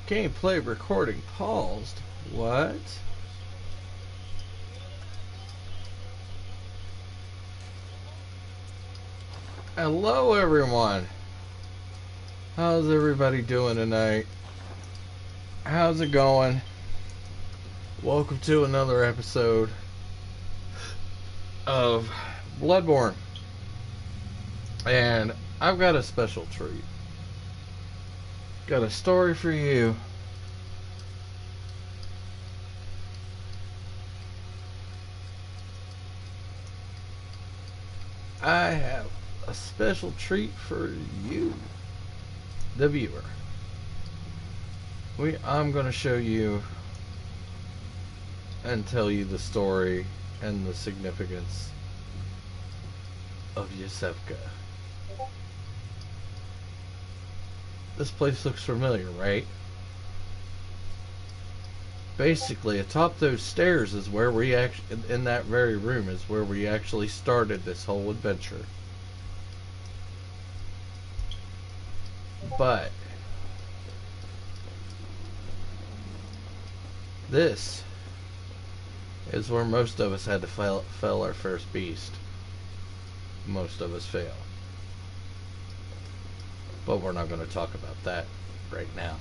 Gameplay recording paused. What? Hello everyone. How's everybody doing tonight? How's it going? Welcome to another episode of Bloodborne. And I've got a special treat. Got a story for you. I have a special treat for you, the viewer. I'm going to show you and tell you the story and the significance of Isoefka. This place looks familiar, right? Basically, atop those stairs is where we actually, in that very room, is where we actually started this whole adventure. But this is where most of us had to fell our first beast. Most of us fail. But we're not going to talk about that right now.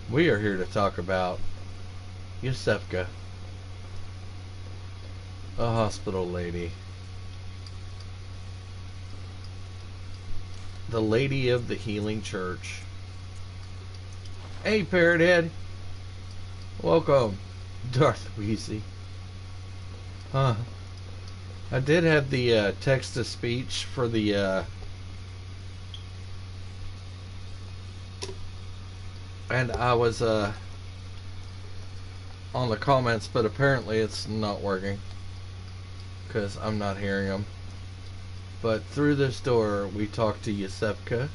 We are here to talk about Isoefka, a hospital lady. The Lady of the Healing Church. Hey, Parrot Head. Welcome, Darth Weezy. Huh. I did have the text-to-speech for the and I was on the comments, but apparently it's not working because I'm not hearing them. But through this door we talk to Isoefka,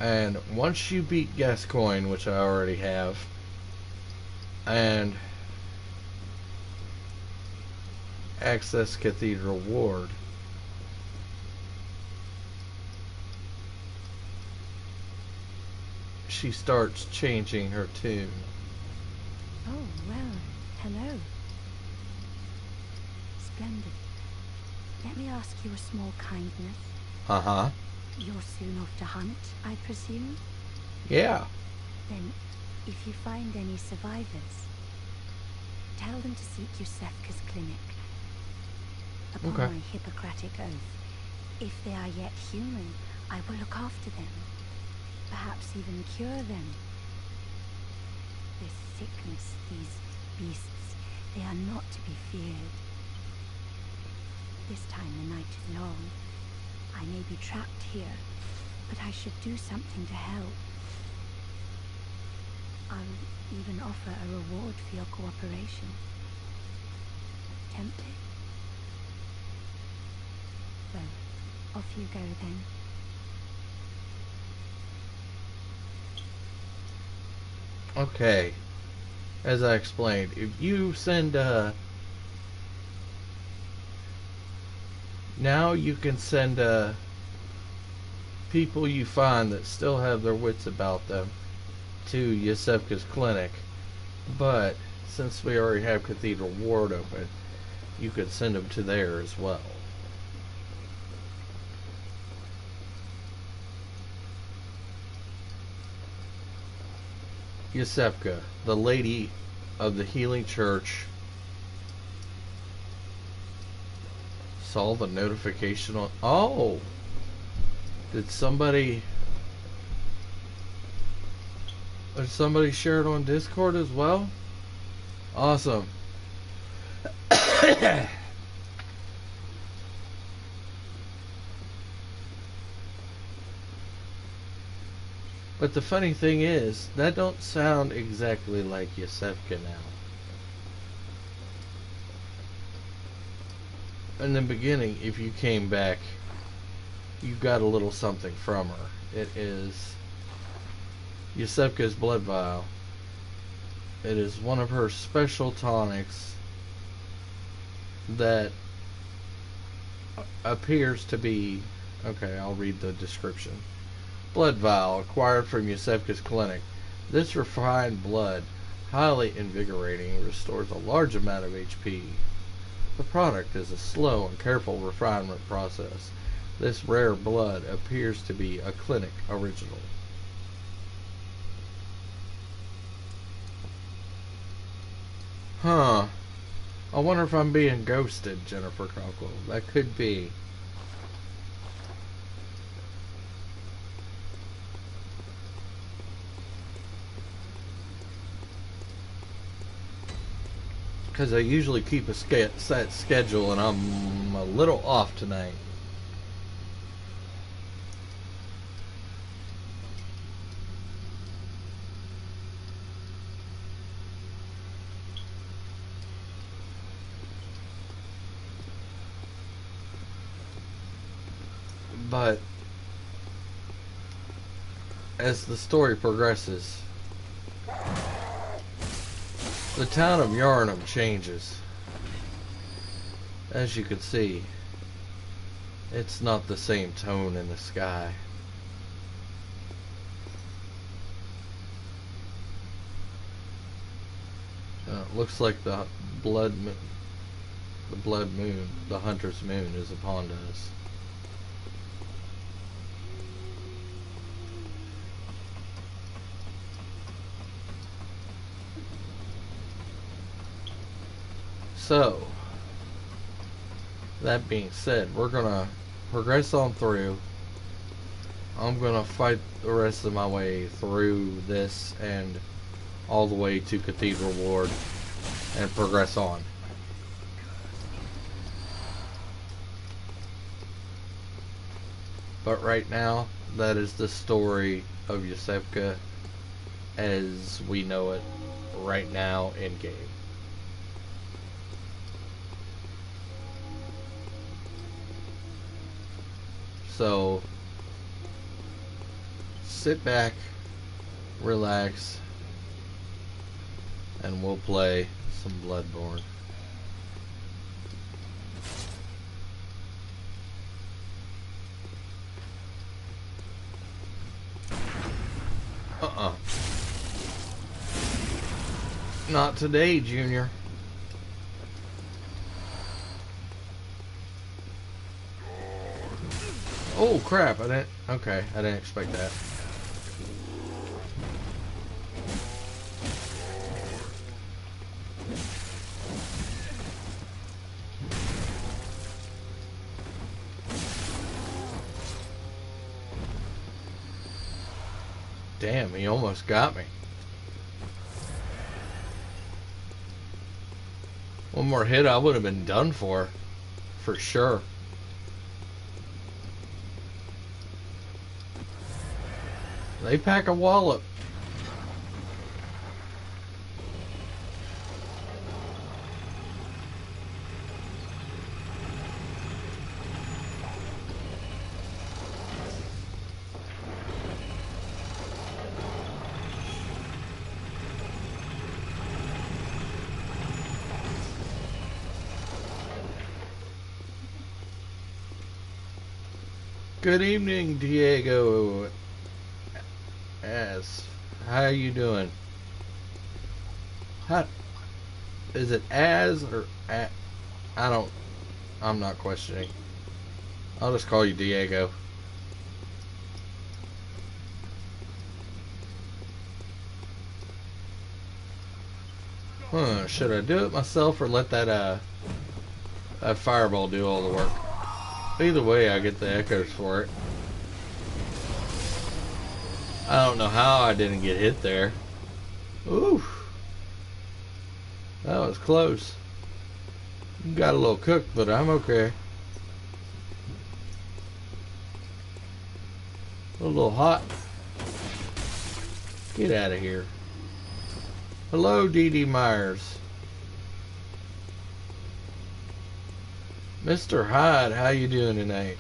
and once you beat Gascoigne, which I already have, and access Cathedral Ward, she starts changing her tune. Oh, well, hello. Splendid. Let me ask you a small kindness. Uh-huh. You're soon off to hunt, I presume? Yeah. Then, if you find any survivors, tell them to seek Isoefka's clinic. Upon Okay. my Hippocratic oath, if they are yet human, I will look after them. Perhaps even cure them. This sickness, these beasts, they are not to be feared. This time the night is long. I may be trapped here, but I should do something to help. I'll even offer a reward for your cooperation. Tempted? Well, off you go then. Okay. As I explained, if you send now you can send people you find that still have their wits about them to Isoefka's clinic. But since we already have Cathedral Ward open, you could send them to there as well. Isoefka, the Lady of the Healing Church, saw the notification on... Oh! Did somebody share it on Discord as well? Awesome. But the funny thing is, that don't sound exactly like Isoefka now. In the beginning, if you came back, you got a little something from her. It is Isoefka's blood vial. It is one of her special tonics that appears to be... Okay, I'll read the description. Blood vial acquired from Isoefka's clinic. This refined blood, highly invigorating, restores a large amount of HP. The product is a slow and careful refinement process. This rare blood appears to be a clinic original. Huh. I wonder if I'm being ghosted, Jennifer Cockle. That could be. Because I usually keep a set schedule and I'm a little off tonight. But as the story progresses, the town of Yarnum changes. As you can see, it's not the same tone in the sky. It looks like the blood moon, the hunter's moon, is upon us. So, that being said, we're gonna progress on through. I'm gonna fight the rest of my way through this and all the way to Cathedral Ward and progress on. But right now, that is the story of Isoefka as we know it right now in game. So, sit back, relax, and we'll play some Bloodborne. Not today, Junior. Oh crap, I didn't expect that. Damn, he almost got me. One more hit, I would have been done for sure. They pack a wallop. Good evening, Diego. How you doing? How is it as or at? I'm not questioning. I'll just call you Diego. Should I do it myself or let that fireball do all the work? Either way, I get the echoes for it. I don't know how I didn't get hit there. Oof. That was close. Got a little cooked, but I'm okay. A little hot. Get out of here. Hello, D.D. Myers. Mr. Hyde, how you doing tonight?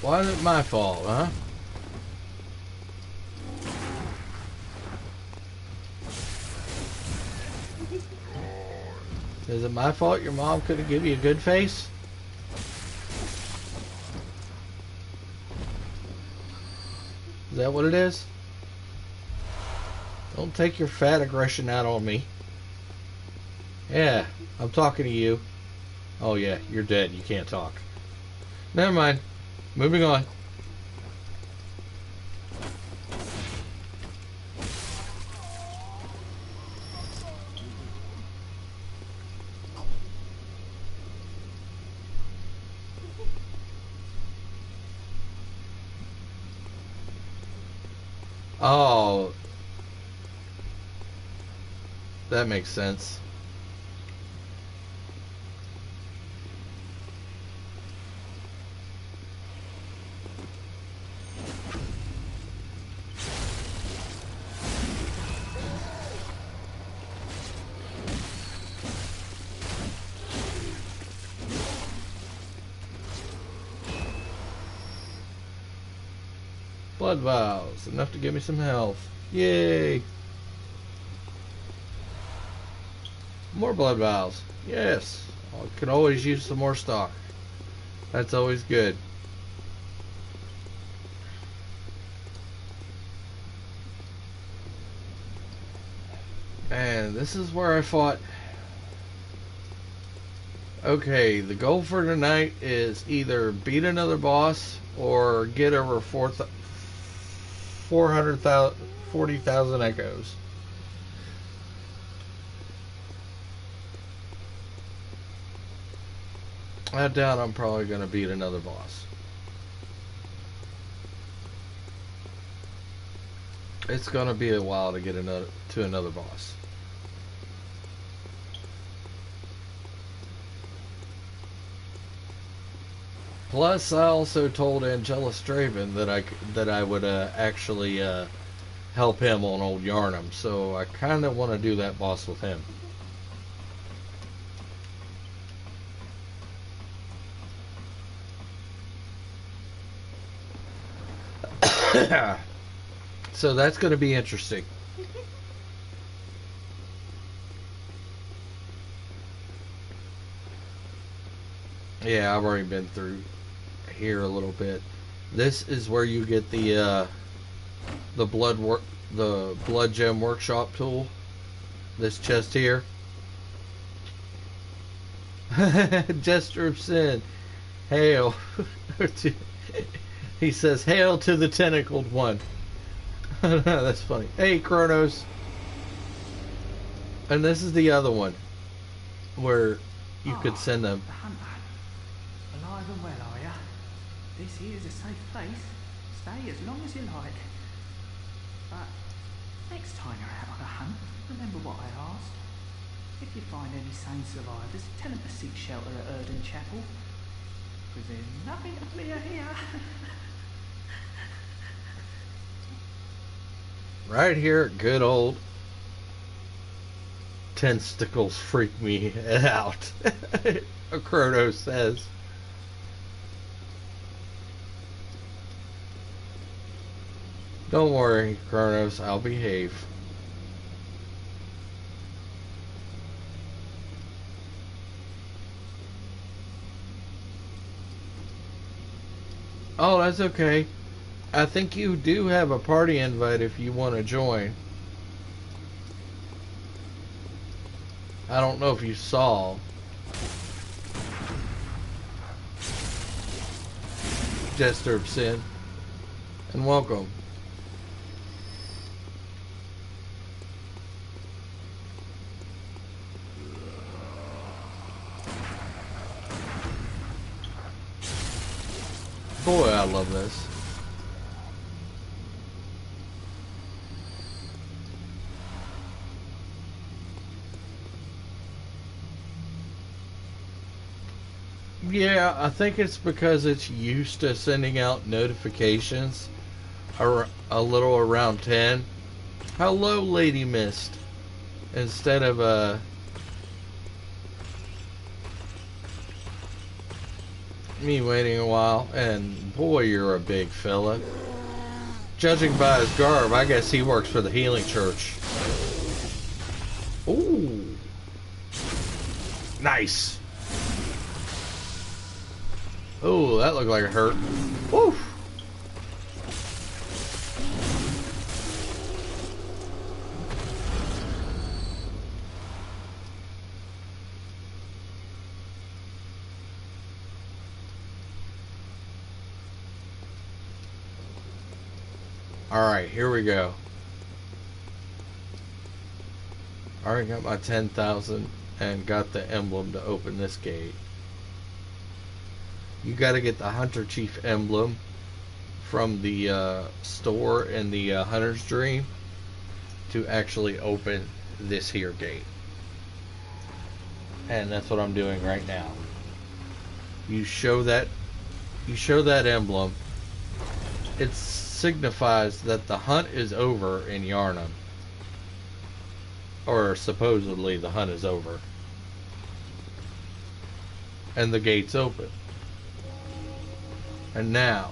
Why is it my fault, huh? Is it my fault your mom couldn't give you a good face? Is that what it is? Don't take your fat aggression out on me. Yeah, I'm talking to you. Oh yeah, you're dead. You can't talk. Never mind. Moving on. Oh, that makes sense. Blood vials, enough to give me some health. Yay! More blood vials. Yes. I could always use some more stock. That's always good. And this is where I fought. Okay, the goal for tonight is either beat another boss or get over 40,000 echoes. I doubt I'm probably going to beat another boss. It's going to be a while to get to another boss. Plus, I also told Angela Straven that I would actually help him on old Yarnum, so I kind of want to do that boss with him. So that's going to be interesting. Yeah, I've already been through here a little bit. This is where you get the blood gem workshop tool. This chest here. Jester of Sin. Hail. He says, hail to the tentacled one. That's funny. Hey, Kronos. And this is the other one where you could send them. The hunter. Alive and well, are ya? This here's a safe place. Stay as long as you like. But next time you're out on a hunt, remember what I asked. If you find any sane survivors, tell them to seek shelter at Erden Chapel. Because there's nothing to fear here. Right here, good old tentacles freak me out. Kronos says. Don't worry, Kronos, I'll behave. Oh, that's okay. I think you do have a party invite if you want to join. I don't know if you saw. Jester of Sin. And welcome. Boy, I love this. Yeah, I think it's because it's used to sending out notifications a little around 10. Hello, Lady Mist. Instead of me waiting a while. And boy, you're a big fella. Judging by his garb, I guess he works for the Healing Church. Ooh. Nice. Oh, that looked like it hurt. Woo! Alright, here we go. Already got my 10,000 and got the emblem to open this gate. You gotta get the Hunter Chief emblem from the store in the Hunter's Dream to actually open this here gate. And that's what I'm doing right now. You show that emblem. It signifies that the hunt is over in Yharnam. Or supposedly the hunt is over. And the gate's open. And now,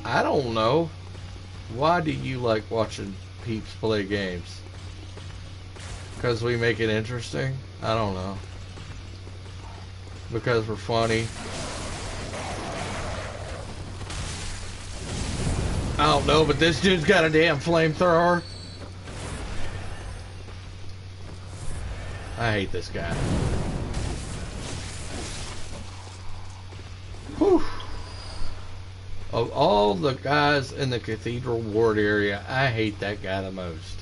I don't know. Why do you like watching peeps play games? Because we make it interesting? I don't know. Because we're funny? I don't know, but this dude's got a damn flamethrower. I hate this guy. Whew. Of all the guys in the Cathedral Ward area, I hate that guy the most.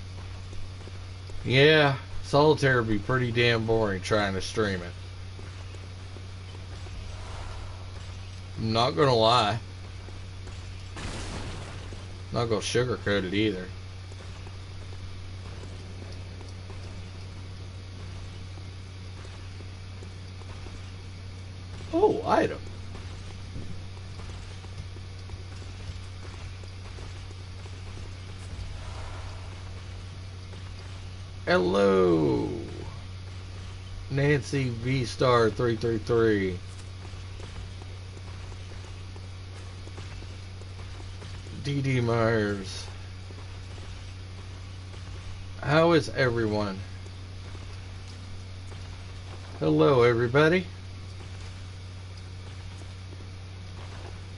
Yeah, solitaire would be pretty damn boring trying to stream it. I'm not gonna lie. Not gonna sugarcoat it either. Oh, item. Hello, Nancy V Star 333. DD Myers. How is everyone? Hello, everybody.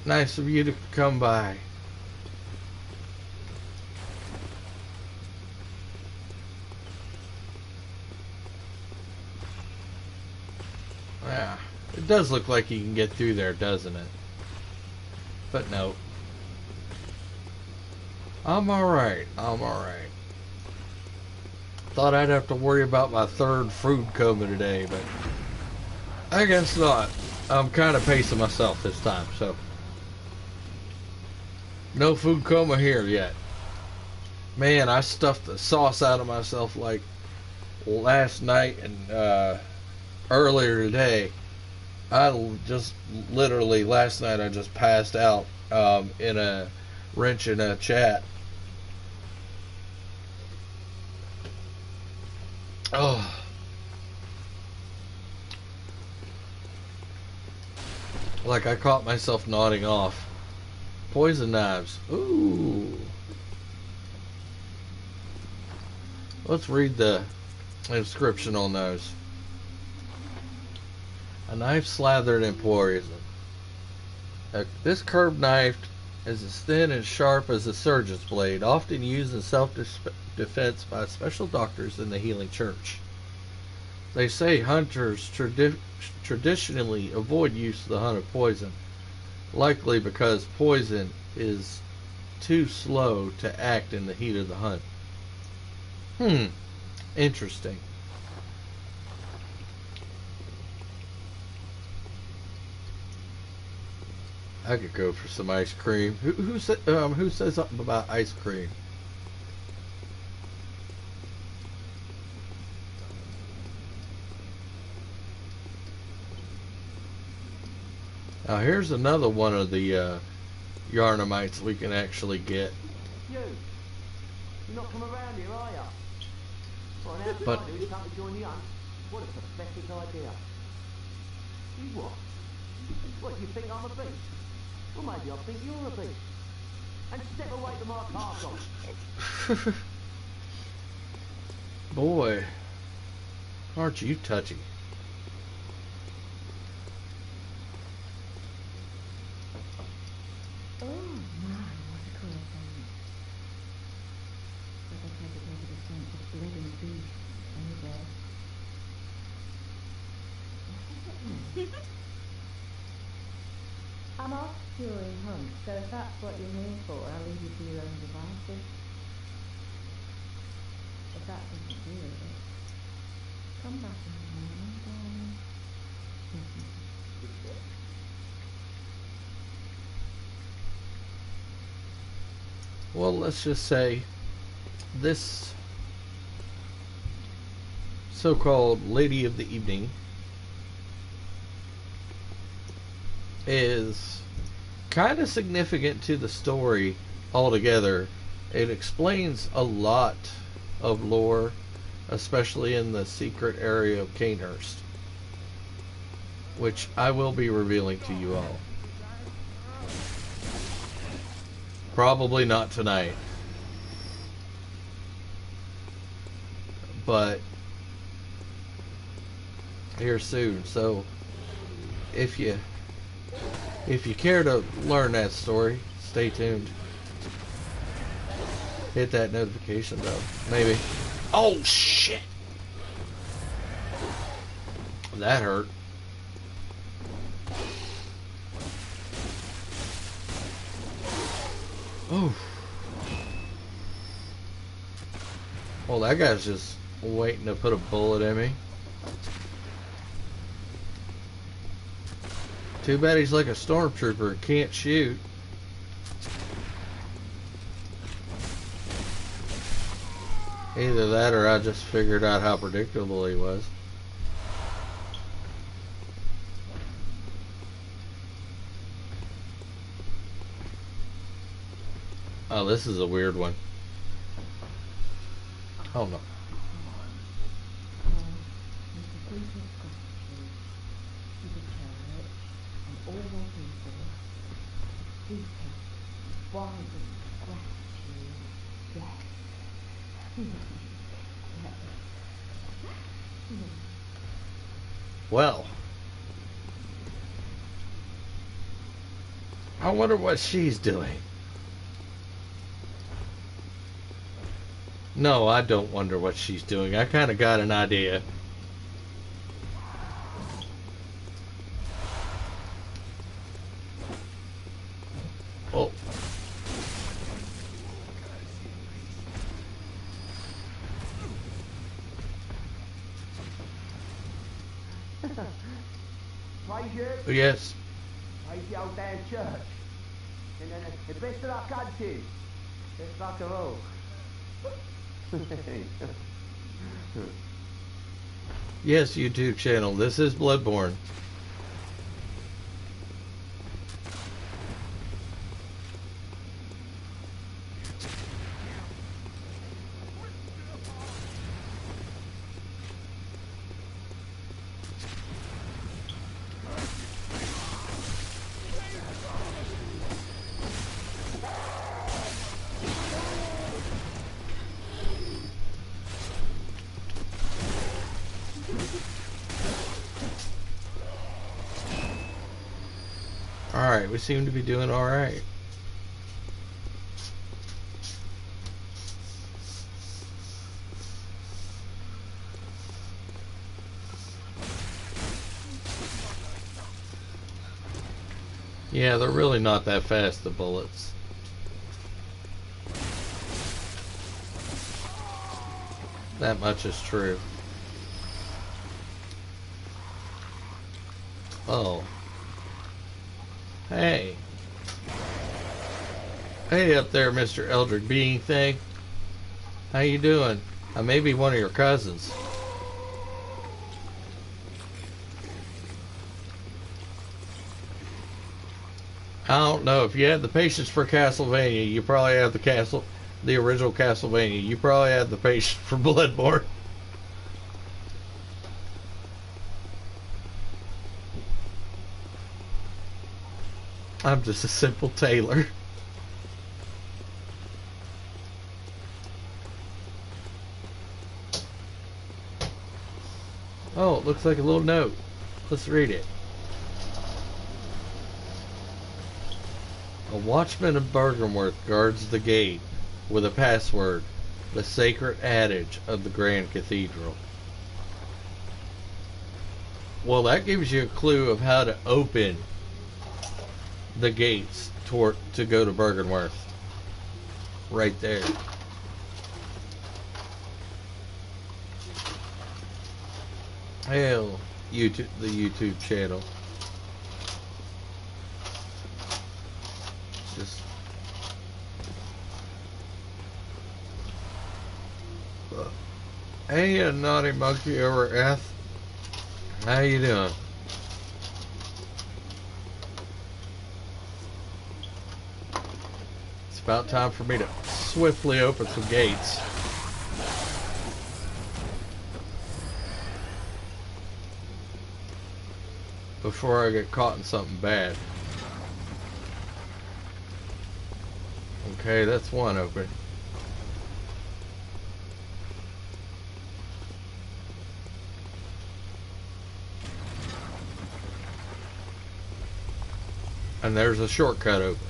Nice of you to come by. Yeah, it does look like you can get through there, doesn't it? But no. I'm alright. I'm alright. Thought I'd have to worry about my third food coma today, but I guess not. I'm kind of pacing myself this time, so no food coma here yet. Man, I stuffed the sauce out of myself like last night and earlier today. I just literally last night I just passed out in a wrench in a chat. Oh. Like I caught myself nodding off. Poison knives. Ooh. Let's read the inscription on those. A knife slathered in poison. This curved knife is as thin and sharp as a surgeon's blade, often used in self-defense by special doctors in the healing church. They say hunters traditionally avoid use of the hunt of poison, likely because poison is too slow to act in the heat of the hunt. Interesting. I could go for some ice cream. Who said something about ice cream? Now here's another one of the Yharnamites we can actually get. You're not come around here, are you? Well, now But I do is come to join the hunt. What a pathetic idea. You what? What, you think I'm a beast? Well, maybe I think you're a beast. And step away from my castle. Boy, aren't you touchy? Oh my, what a cool thing. But I tried to take it a sense of blood and beast any day. I'm off during hunt, so if that's what you're here for, I'll leave you to your own devices. If that doesn't do it, come back in the morning, darling. Well, let's just say this so-called lady of the evening is kind of significant to the story altogether. It explains a lot of lore, especially in the secret area of Canehurst, which I will be revealing to you all. Probably not tonight, but here soon. So if you care to learn that story, stay tuned. Hit that notification bell. Maybe. Oh shit! That hurt. Oh. Well, that guy's just waiting to put a bullet in me. Too bad he's like a stormtrooper and can't shoot. Either that or I just figured out how predictable he was. Oh, this is a weird one. Oh no. Well, I wonder what she's doing. No, I don't wonder what she's doing. I kind of got an idea. Oh. Praise you. Yes. Praise the old damn church. And then the best of luck hunting. Best luck of all. Yes, YouTube channel. This is Bloodborne. Alright, we seem to be doing alright. Yeah, they're really not that fast, the bullets. That much is true. Oh. Hey. Hey up there, Mr. Eldritch Being thing. How you doing? I may be one of your cousins. I don't know. If you had the patience for Castlevania, you probably have the original Castlevania. You probably have the patience for Bloodborne. I'm just a simple tailor. Oh, it looks like a little note. Let's read it. A watchman of Bargainworth guards the gate with a password, the sacred adage of the Grand Cathedral. Well, that gives you a clue of how to open the gates to go to Bargainworth. Right there. Hell, YouTube, the YouTube channel. Just hey, a naughty monkey over F. How you doing? It's about time for me to swiftly open some gates. Before I get caught in something bad. Okay, that's one open. And there's a shortcut open.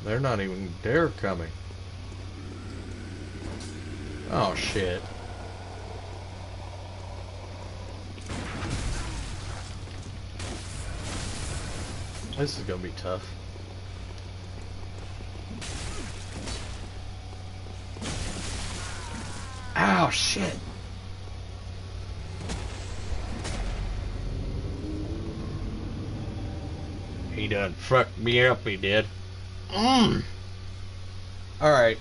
They're not even dare coming. Oh shit. This is gonna be tough. Ow, shit. He done fucked me up, he did. Alright.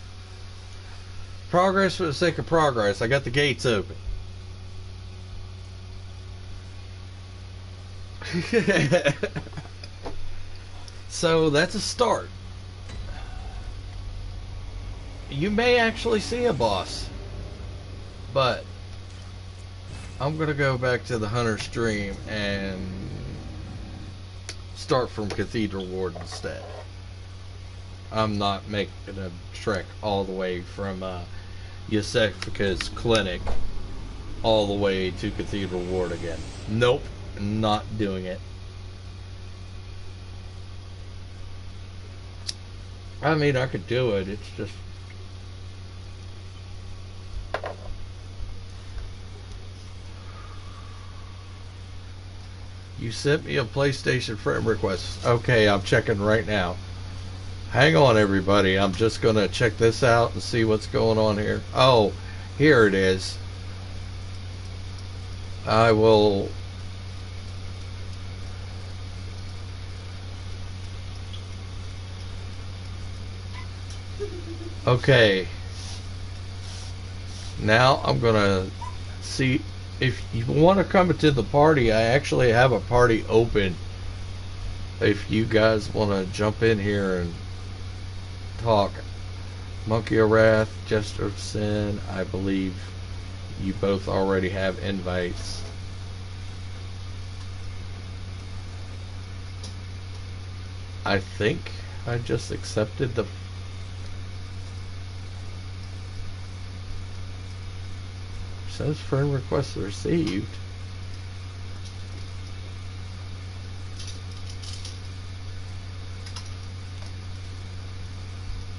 Progress for the sake of progress. I got the gates open. So that's a start. You may actually see a boss, but I'm gonna go back to the Hunter stream and start from Cathedral Ward instead. I'm not making a trek all the way from Isoefka's clinic all the way to Cathedral Ward again. Nope, not doing it. I mean, I could do it, it's just... You sent me a PlayStation friend request. Okay, I'm checking right now. Hang on, everybody. I'm just going to check this out and see what's going on here. Oh, here it is. I will... Okay. Now I'm gonna see if you want to come into the party. I actually have a party open. If you guys want to jump in here and talk. Monkey of Wrath, Jester of Sin, I believe you both already have invites. I think I just accepted the... Says friend request received.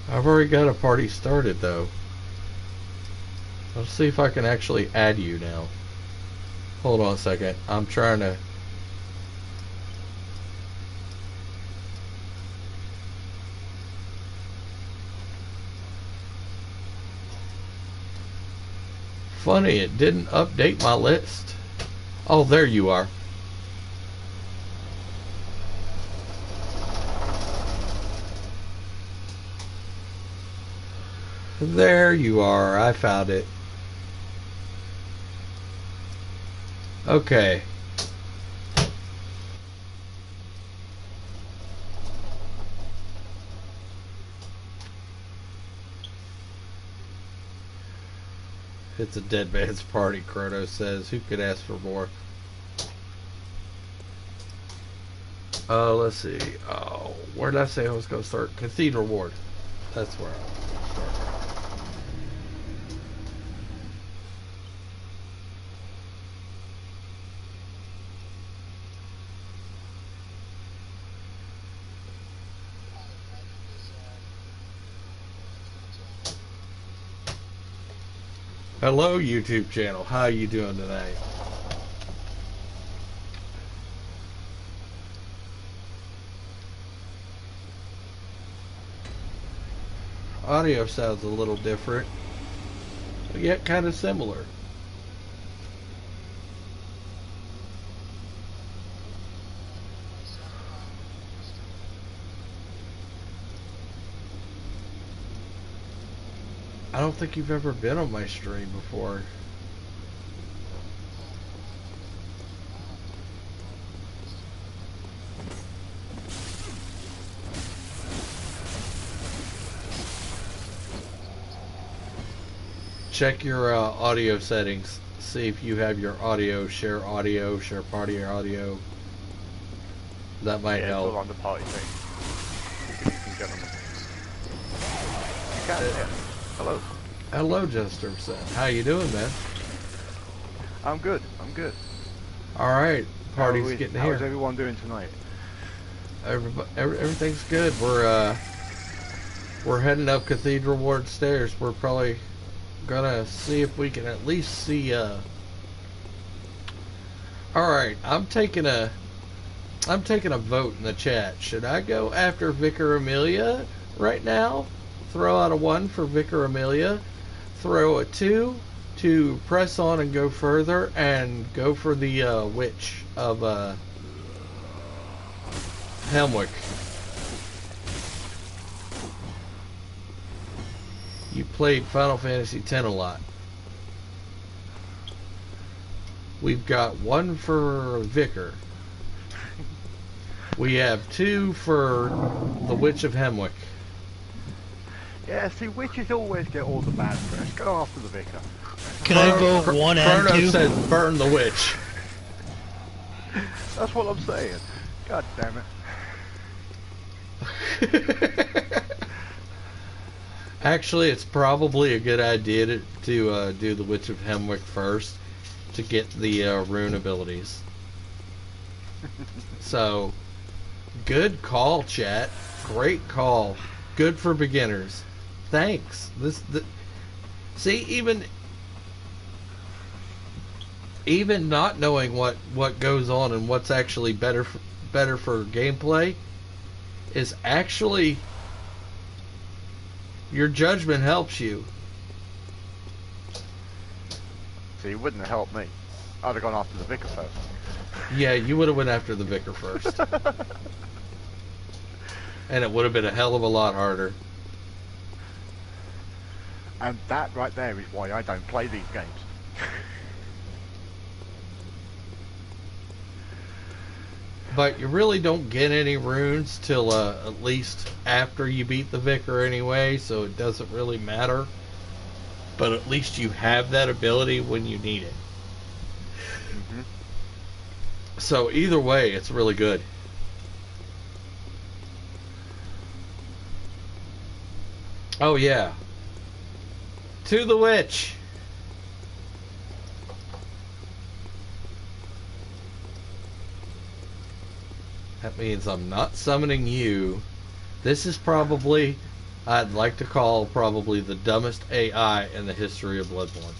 I've already got a party started though. Let's see if I can actually add you now. Hold on a second. I'm trying to... Funny, it didn't update my list. Oh, there you are. There you are. I found it. Okay. It's a dead man's party, Chrono says. Who could ask for more? Oh, let's see. Oh, where did I say I was going to start? Cathedral Ward. That's where I was going to start. Hello, YouTube channel. How you doing tonight? Audio sounds a little different, but yet kind of similar. I don't think you've ever been on my stream before. Check your audio settings. See if you have your share party audio. That might help. It's all on the party thing. If you can get them. You can, yeah. Hello. Hello, Jester. How you doing, man? I'm good. I'm good. All right, party's getting here. How's everyone doing tonight? Everything's good. We're heading up Cathedral Ward stairs. We're probably gonna see if we can at least see. All right, I'm taking a vote in the chat. Should I go after Vicar Amelia right now? Throw out a 1 for Vicar Amelia. Throw a 2 to press on and go further, and go for the Witch of Helmwick. You played Final Fantasy X a lot. We've got 1 for Vicar. We have 2 for the Witch of Helmwick. Yeah, see, witches always get all the bad press. Go after the vicar. Can I vote 1 and 2? Chrono says burn the witch. That's what I'm saying. God damn it. Actually, it's probably a good idea to do the Witch of Helmwick first to get the rune abilities. So, good call, chat. Great call. Good for beginners. Thanks. See, even not knowing what goes on and what's actually better for gameplay is actually, your judgment helps you. See, it wouldn't have helped me. I'd have gone after the vicar first. Yeah, you would have went after the vicar first. And it would have been a hell of a lot harder. And that right there is why I don't play these games. But you really don't get any runes till at least after you beat the vicar anyway, so it doesn't really matter. But at least you have that ability when you need it. Mm-hmm. So either way, it's really good. Oh yeah. To the witch. That means I'm not summoning you. This is probably, I'd like to call probably the dumbest AI in the history of Bloodborne.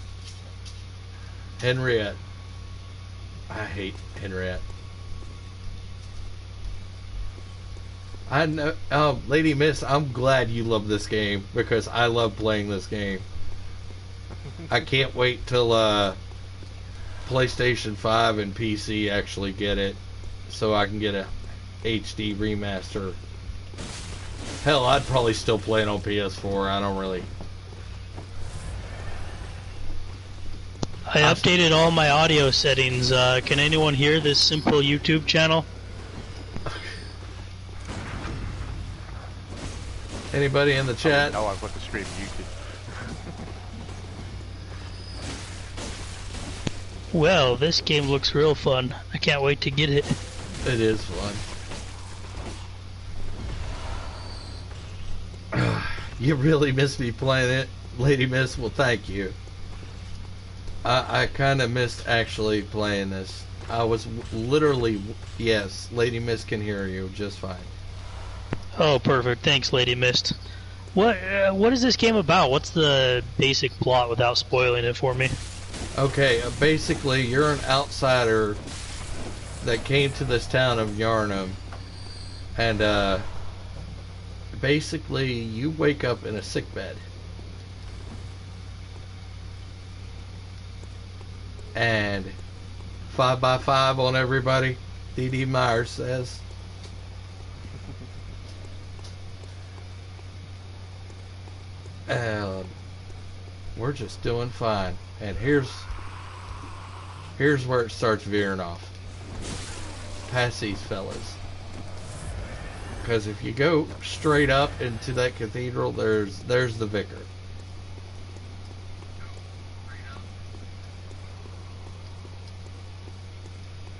Henriette. I hate Henriette. I know, Lady Miss, I'm glad you love this game because I love playing this game. I can't wait till PlayStation 5 and PC actually get it, so I can get a HD remaster. Hell, I'd probably still play it on PS4. I don't really. I updated all my audio settings. Can anyone hear this simple YouTube channel? Anybody in the chat? Oh, I've got the stream muted. Well, this game looks real fun. I can't wait to get it. It is fun. You really missed me playing it, Lady Miss? Well, thank you. I kind of missed actually playing this. I was literally, yes, Lady Miss can hear you just fine. Oh, perfect. Thanks, Lady Mist. What is this game about? What's the basic plot without spoiling it for me? Okay, basically you're an outsider that came to this town of Yarnum, and basically you wake up in a sick bed. And 5 by 5 on everybody, D.D. Myers says. We're just doing fine. And here's where it starts veering off. Past these fellas. Because if you go straight up into that cathedral, there's the vicar.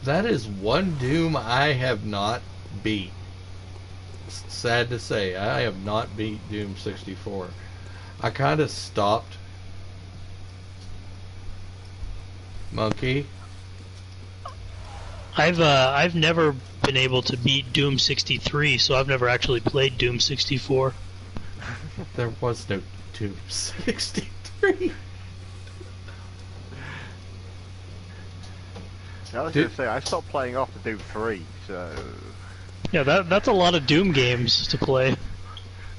That is one Doom I have not beat. Sad to say, I have not beat Doom 64. I kind of stopped. Monkey. I've never been able to beat Doom 63, so I've never actually played Doom 64. There was no Doom 63. I was going to say, I stopped playing after Doom 3, so... Yeah, that's a lot of Doom games to play.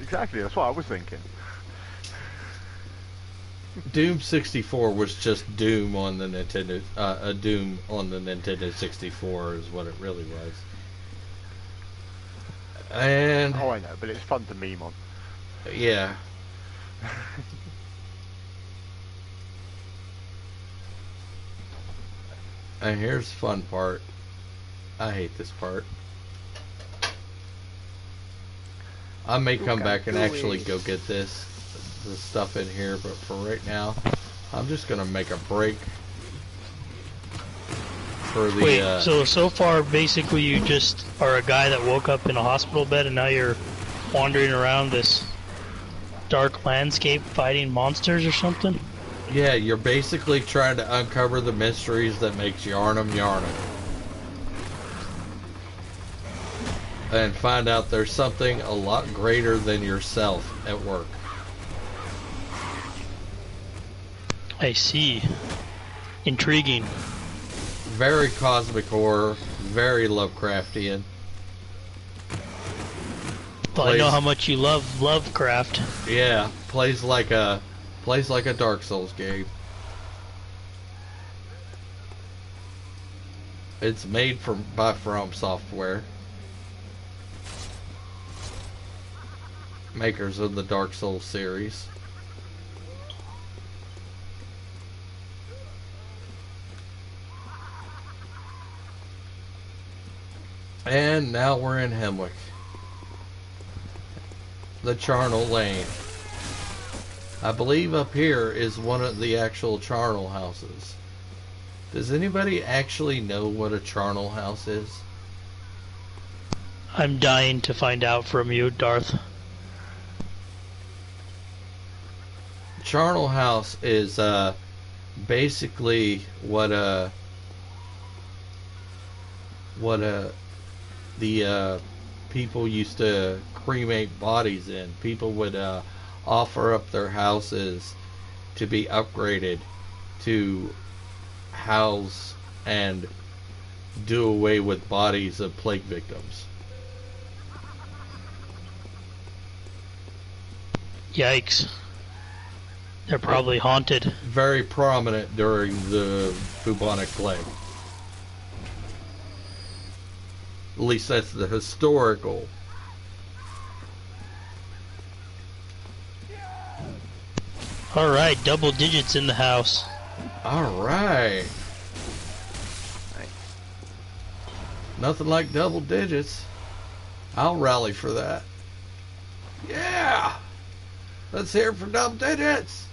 Exactly, that's what I was thinking. Doom 64 was just Doom on the Nintendo, a Doom on the Nintendo 64 is what it really was. And... Oh, I know, but it's fun to meme on. Yeah. And here's the fun part. I hate this part. I may come back and actually go get the stuff in here, but for right now, I'm just gonna make a break for the. Wait, so far, basically, you just are a guy that woke up in a hospital bed, and now you're wandering around this dark landscape fighting monsters or something? Yeah, you're basically trying to uncover the mysteries that makes Yarnum Yarnum. And find out there's something a lot greater than yourself at work. I see. Intriguing. Very cosmic horror, very Lovecraftian. Well, I know how much you love Lovecraft. Yeah, plays like a Dark Souls game. It's made by From Software, makers of the Dark Souls series. And now we're in Hemwick, the Charnel Lane. I believe up here is one of the actual charnel houses. Does anybody actually know what a charnel house is? I'm dying to find out from you, Darth. Charnel house is basically what the people used to cremate bodies in. People would offer up their houses to be upgraded to house and do away with bodies of plague victims. Yikes. They're probably haunted. Very prominent during the bubonic plague. At least that's the historical. Alright, double digits in the house. Alright. Nothing like double digits. I'll rally for that. Yeah! Let's hear it for double digits!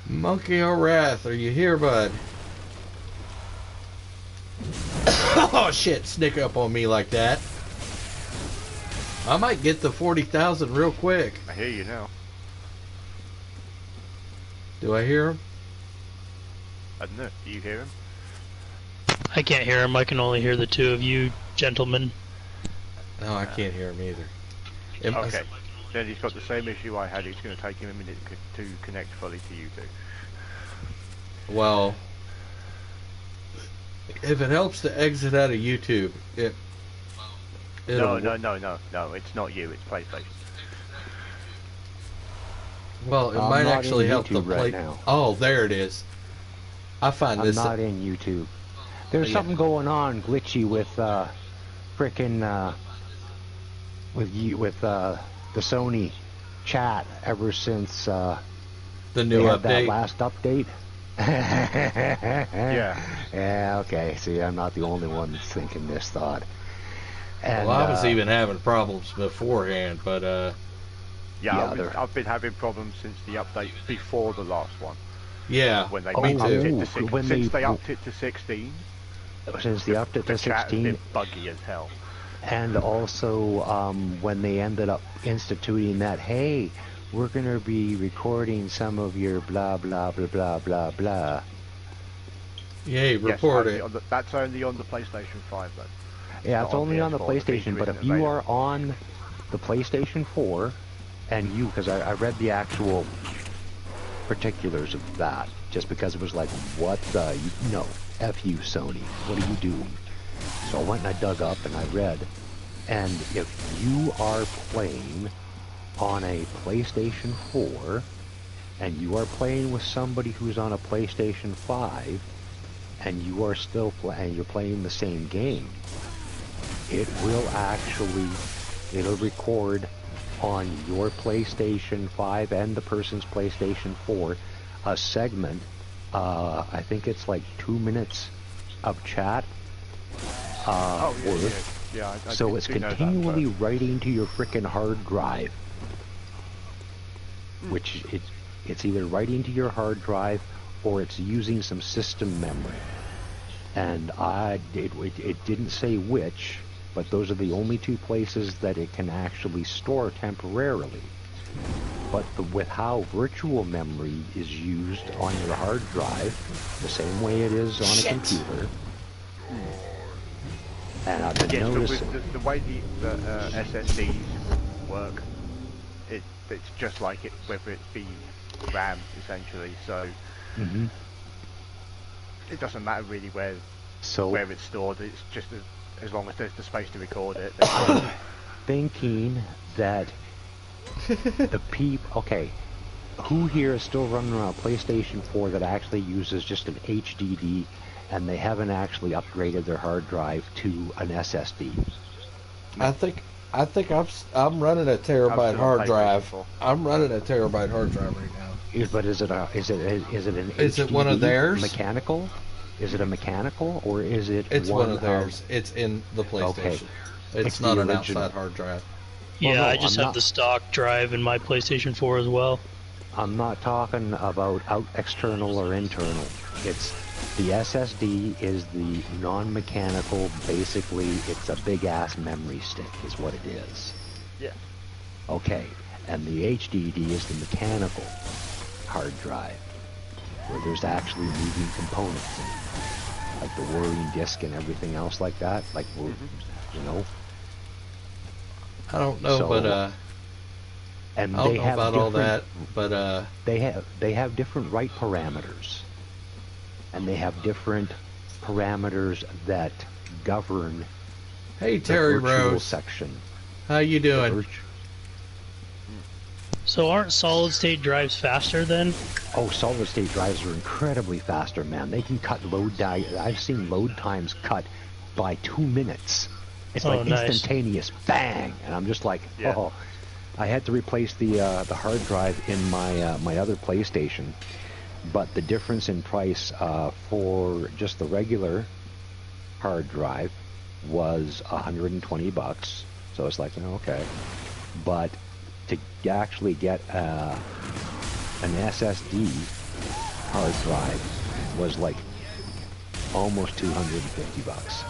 Monkey O'Wrath, are you here, bud? Oh shit, sneak up on me like that. I might get the 40,000 real quick. I hear you now. Do I hear him? I don't know. Do you hear him? I can't hear him. I can only hear the two of you gentlemen. No, I can't hear him either. Okay. Then he's got the same issue I had. It's going to take him a minute to connect fully to YouTube. Well, if it helps to exit out of YouTube, No, it's not you, it's PlayStation. Well, it I'm might not actually in help the YouTube right now. Oh, there it is. I find I'm this. not in YouTube. There's Yeah. something going on glitchy with frickin' with the Sony chat ever since the new they had update. that last update. Yeah. Yeah, okay. See, I'm not the only one that's thinking this thought. And, Well, I was even having problems beforehand, but Yeah, I've been having problems since the update before the last one. yeah, When they me upped too. it to since they upped it to 16. Since they upped it to The chat has 16, been buggy as hell. and also when they ended up instituting that, hey, we're going to be recording some of your blah blah blah blah blah blah. Yay, Yes, report only it. on that's only on the PlayStation 5 though. Yeah, Not it's on only on the PS4. The PlayStation, beta but isn't if you are available. on the PlayStation 4, and you, because I read the actual particulars of that, just because it was like, what the, no, F you, Sony, what are you doing? So I went and I dug up and I read, and if you are playing on a PlayStation 4, and you are playing with somebody who's on a PlayStation 5, and you are still and you're playing the same game, it will actually, it'll record on your PlayStation 5 and the person's PlayStation 4 a segment, I think it's like 2 minutes of chat worth. Yeah. I So it's do know that, continually writing to your frickin' hard drive, which it's either writing to your hard drive or it's using some system memory. And it didn't say which, but those are the only two places that it can actually store temporarily. But with how virtual memory is used on your hard drive, the same way it is on a computer. And I've been Yes, but noticing. with the way the SSDs work, it's just like it, whether it be RAM essentially. So it doesn't matter really where it's stored. It's just as long as there's the space to record it. Thinking that okay, who here is still running around a PlayStation 4 that actually uses just an HDD and they haven't actually upgraded their hard drive to an SSD? I think I'm running a terabyte hard drive. I'm running a terabyte hard drive right now. But is it an Is HDD it one of theirs? mechanical? Is it a mechanical or is it? It's one of theirs. It's in the PlayStation. Okay. It's Like not the an original. outside hard drive. Yeah, Well, no, I just I'm have the stock drive in my PlayStation 4 as well. I'm not talking about external or internal. It's the SSD is the non-mechanical. Basically, it's a big-ass memory stick, is what it is. Yeah. Okay, and the HDD is the mechanical hard drive, where there's actually moving components in it, like the whirring disc and everything else like that. Like, you know. I don't know, but and I don't they know have about all different- that, but they have different write parameters, and they have different parameters that govern hey, the Terry virtual Rose, section. how you The doing? So aren't solid state drives faster then? Oh, solid state drives are incredibly faster, man. They can cut I've seen load times cut by 2 minutes. It's Oh, like nice. instantaneous, bang, and I'm just like, Yeah. oh. I had to replace the hard drive in my my other PlayStation, but the difference in price for just the regular hard drive was $120. So it's like, okay, but to actually get an SSD hard drive was like almost $250,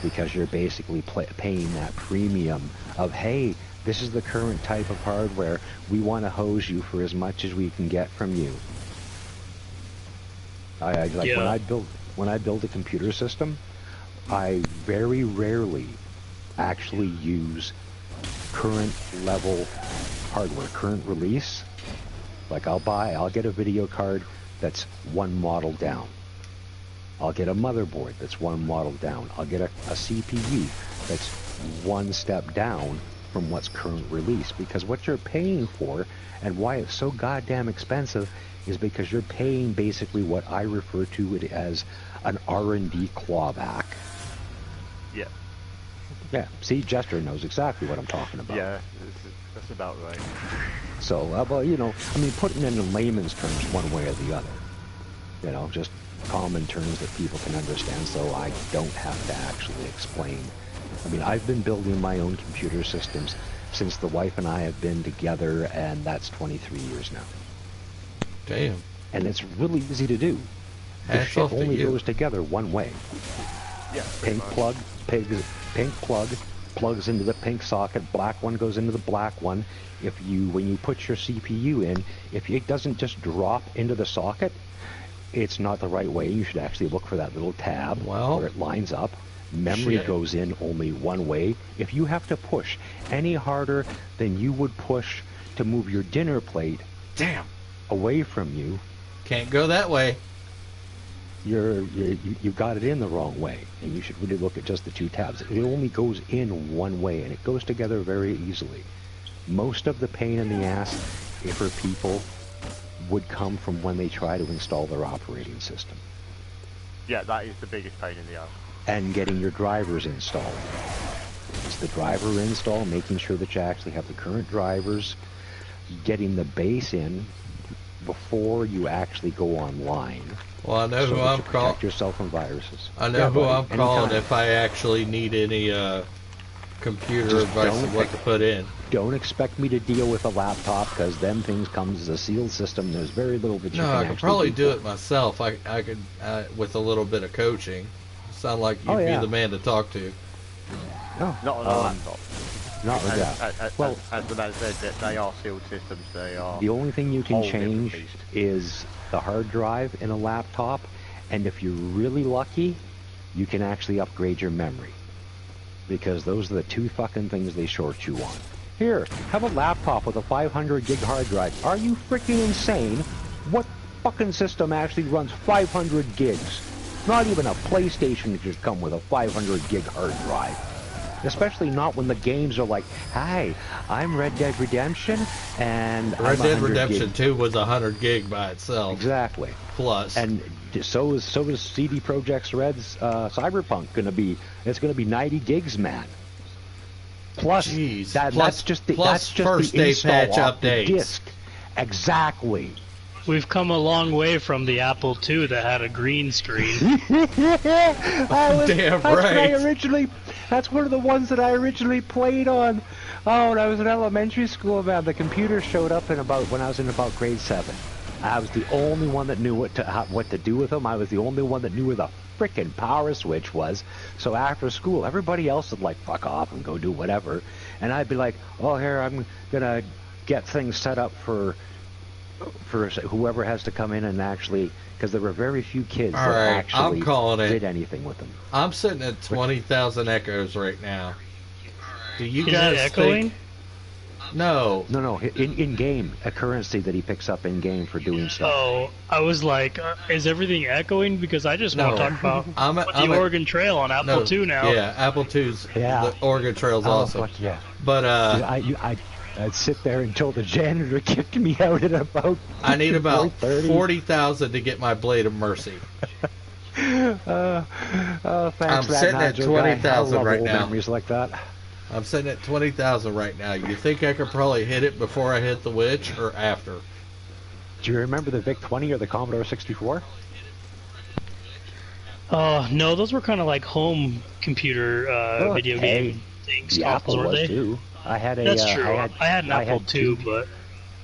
because you're basically paying that premium of, hey, this is the current type of hardware, we want to hose you for as much as we can get from you. I like Yeah. when I build a computer system, I very rarely actually use current level hardware, current release. Like I'll get a video card that's one model down. I'll get a motherboard that's one model down. I'll get a CPU that's one step down from what's current release, because what you're paying for and why it's so goddamn expensive is because you're paying basically what I refer to it as an R&D clawback. Yeah. Yeah, see, Jester knows exactly what I'm talking about. Yeah, that's about right. So, well, you know, I mean, putting it in layman's terms one way or the other. You know, just common terms that people can understand, so I don't have to actually explain. I mean, I've been building my own computer systems since the wife and I have been together, and that's 23 years now. Damn. And it's really easy to do. The Hats shit off to only you. goes together one way. Yeah, Pink plug, pink plug plugs into the pink socket, black one goes into the black one. When you put your CPU in, if it doesn't just drop into the socket, it's not the right way. You should actually look for that little tab where it lines up. Memory goes in only one way. If you have to push any harder than you would push to move your dinner plate away from you, Can't go that way. you got it in the wrong way, and you should really look at just the two tabs. It only goes in one way, and it goes together very easily. Most of the pain in the ass for people would come from when they try to install their operating system. Yeah, that is the biggest pain in the ass. And getting your drivers installed. It's the driver install, making sure that you actually have the current drivers, getting the base in before you actually go online. Well, I know so who that I'm you protect calling. yourself from viruses. I know who I'm calling anytime. if I actually need any computer Just advice of what to put in. Don't expect me to deal with a laptop, because them things comes as a sealed system. There's very little that you No, can I actually could probably do for it myself. I could with a little bit of coaching. Sound like you'd be the man to talk to. No, Not on a laptop. not with that. Well, as the man said, that they are sealed systems. They are. the only thing you can whole different change beast. is the hard drive in a laptop, and if you're really lucky, you can actually upgrade your memory, because those are the two fucking things they short you on. Here, have a laptop with a 500 gig hard drive. Are you freaking insane? What fucking system actually runs 500 gigs? Not even a PlayStation should come with a 500 gig hard drive. Especially not when the games are like, hi, I'm Red Dead Redemption, and Red I'm Dead 100 Redemption gig. 2 was 100 gig by itself. Exactly. Plus. And so is CD Projekt's Red's Cyberpunk going to be. It's going to be 90 gigs, man. Plus, Jeez. that's just the first the day install patch off the updates. disc. Exactly. We've come a long way from the Apple II that had a green screen. Damn right. That's one of the ones that I originally played on. Oh, when I was in elementary school, man, the computer showed up when I was in about grade 7. I was the only one that knew what to do with them. I was the only one that knew where the frickin' power switch was. So after school, everybody else would like fuck off and go do whatever, and I'd be like, oh, here, I'm gonna get things set up for whoever has to come in and actually, because there were very few kids All that right, actually I'm calling it. did anything with them. I'm sitting at 20,000 echoes right now. Do you Is guys it echoing? think? No. No, in game, a currency that he picks up in game for doing stuff. Oh, I was like, is everything echoing? Because I just want to talk about the Oregon Trail on Apple II now. Yeah, Apple II's. Yeah. The Oregon Trail's awesome. Fuck yeah. But I'd sit there until the janitor kicked me out at about. I need about 4:30. 40,000 to get my Blade of Mercy. Thanks. I'm sitting at 20,000 right now. Memories like that. I'm sitting at 20,000 right now. You think I could probably hit it before I hit the witch or after? Do you remember the VIC 20 or the Commodore 64? No, those were kind of like home computer video game things. The Apple weren't was they? too. I had a. That's true. I had an Apple II, but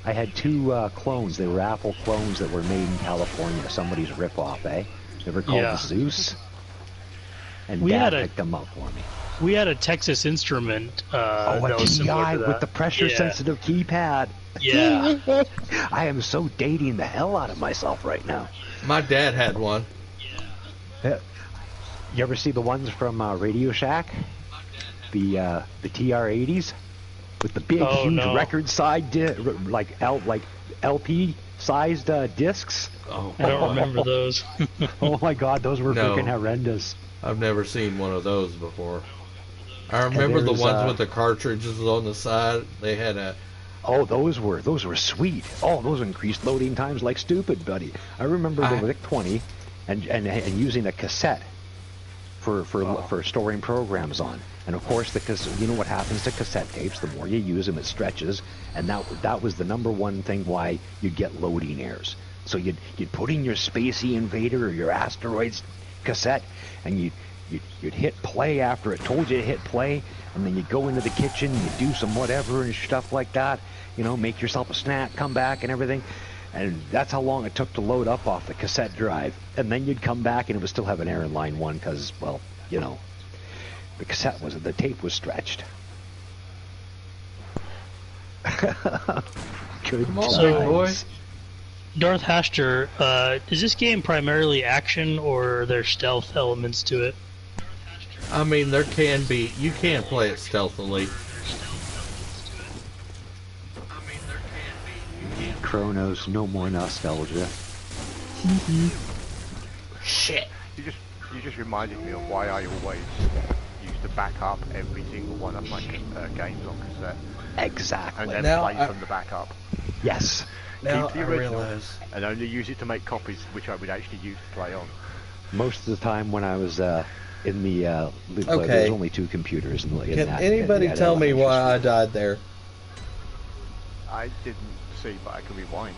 I had two clones. They were Apple clones that were made in California. Somebody's ripoff, eh? They were called the Zeus. And Dad picked them up for me. We had a Texas Instrument. A TI with the pressure-sensitive keypad. Yeah. I am so dating the hell out of myself right now. My dad had one. You ever see the ones from Radio Shack? The TR-80s? with the big, Oh, huge no. record side like LP sized discs. Oh, I don't remember those. Oh my God, those were No. freaking horrendous. I've never seen one of those before. I remember the there's, ones with the cartridges on the side. They had a. Oh, those were sweet. Oh, those increased loading times like stupid, buddy. I remember the VIC-20 and using a cassette for storing programs on. And of course, you know what happens to cassette tapes? The more you use them, it stretches, and that was the number one thing why you'd get loading errors. So you'd put in your Spacey Invader or your Asteroids cassette, and you'd hit play after it told you to hit play, and then you'd go into the kitchen, you'd do some whatever and stuff like that, you know, make yourself a snack, come back and everything. And that's how long it took to load up off the cassette drive. And then you'd come back and it would still have an error in line 1 because, well, you know, the tape was stretched. Good Come on, So- big boy. Darth Hastur, is this game primarily action or are there stealth elements to it? I mean, there can be. You can play it stealthily. Chronos, no more nostalgia. Shit. You just reminded me of why I always used to back up every single one of my games on cassette Exactly. and then Now play I- from the backup. Yes. Now Keep the I original realize. and only use it to make copies, which I would actually use to play on. Most of the time when I was in the Okay. there's only 2 computers in Can anybody that tell me elementary why I school. died there? I didn't see, but I can rewind.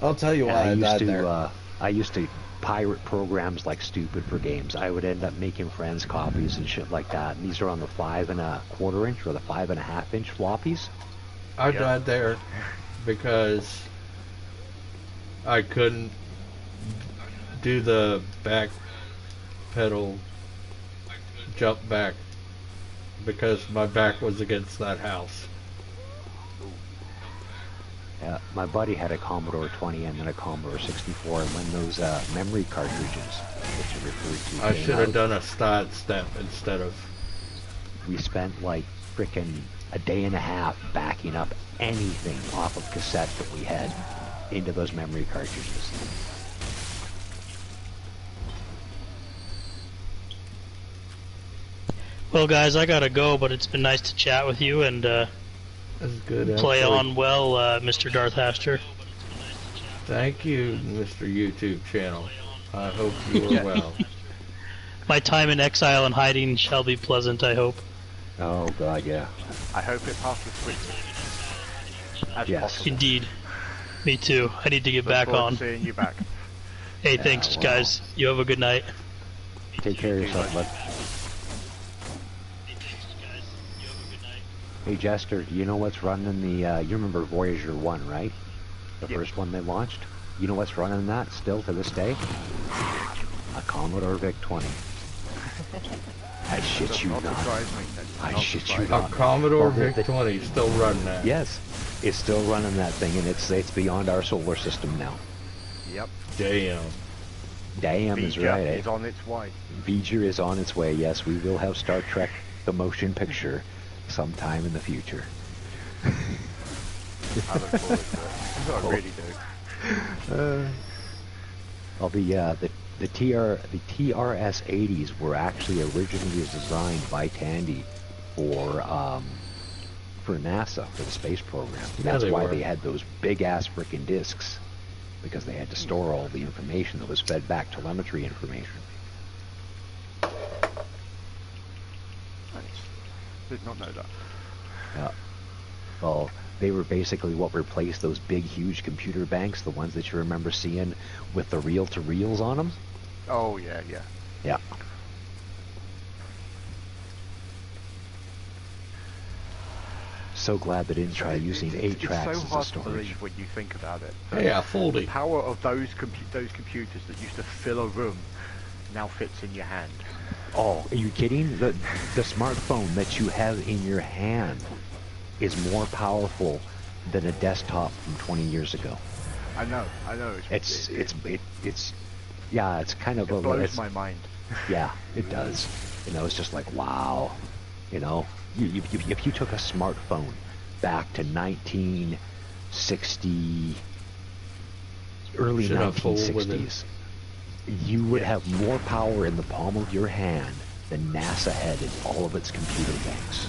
I'll tell you why I died there. I used to pirate programs like stupid for games. I would end up making friends copies and shit like that. And these are on the 5 1/4 inch or the 5 1/2 inch floppies. I Yeah. died there because I couldn't do the back pedal jump back because my back was against that house. My buddy had a Commodore 20 and then a Commodore 64, and when those memory cartridges, which you referred to, I came should have out, done a side step instead of. we spent like frickin' a day and a half backing up anything off of cassette that we had into those memory cartridges. Well, guys, I gotta go, but it's been nice to chat with you and That's good. play actually. on well, Mr. Darth Hastur. Thank you, Mr. YouTube channel. I hope you are well. My time in exile and hiding shall be pleasant, I hope. Oh god, yeah. I hope it passes quickly. As Yes. possible. Indeed. Me too. I need to get Look back forward on. to seeing you back. Hey, thanks, well. guys. You have a good night. Take care of yourself, bud. Hey Jester, do you know what's running the, you remember Voyager 1, right? The Yep. first one they launched? You know what's running that still to this day? A Commodore VIC-20. I shit Does you not not. surprise me. Does I not shit surprise you me. A not. Commodore Well, VIC-20 still running that. Yes, it's still running that thing, and it's beyond our solar system now. Yep. Damn. Damn is Vija right, eh? is on its way. V'ger is on its way, yes. We will have Star Trek, the motion picture, sometime in the future. I look forward to it. I really do. Well, the TRS-80s were actually originally designed by Tandy for NASA, for the space program. Yeah, That's they why were. they had those big-ass freaking discs, because they had to store all the information that was fed back, telemetry information. Did not know that. Yeah. Well, they were basically what replaced those big, huge computer banks, the ones that you remember seeing with the reel-to-reels on them. Oh yeah, yeah. Yeah. So glad they didn't try using 8 tracks It's so as hard a to storage. believe when you think about it. Hey, I The fooled it. power of those computers that used to fill a room now fits in your hand. Oh, are you kidding? The smartphone that you have in your hand is more powerful than a desktop from 20 years ago. I know. It's yeah, it's kind of It blows it's- my mind. Yeah, it does. You know, it's just like, wow. You know, if you took a smartphone back to 1960, early Should I fool with 1960s, you would have more power in the palm of your hand than NASA had in all of its computer banks.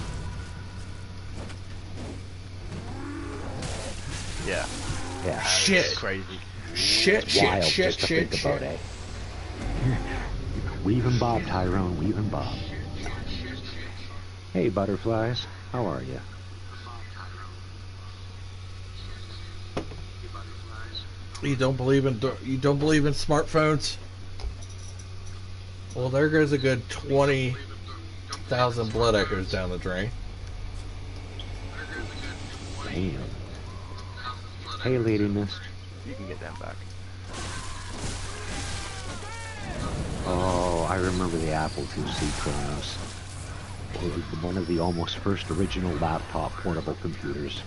Yeah. Yeah. Shit. Crazy. Shit, Wild shit, just to shit, think about shit. it. Weave and bob, Tyrone, weave and bob. Hey, butterflies, how are you? You don't believe in smartphones? Well, there goes a good 20,000 blood echoes down the drain. Damn. Hey, Lady Mist. You can get them back. Oh, I remember the Apple IIc Kronos. It was one of the almost first original laptop portable computers.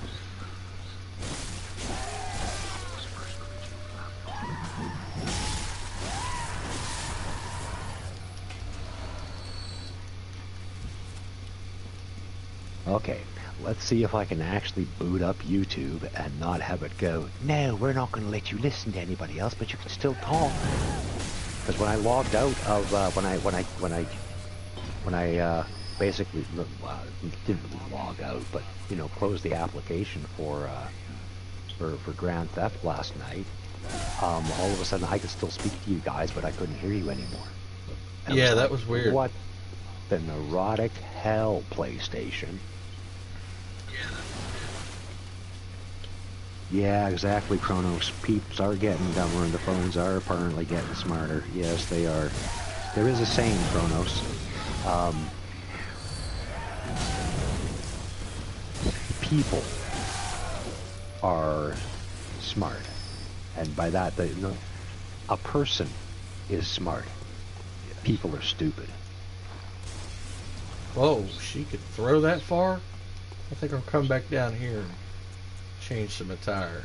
Okay, let's see if I can actually boot up YouTube and not have it go, no, we're not going to let you listen to anybody else, but you can still talk. Because when I logged out of, when I basically, didn't really log out, but, you know, closed the application for Grand Theft last night, all of a sudden I could still speak to you guys, but I couldn't hear you anymore. And Yeah, that was weird. What the neurotic hell, PlayStation? Yeah, exactly, Kronos. Peeps are getting dumber and the phones are apparently getting smarter. Yes, they are. There is a saying, Kronos. People are smart. And by that, a person is smart. People are stupid. Whoa, she could throw that far? I think I'll come back down here and change some attire.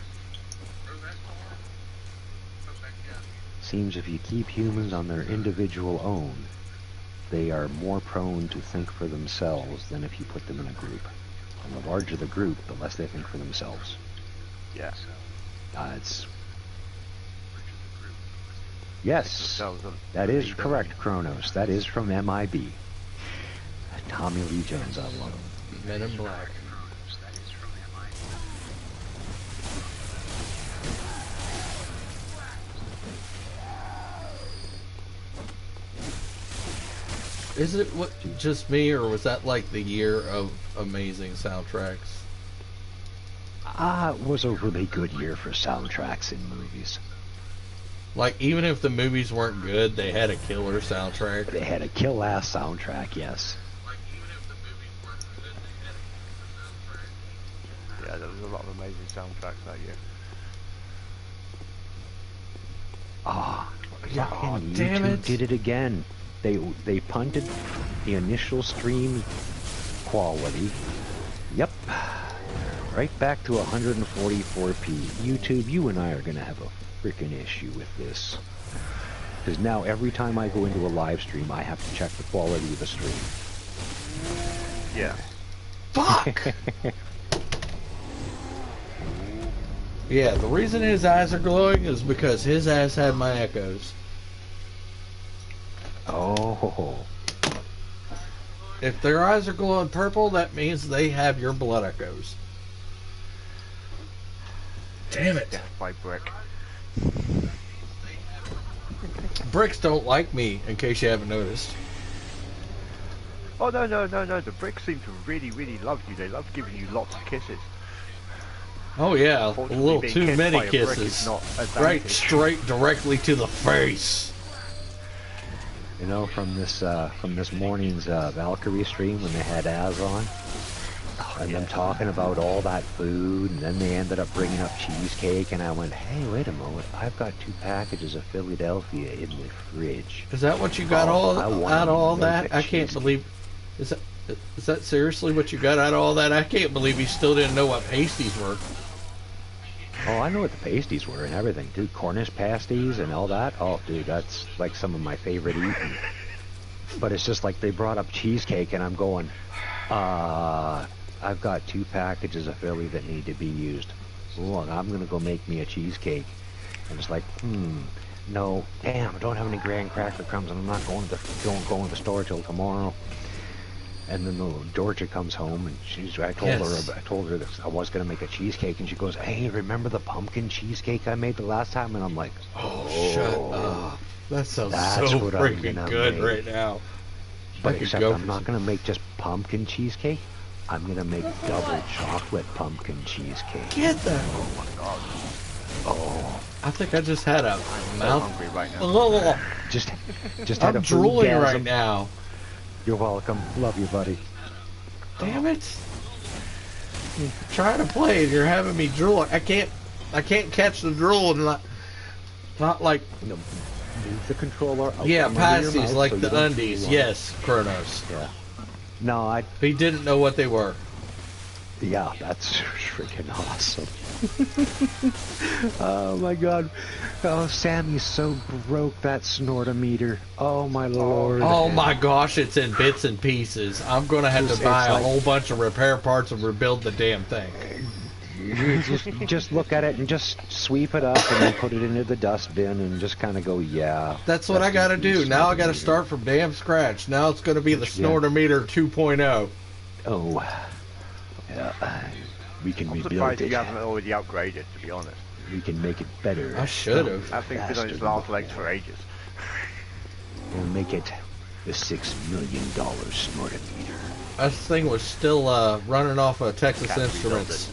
Seems if you keep humans on their individual own, they are more prone to think for themselves than if you put them in a group. And the larger the group, the less they think for themselves. Yeah. Yes, that is correct, Kronos. That is from MIB. Tommy Lee Jones, I love him. Men in Black. Is it just me, or was that like the year of amazing soundtracks? It was a really good year for soundtracks in movies. Like, even if the movies weren't good, they had a killer soundtrack. They had a kill-ass soundtrack, yes. Yeah, there was a lot of amazing soundtracks that year. Damn YouTube it. did it again. They punted the initial stream quality. Yep. Right back to 144p. YouTube, you and I are going to have a freaking issue with this. Because now every time I go into a live stream, I have to check the quality of the stream. Yeah. Fuck! Yeah, the reason his eyes are glowing is because his ass had my echoes. Oh. If their eyes are glowing purple, that means they have your blood echoes. Damn it. Death by brick. Bricks don't like me, in case you haven't noticed. Oh, no. The bricks seem to really, really love you. They love giving you lots of kisses. Oh yeah, a little being too kissed many by a brick is kisses. not Right, advantage. straight, directly to the face. You know, from this morning's Valkyrie stream when they had Az on, and them talking about all that food, and then they ended up bringing up cheesecake, and I went, hey, wait a moment, I've got 2 packages of Philadelphia in the fridge. Is that what you got out of all that? I can't believe. Is that seriously what you got out of all that? I can't believe you still didn't know what pasties were. Oh, I know what the pasties were and everything, dude. Cornish pasties and all that. Oh, dude, that's like some of my favorite eating. But it's just like they brought up cheesecake, and I'm going, I've got 2 packages of Philly that need to be used. Look, I'm gonna go make me a cheesecake. And it's like, no, damn, I don't have any graham cracker crumbs, and I'm not going to the store till tomorrow. And then Georgia comes home, and I told her that I was gonna make a cheesecake, and she goes, "Hey, remember the pumpkin cheesecake I made the last time?" And I'm like, "Oh, shut up! That sounds so freaking good right now." But except I'm not gonna make just pumpkin cheesecake. I'm gonna make double chocolate pumpkin cheesecake. Get that! Oh my god! Oh, I think I just had a mouth. I'm hungry right now. Oh, just had I'm a drooling foodgasm. right now. You're welcome. Love you, buddy. Damn it! I'm trying to play and you're having me drool. I can't catch the drool and not like. No, move the controller. Yeah, pasties like so the undies. Yes, Kronos. Yeah. No, He didn't know what they were. Yeah, that's freaking awesome. Oh my god. Oh, Sammy's so broke that snortometer. Oh my lord. Oh my gosh, it's in bits and pieces. I'm gonna have to buy a whole bunch of repair parts and rebuild the damn thing. Just look at it and just sweep it up and then put it into the dustbin and just kind of go, yeah. That's what I gotta do. Now I gotta start from damn scratch. Now it's gonna be the snortometer 2.0. Oh. Yeah. We can rebuild surprised it. you haven't already upgraded, to be honest. We can make it better. I should have. That thing's been on its last legs for ages. We'll make it the $6 million snortometer. This thing was still running off of Texas Instruments.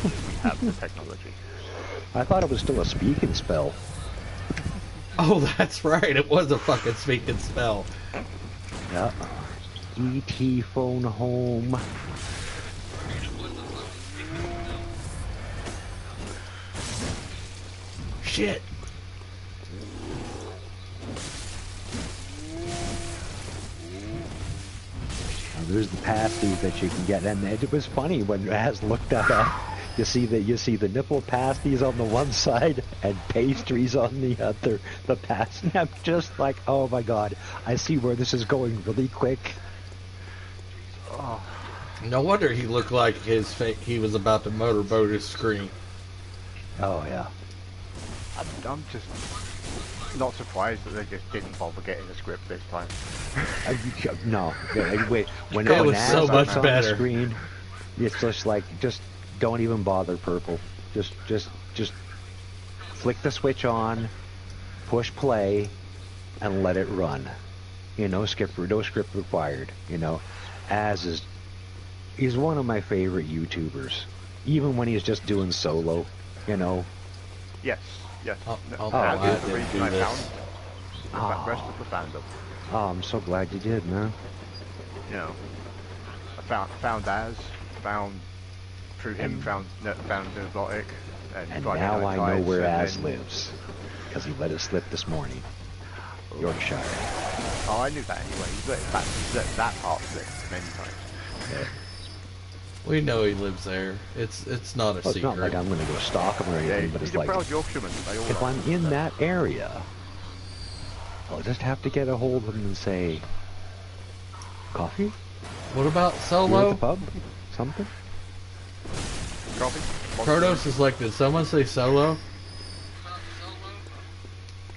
We have the technology. I thought it was still a speak and spell. Oh, that's right. It was a fucking speak and spell. Yeah. E.T. phone home. Shit. There's the pasties that you can get, and it was funny when Az looked at you see the nipple pasties on the one side and pastries on the other. The pasty, I'm just like, oh my god, I see where this is going really quick. Oh. No wonder he looked like he was about to motorboat his screen. Oh yeah. I'm just not surprised that they just didn't bother getting the script this time. No, wait. When it was so much on better. The screen, it's just like, just don't even bother, Purple. Just flick the switch on, push play, and let it run. You know, no script required. You know, he's one of my favorite YouTubers, even when he's just doing solo. You know. Yes. Oh, That's the reason I found the rest of the fandom. Oh, I'm so glad you did, man. You know, I found through him, found Exotic, and now I know where Az lives, because he let it slip this morning. Yorkshire. Oh, I knew that anyway. He's let that part slip many times. Yeah. We know he lives there. It's not a secret. It's not like I'm going to go stalk him or anything, but it's like, proud Yorkshireman. If I'm in that area, I'll just have to get a hold of him and say, coffee? What about You Solo? at the pub? Something? Coffee? Protos is like, did someone say Solo?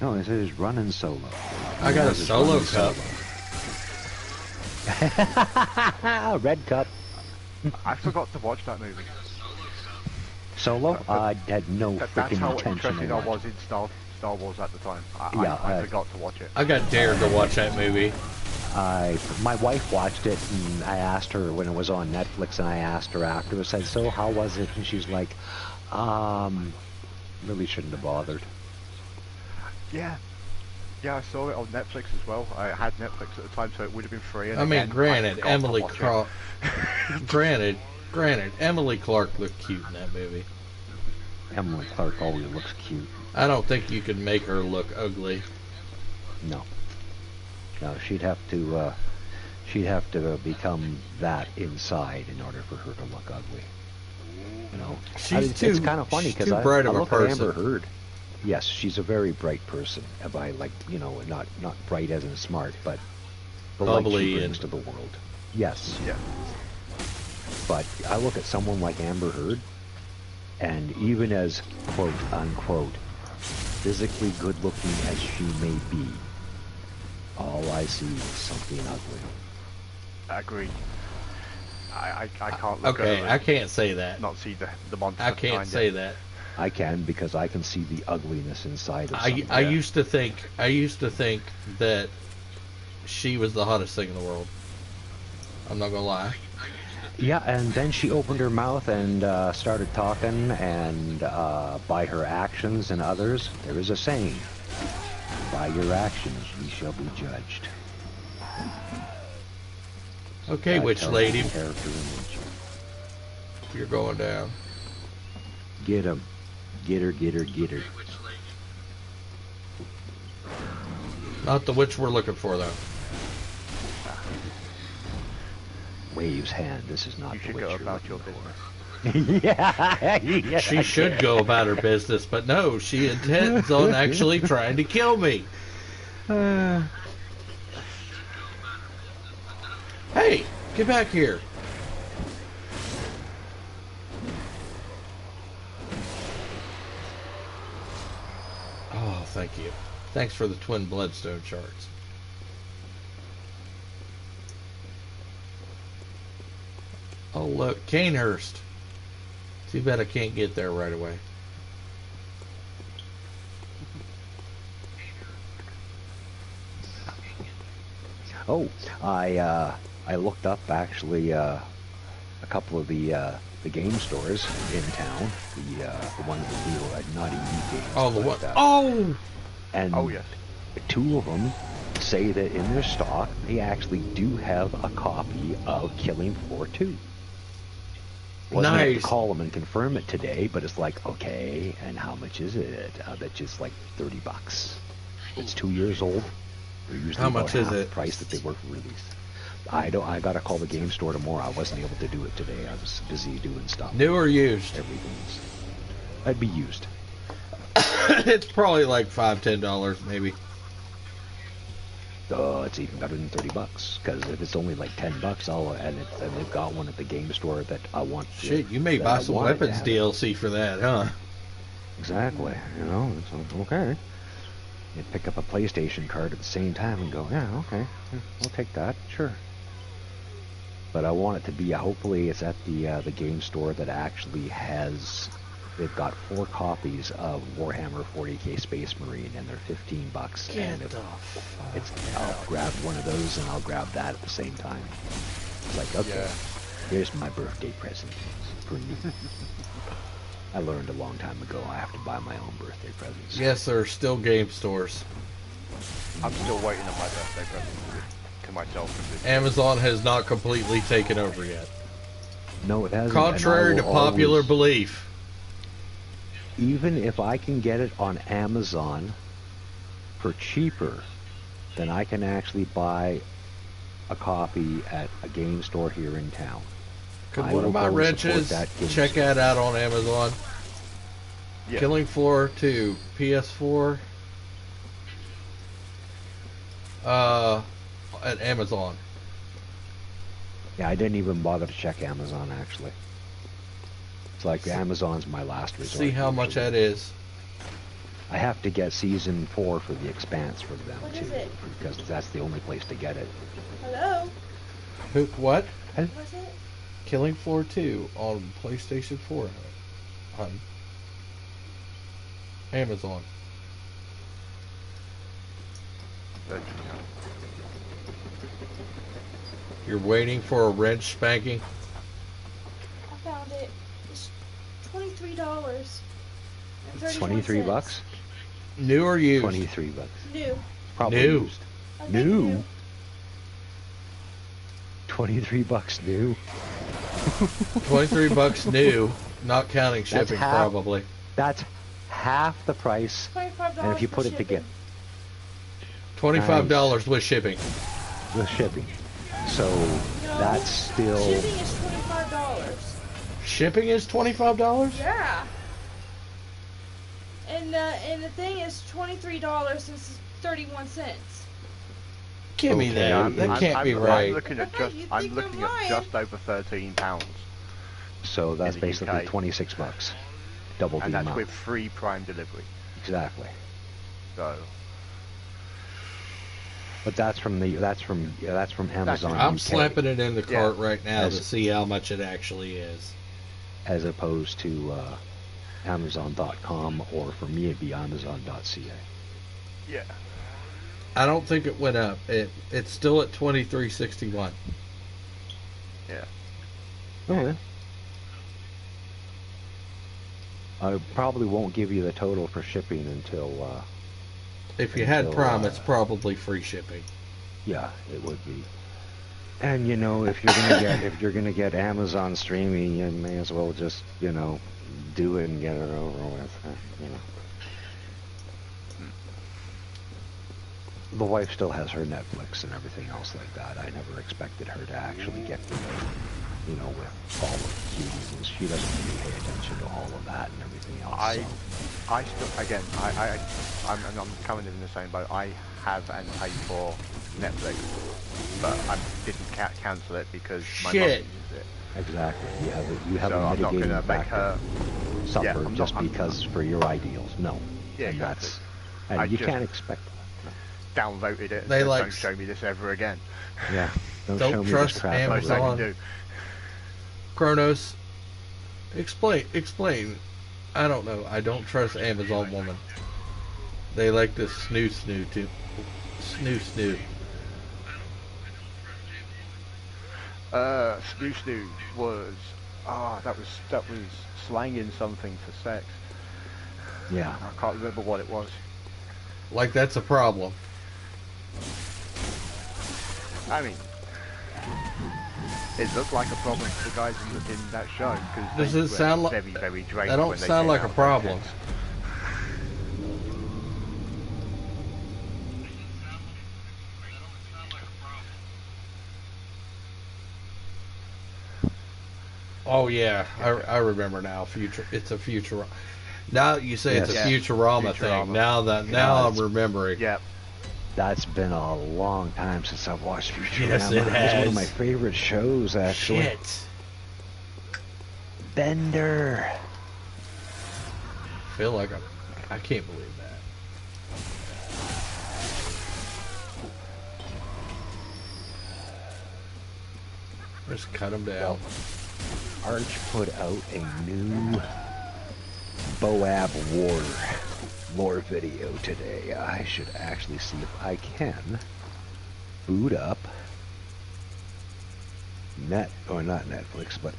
No, he said he's running solo. I got a Solo cup. Red cup. I forgot to watch that movie. Solo? I had no That's freaking how intention interested to I watch. was in Star Wars at the time. I forgot to watch it. I got dared to watch that movie. My wife watched it, and I asked her when it was on Netflix, and I asked her afterwards, I said, so how was it? And she's like, really shouldn't have bothered. Yeah, I saw it on Netflix as well. I had Netflix at the time, so it would have been free. And I mean, granted, Emily Clark. granted, Emily Clark looked cute in that movie. Emily Clark always looks cute. I don't think you can make her look ugly. No, she'd have to become that inside in order for her to look ugly. You know, it's kind of funny because I look at Amber Heard. Yes, she's a very bright person. By not bright as in smart, but the light she brings to the world. Yes. Yeah. But I look at someone like Amber Heard, and even as quote unquote physically good looking as she may be, all I see is something ugly. I agree. I can't look at Okay, her I and can't say that. not see the monster. I can't say that. I can, because I can see the ugliness inside of something. I used to think that she was the hottest thing in the world. I'm not gonna lie. Yeah, and then she opened her mouth and started talking, and by her actions and others, there is a saying: by your actions ye shall be judged. Okay, That witch tells lady, the character image. you're going down. Get him. Get her, get her, get her. Not the witch we're looking for, though. Waves hand, this is not You the should witch go you're about looking your for. business. Yeah. She should go about her business, but no, she intends on actually trying to kill me. Hey, get back here. Oh, thank you. Thanks for the twin bloodstone shards. Oh, look, Canehurst. Too bad I can't get there right away. Oh, I looked up actually a couple of the game stores in town, the ones that do not eat games. Oh, the but, what? Oh! And Oh, yes. two of them say that in their stock they actually do have a copy of Killing Floor 2. Wasn't able Nice. to call them and confirm it today, but it's like, okay, and how much is it? I bet you it's like $30. It's 2 years old. They're usually How about much is half the it? price that they were for release. I gotta call the game store tomorrow. I wasn't able to do it today. I was busy doing stuff. New or used? Everything's. I'd be used. It's probably like $5-10 maybe. Oh, it's even better than $30. Because if it's only like $10, and they've got one at the game store that I want. Shit, you may that buy I some wanted to weapons have it. DLC for that, huh? Exactly. You know, it's okay. You pick up a PlayStation card at the same time and go, yeah, okay, I'll take that, sure. But I want it to be, hopefully it's at the game store that actually has, they've got 4 copies of Warhammer 40k Space Marine, and they're $15. And I'll grab one of those and I'll grab that at the same time. It's like, okay, here's my birthday present for you. I learned a long time ago I have to buy my own birthday presents. Yes, there are still game stores. I'm still waiting on my birthday present to myself. Amazon has not completely taken over yet. No, it hasn't. Contrary to popular belief. Even if I can get it on Amazon for cheaper than I can actually buy a copy at a game store here in town. Could I one of will my go wrenches support that game check store. that out on Amazon? Yeah. Killing Floor 2, PS4, at Amazon. Yeah, I didn't even bother to check Amazon, actually. It's like Amazon's my last resort. See how much usually. that is. I have to get season 4 for The Expanse for them, What too. is it? Because that's the only place to get it. Hello? What? What's it? Killing Floor 2 on PlayStation 4 on Amazon. You're waiting for a wrench spanking? I found it. It's $23. $23? New or used? $23. New. Probably New. used. I think New? $23 new? $23 new, not counting shipping probably. That's half the price. $25 And if you for put it shipping. together, $25 with shipping. with shipping. So No, that's still Shipping is $25. Shipping is $25? Yeah. And the thing is $23 and 31 cents. Give me Okay, that. That can't be right. I'm looking at just over £13. So that's in the basically UK. $26. Double And the that's amount. with free Prime delivery. Exactly. So But that's from Amazon. I'm UK, slapping it in the cart right now As- to see how much it actually is. as opposed to Amazon.com, or for me it'd be Amazon.ca. yeah. I don't think it went up. It's still at $23.61. Yeah. Oh yeah. I probably won't give you the total for shipping until. If you had Until, Prime, it's probably free shipping. Yeah, it would be. And you know, if you're gonna get Amazon streaming, you may as well just do it and get it over with. The wife still has her Netflix and everything else like that. I never expected her to actually get with all of the cuties. She doesn't really pay attention to all of that and everything else. I still, again, I'm coming in the same boat. I have and pay for Netflix, but I didn't cancel it because my mum uses it. Exactly. You have So a I'm not mitigating going to make factor. her Suffer I'm just not- I'm- because for your ideals. No. Yeah, and exactly. and I you just- can't expect. downvoted it. They So like- don't show me this ever again. Yeah. Don't Don't show me trust this crap. Most ever I Amazon. can do. Kronos, explain. I don't know. I don't trust Amazon woman. They like to snoo too. Snoo. Snoo was that was slanging something for sex. Yeah. I can't remember what it was. Like that's a problem. I mean, it looked like a problem to the guys in that show because Does they it were sound like- very, very drained. That don't when they sound came like out a of problem. sex. Oh yeah, I remember now. It's a future. Now you say it's a Yes. Futurama Futurama. thing. Now Yeah, I'm remembering. Yeah. That's been a long time since I've watched Futurama. Yes, it It's one has. of my favorite shows, actually. Shit. Bender. Feel like I can't believe that. Just cut them down. Arch put out a new Boab lore video today. I should actually see if I can boot up not Netflix, but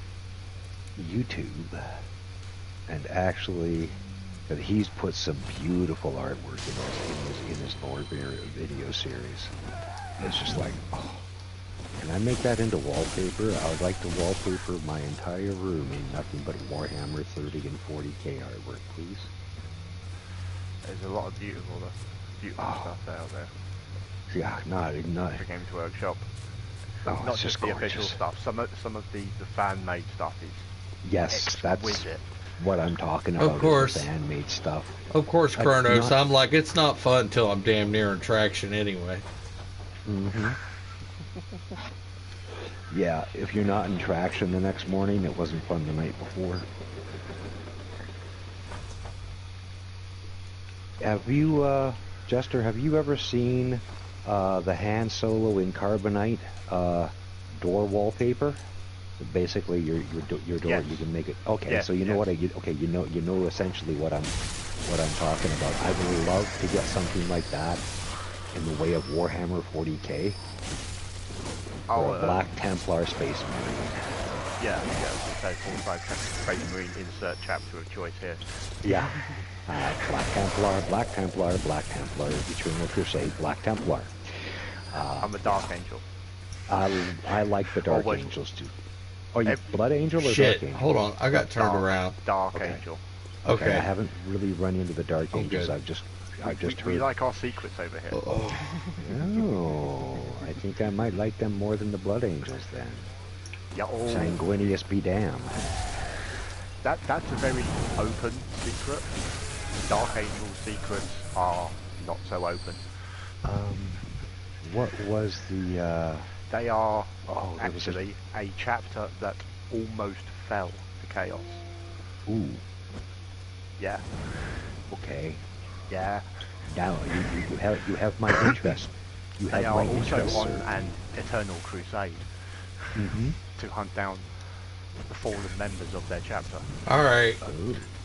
YouTube, and actually, that he's put some beautiful artwork in his lore video series. It's just like, oh. Can I make that into wallpaper? I would like to wallpaper my entire room in nothing but Warhammer 30 and 40k artwork, please. There's a lot of beautiful stuff out there. Yeah, not. For Games Workshop. Oh, Not it's just just the official gorgeous. stuff. Some of the fan-made stuff is Yes, that's exquisite. what I'm talking about. Of course. Is the fan-made stuff. Of course, I- Kronos. not- I'm like, it's not fun until I'm damn near in traction anyway. Mm-hmm. Yeah, if you're not in traction the next morning, it wasn't fun the night before. Have you, Jester, have you ever seen the Han Solo in Carbonite door wallpaper? Basically, your door, Yes. you can make it. Okay, Yes, so you know yes. what you know essentially what I'm talking about. I would love to get something like that in the way of Warhammer 40k. Or a Black Templar Space Marine. Yeah, okay, 45 Space Marine insert chapter of choice here. Yeah. Black Templar, Eternal Crusade, Black Templar. I'm a Dark Angel. I like the Dark what- Angels too. Oh, you Blood Angel or Shit. Dark Angel? Hold on. I got turned around. Dark Okay. Angel. Okay. I haven't really run into the Dark Oh, Angels. good. I've just We heard. like our secrets over here. Oh. Oh, I think I might like them more than the Blood Angels then. Yeah, Sanguinius be damned. that's a very open secret. Dark Angel secrets are not so open. What was the? They are there was actually a chapter that almost fell to chaos. Ooh. Yeah. Okay. Yeah. Now you have my interest. You have They are my also interest, on sir. an eternal crusade to hunt down the fallen members of their chapter. All right.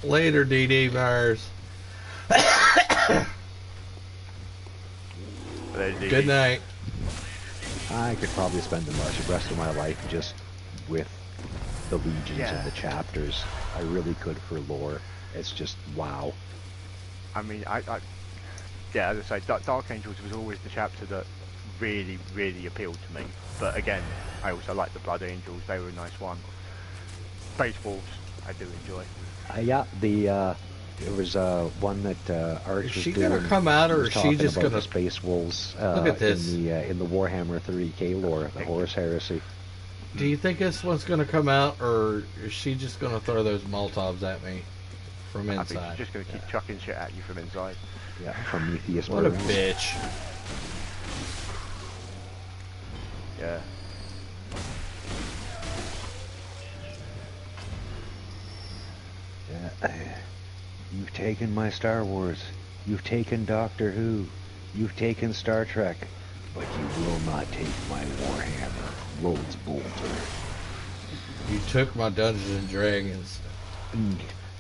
Later, DD Myers. Good night. I could probably spend the rest of my life just with the legions and the chapters. I really could for lore. It's just wow. I mean, yeah, as I say, Dark Angels was always the chapter that really, really appealed to me. But again, I also like the Blood Angels. They were a nice one. Space Wolves, I do enjoy. Yeah, there was one that Arch was she doing. Gonna come out, or is she just gonna the Space Wolves? Look at this in the Warhammer 30K lore, the Horus Heresy. Do you think this one's gonna come out, or is she just gonna throw those Molotovs at me from inside? I think she's just gonna keep chucking shit at you from inside. Yeah, Prometheus. What a bitch. Yeah. You've taken my Star Wars. You've taken Doctor Who. You've taken Star Trek. But you will not take my Warhammer, Rhodes Bolter. You took my Dungeons and Dragons.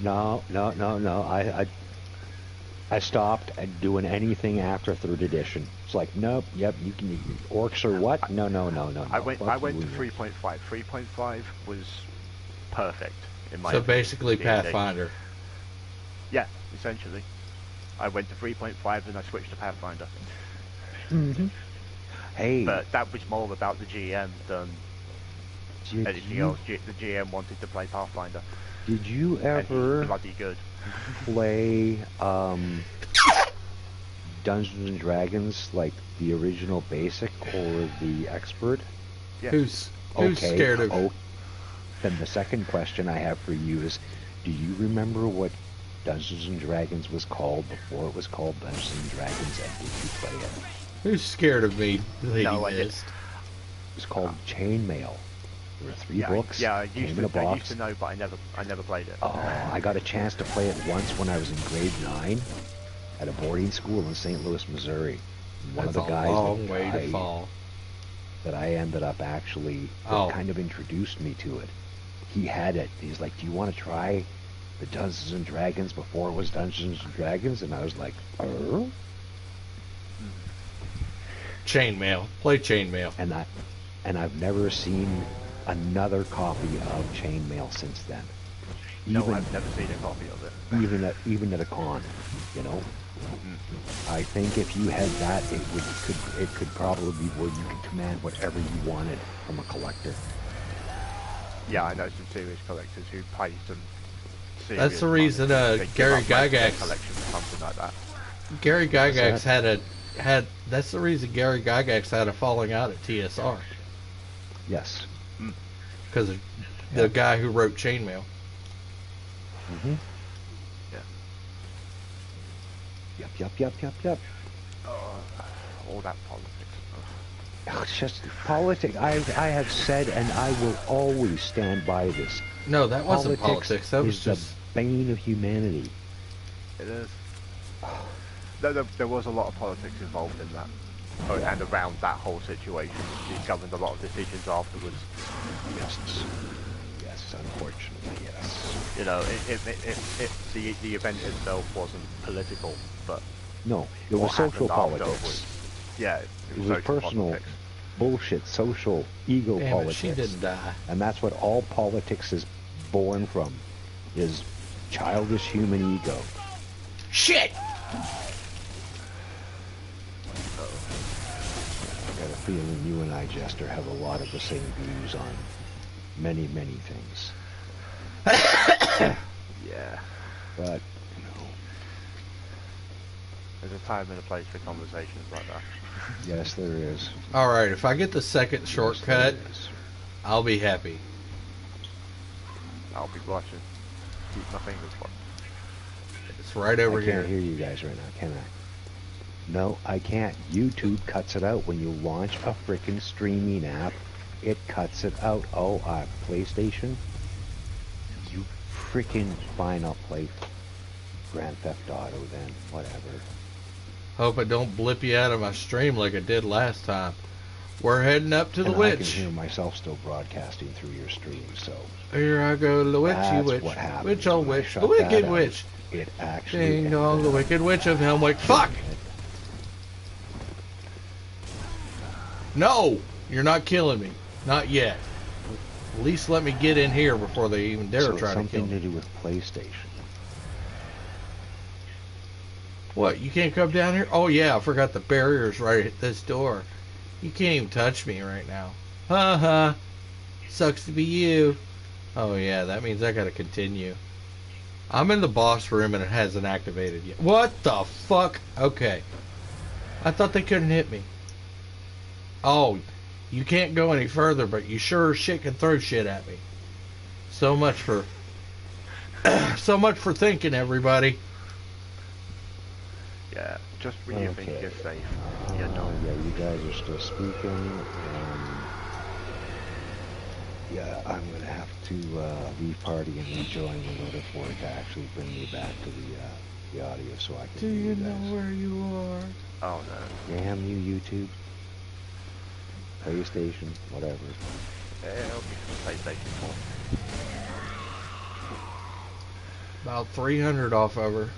No. I stopped doing anything after 3rd edition. It's like, nope, yep, you can orcs or what? No. I went to 3.5. 3.5 was perfect in my opinion. Basically Pathfinder. Yeah, essentially. I went to 3.5 and I switched to Pathfinder. Hey. But that was more about the GM than anything else. The GM wanted to play Pathfinder. Did you ever bloody good. play Dungeons and Dragons, like the original basic or the expert? Yeah. Who's scared of? Then the second question I have for you is, do you remember what Dungeons and Dragons was called before it was called Dungeons and Dragons, and did you play it? Who's scared of me? No, I didn't. It was called Chainmail. There were 3 books. Yeah, I came used in a box. I used to know, but I never played it. Oh, I got a chance to play it once when I was in grade 9 at a boarding school in St. Louis, Missouri. One That's of the guys a long way to fall. That I ended up actually kind of introduced me to it. He had it. He's like, "Do you want to try the Dungeons and Dragons before it was Dungeons and Dragons?" And I was like, Chainmail. Play Chainmail. And I've never seen another copy of Chainmail since then. No, I've never seen a copy of it. Even at a con, you know. I think if you had that, it could probably be where you could command whatever you wanted from a collector. Yeah, I know some serious collectors who pay some serious That's the reason money. Gary Gygax collection or something like that. Gary Gygax had that's the reason Gary Gygax had a falling out at TSR. Yes. Because of the guy who wrote Chainmail. Yeah. Yep. All that politics. It's just politics. I have said, and I will always stand by this. No, that wasn't politics. That was just the bane of humanity. It is. There was a lot of politics involved in that, and around that whole situation. It governed a lot of decisions afterwards. Yes, unfortunately, yes. You know, the event itself wasn't political, but no, it was social politics. It was personal politics. Bullshit, social ego politics. She didn't die, and that's what all politics is born from: is childish human ego. Shit. I got a feeling you and I, Jester, have a lot of the same views on many things. Yeah. But, there's a time and a place for conversations like that. Yes, there is. Alright, if I get the second shortcut, I'll be happy. I'll be watching. Keep my fingers crossed. It's right over here. I can't hear you guys right now, can I? No, I can't. YouTube cuts it out when you launch a frickin' streaming app. It cuts it out. Oh, PlayStation? You frickin' fine, I'll play Grand Theft Auto then. Whatever. Hope it don't blip you out of my stream like it did last time. We're heading up to the and witch. I can hear myself still broadcasting through your stream, so... Here I go, the witchy That's witch. what happens Witch on when I witch. shut The wicked that out. witch. It actually... Ding dong, the ended up wicked witch of Helmwick. Fuck! No! You're not killing me. Not yet. At least let me get in here before they even dare so try to kill something me. to do with PlayStation. What, you can't come down here? Oh yeah, I forgot the barrier's right at this door. You can't even touch me right now. Ha. Sucks to be you. Oh yeah, that means I gotta continue. I'm in the boss room and it hasn't activated yet. What the fuck? Okay. I thought they couldn't hit me. Oh, you can't go any further, but you sure as shit can throw shit at me. So much for so much for thinking, everybody. Yeah, just when you think you're safe, you're not. Yeah, you guys are still speaking. Yeah, I'm going to have to leave party and rejoin in order for it to actually bring me back to the audio so I can Do hear you guys. know where you are? Oh no. Damn you, YouTube. PlayStation, whatever. Yeah, it'll be some PlayStation 4. About 300 off of her.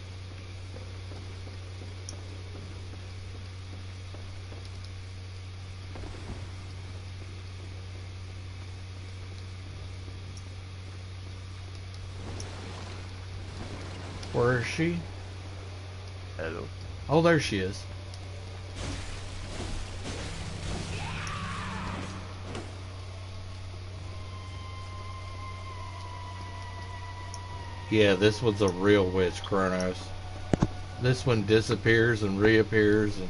Where is she? Hello. Oh, there she is. Yeah, this one's a real witch, Kronos. This one disappears and reappears, and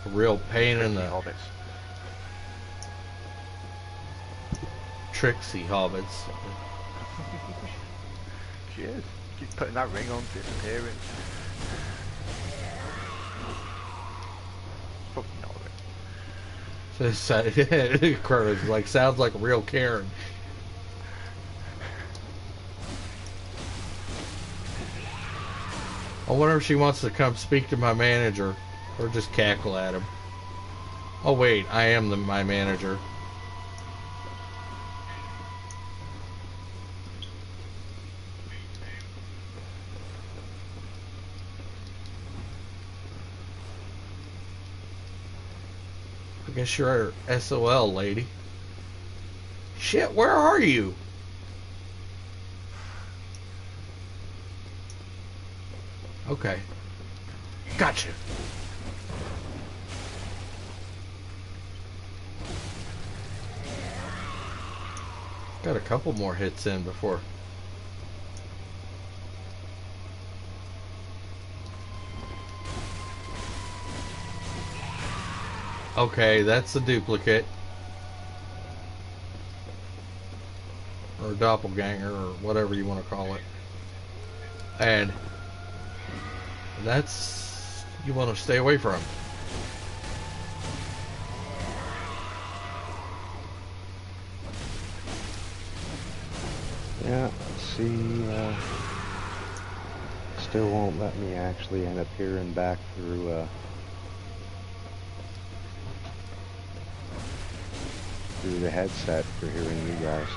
a real pain in the hobbits. Tricksy hobbits. She is. Keep putting that ring on, disappearing. Fucking hobbit. Kronos like sounds like a real Karen. I wonder if she wants to come speak to my manager or just cackle at him. Oh wait, I am my manager. I guess you're our SOL lady. Shit, where are you? Okay. Gotcha. Got a couple more hits in before. Okay, that's a duplicate. Or a doppelganger, or whatever you want to call it. And that's... you want to stay away from. Yeah, see, still won't let me actually end up hearing back through the headset for hearing you guys.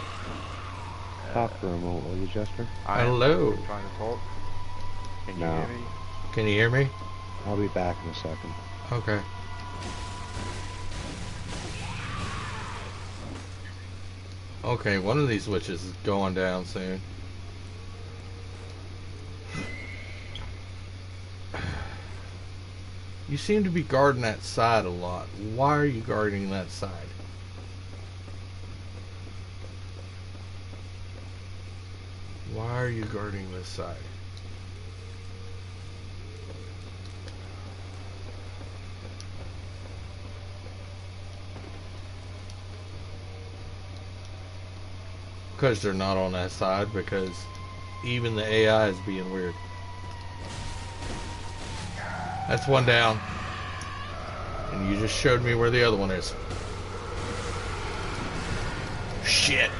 Talk for a moment, will you, Jester? Hello. I'm trying to talk. Can you No. hear me? Can you hear me? I'll be back in a second. Okay. Okay, one of these witches is going down soon. You seem to be guarding that side a lot. Why are you guarding that side? Why are you guarding this side? Because they're not on that side, because even the AI is being weird. That's one down. And you just showed me where the other one is. Shit.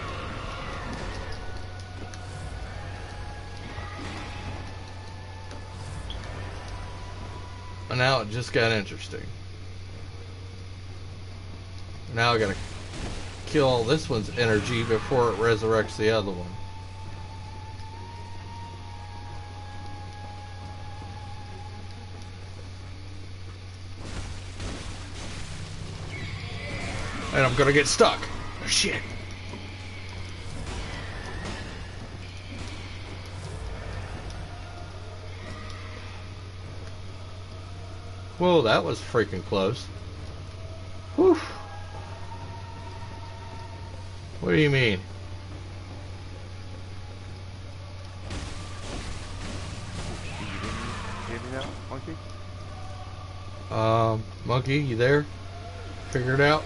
And now it just got interesting. Now I gotta kill this one's energy before it resurrects the other one. And I'm gonna get stuck. Shit. Whoa, that was freaking close. Whew. What do you mean? Hear me now, Monkey? Monkey, you there? Figure it out?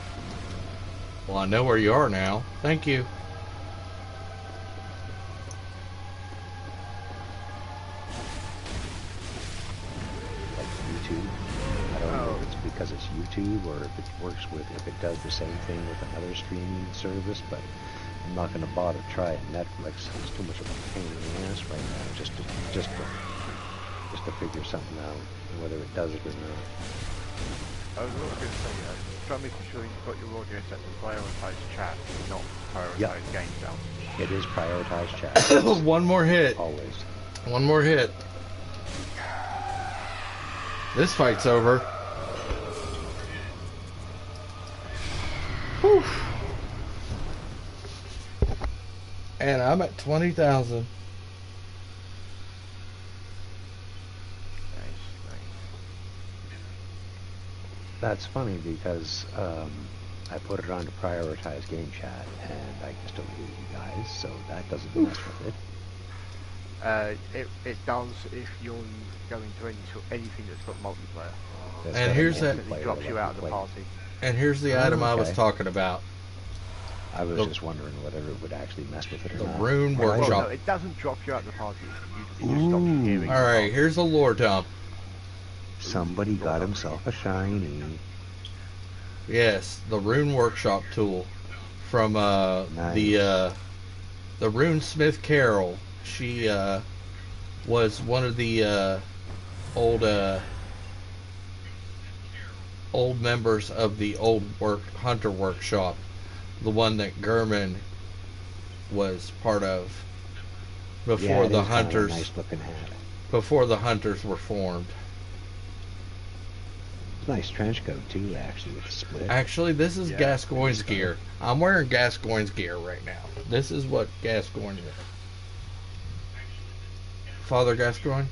Well, I know where you are now. Thank you. Like YouTube. I don't know if it's because it's YouTube or if it works with, if it does the same thing with another streaming service, but I'm not going to bother trying Netflix. It's too much of a pain in the ass right now just to figure something out, whether it does it or not. I was also going to say, try making sure you've got your audio set to prioritise chat, not prioritise game sound. It is prioritized chat. One more hit. Always. One more hit. This fight's over. Whew. And I'm at 20,000. That's funny because I put it on to prioritize game chat and I can still hear you guys, so that doesn't mess with it. It does if you're going to anything that's got multiplayer. And here's that. It drops you out of the party. And here's the item I was talking about. I was just wondering whether it would actually mess with it or not. The Rune Workshop. Well, no, it doesn't drop you out of the party. It just stops you hearing. Alright, here's a lore dump. Somebody got himself a shiny. Yes, the Rune Workshop tool from nice. the Runesmith Carol. She was one of the old members of the old Hunter Workshop, the one that Gurman was part of before the Hunters. Nice looking hat. Before the Hunters were formed. Nice trench coat too, actually, with the split. Actually, this is Gascoigne's gear. I'm wearing Gascoigne's gear right now. This is what Gascoigne is. Father Gascoigne?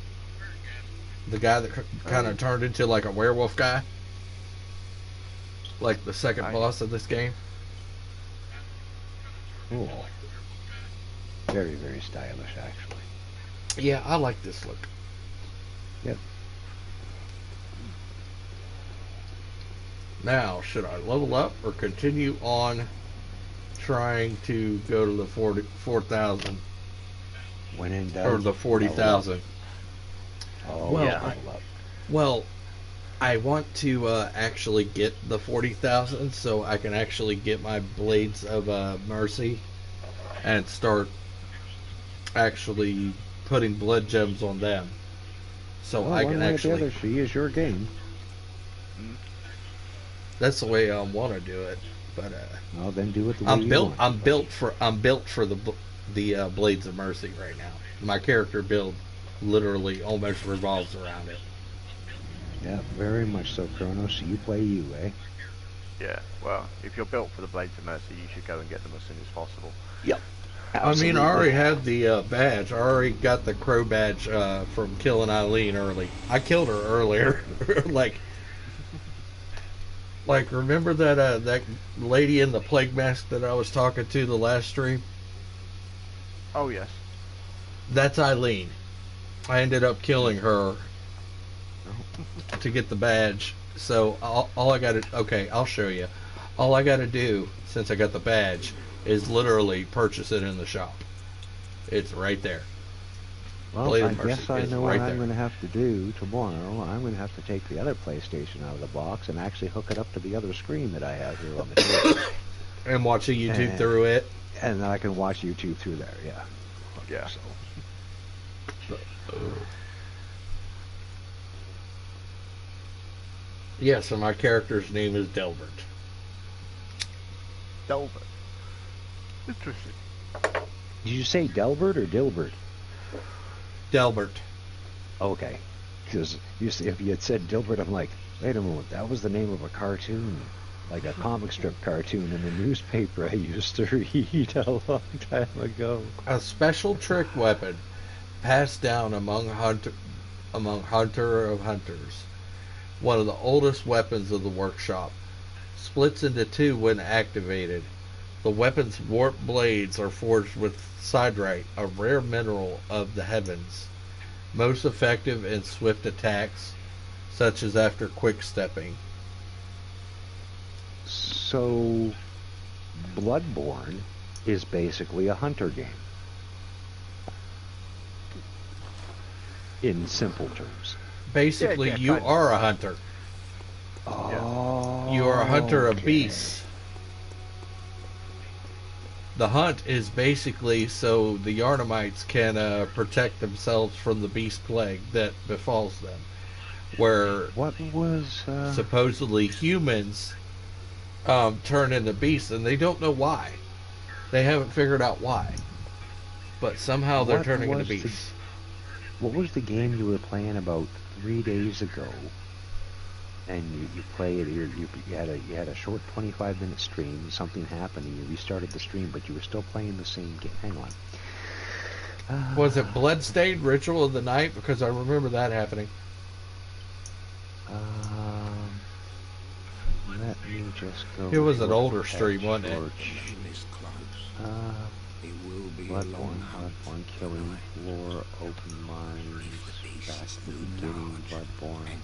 The guy that kind of turned into like a werewolf guy? Like the second boss of this game? Cool. Very, very stylish, actually. Yeah, I like this look. Yep. Now, should I level up or continue on trying to go to the 4,000? When in doubt, or the 40,000? Oh, well, yeah. Well, I want to actually get the 40,000 so I can actually get my Blades of Mercy and start actually putting blood gems on them. So I can actually. She is your game. That's the way I want to do it, but well, then do it the way you want. I'm built for the Blades of Mercy right now. My character build literally almost revolves around it. Yeah, very much so, Kronos. You play you, eh? Yeah. Well, if you're built for the Blades of Mercy, you should go and get them as soon as possible. Yep. Absolutely. I mean, I already have the badge. I already got the crow badge from killing Eileen early. I killed her earlier, Like, remember that that lady in the plague mask that I was talking to the last stream? Oh, yes. That's Eileen. I ended up killing her to get the badge. So, all I got to... Okay, I'll show you. All I got to do, since I got the badge, is literally purchase it in the shop. It's right there. Well, Blade I of Mercy guess I is know right what there. I'm going to have to do tomorrow. I'm going to have to take the other PlayStation out of the box and actually hook it up to the other screen that I have here on the table. And watch a YouTube through it. And then I can watch YouTube through there, yeah. Yeah. So. Yes, and my character's name is Delbert. Delbert. Interesting. Did you say Delbert or Dilbert? Delbert. Okay. Because if you had said Dilbert, I'm like, wait a moment, that was the name of a cartoon. Like a comic strip cartoon in the newspaper I used to read a long time ago. A special trick weapon passed down among Hunter of Hunters. One of the oldest weapons of the workshop. Splits into two when activated. The weapon's warped blades are forged with siderite, a rare mineral of the heavens. Most effective in swift attacks, such as after quick stepping. So, Bloodborne is basically a hunter game. In simple terms. Basically, you are a hunter. Oh. You are a hunter of beasts. The hunt is basically so the Yarnamites can protect themselves from the beast plague that befalls them. Where what was supposedly humans turn into beasts, and they don't know why. They haven't figured out why. But somehow they're turning into beasts. What was the game you were playing about 3 days ago? And you played, you had a short 25-minute stream. Something happened, and you restarted the stream, but you were still playing the same game. Hang on. Was it Bloodstained Ritual of the Night? Because I remember that happening. Let me just go. It was an older stream, wasn't it? Bloodborne, Killing Floor, Open Minds, back to the beginning, Bloodborne.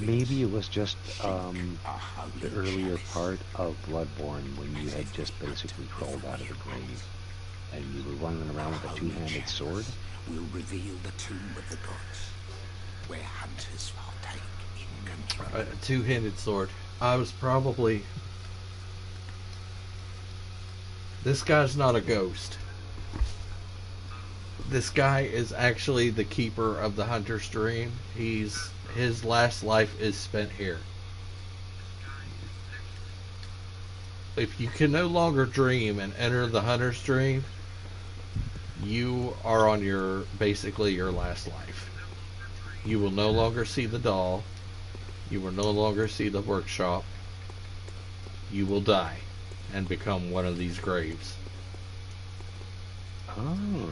Maybe it was just the earlier part of Bloodborne when you had just basically crawled out of the grave and you were running around with a two-handed sword. Will reveal the tomb of the gods, where hunters partake in control. A two-handed sword. I was probably... This guy's not a ghost. This guy is actually the keeper of the hunter's dream. His last life is spent here. If you can no longer dream and enter the hunter's dream, you are on basically your last life. You will no longer see the doll. You will no longer see the workshop. You will die and become one of these graves. Oh.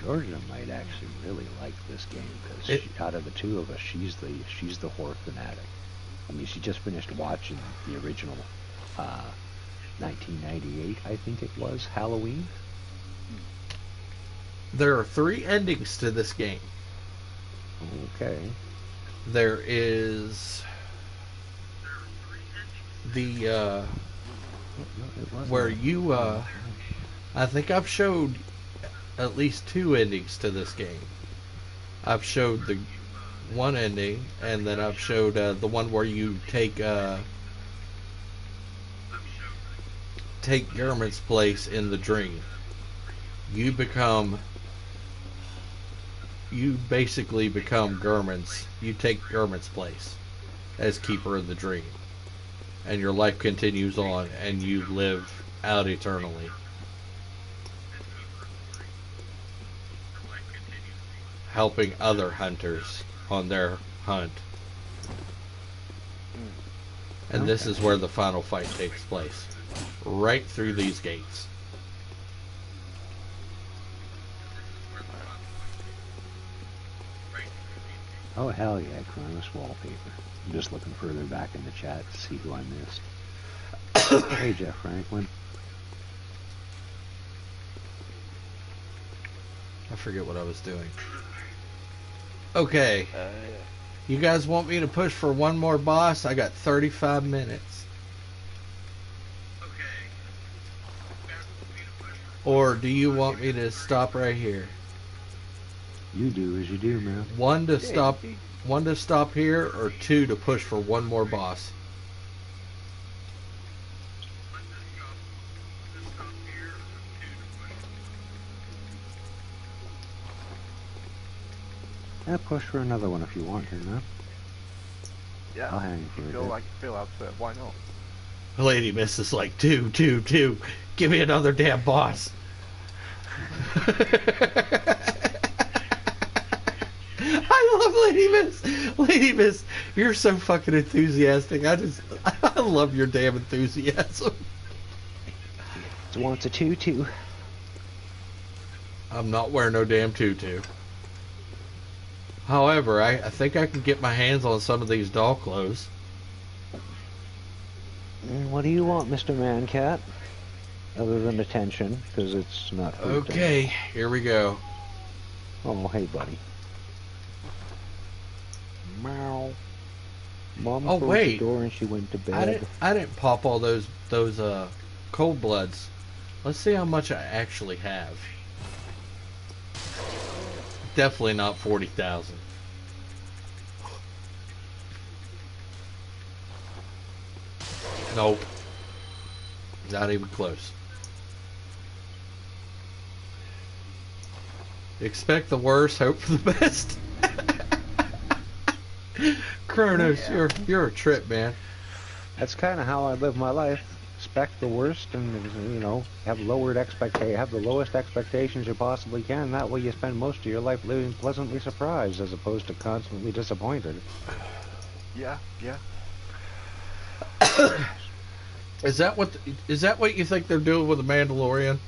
Georgia might actually really like this game because out of the two of us, she's the horror fanatic. I mean, she just finished watching the original 1998, I think it was, Halloween. There are 3 endings to this game. Okay. There is the where you I think I've showed at least 2 endings to this game. I've showed the one ending, and then I've showed the one where you take German's place in the dream. You basically become German's. You take German's place as keeper of the dream, and your life continues on, and you live out eternally. Helping other hunters on their hunt. And this is where the final fight takes place. Right through these gates. Oh, hell yeah, Cronus wallpaper. I'm just looking further back in the chat to see who I missed. Hey, Jeff Franklin. I forget what I was doing. Okay. You guys want me to push for one more boss? I got 35 minutes. Or do you want me to stop right here? You do as you do, man. One to stop here, or two to push for one more boss. Yeah, push for another one if you want to, man. Yeah, I'll hang for it. Feel up to it. Why not? Lady Miss is like, two. Give me another damn boss. I love Lady Miss. Lady Miss, you're so fucking enthusiastic. I love your damn enthusiasm. It wants a tutu. I'm not wearing no damn tutu. However, I think I can get my hands on some of these doll clothes. What do you want, Mr. Man-Cat? Other than attention, because it's not food Okay, time. here we go. Oh, hey, buddy. Meow. Mom Oh, closed wait. the door and she went to bed. I didn't pop all those cold bloods. Let's see how much I actually have. Definitely not 40,000. Nope. Not even close. Expect the worst, hope for the best. Kronos, Yeah. you're a trip, man. That's kind of how I live my life. Expect the worst, and have the lowest expectations you possibly can. That way, you spend most of your life living pleasantly surprised, as opposed to constantly disappointed. Yeah. Is that what you think they're doing with the Mandalorian?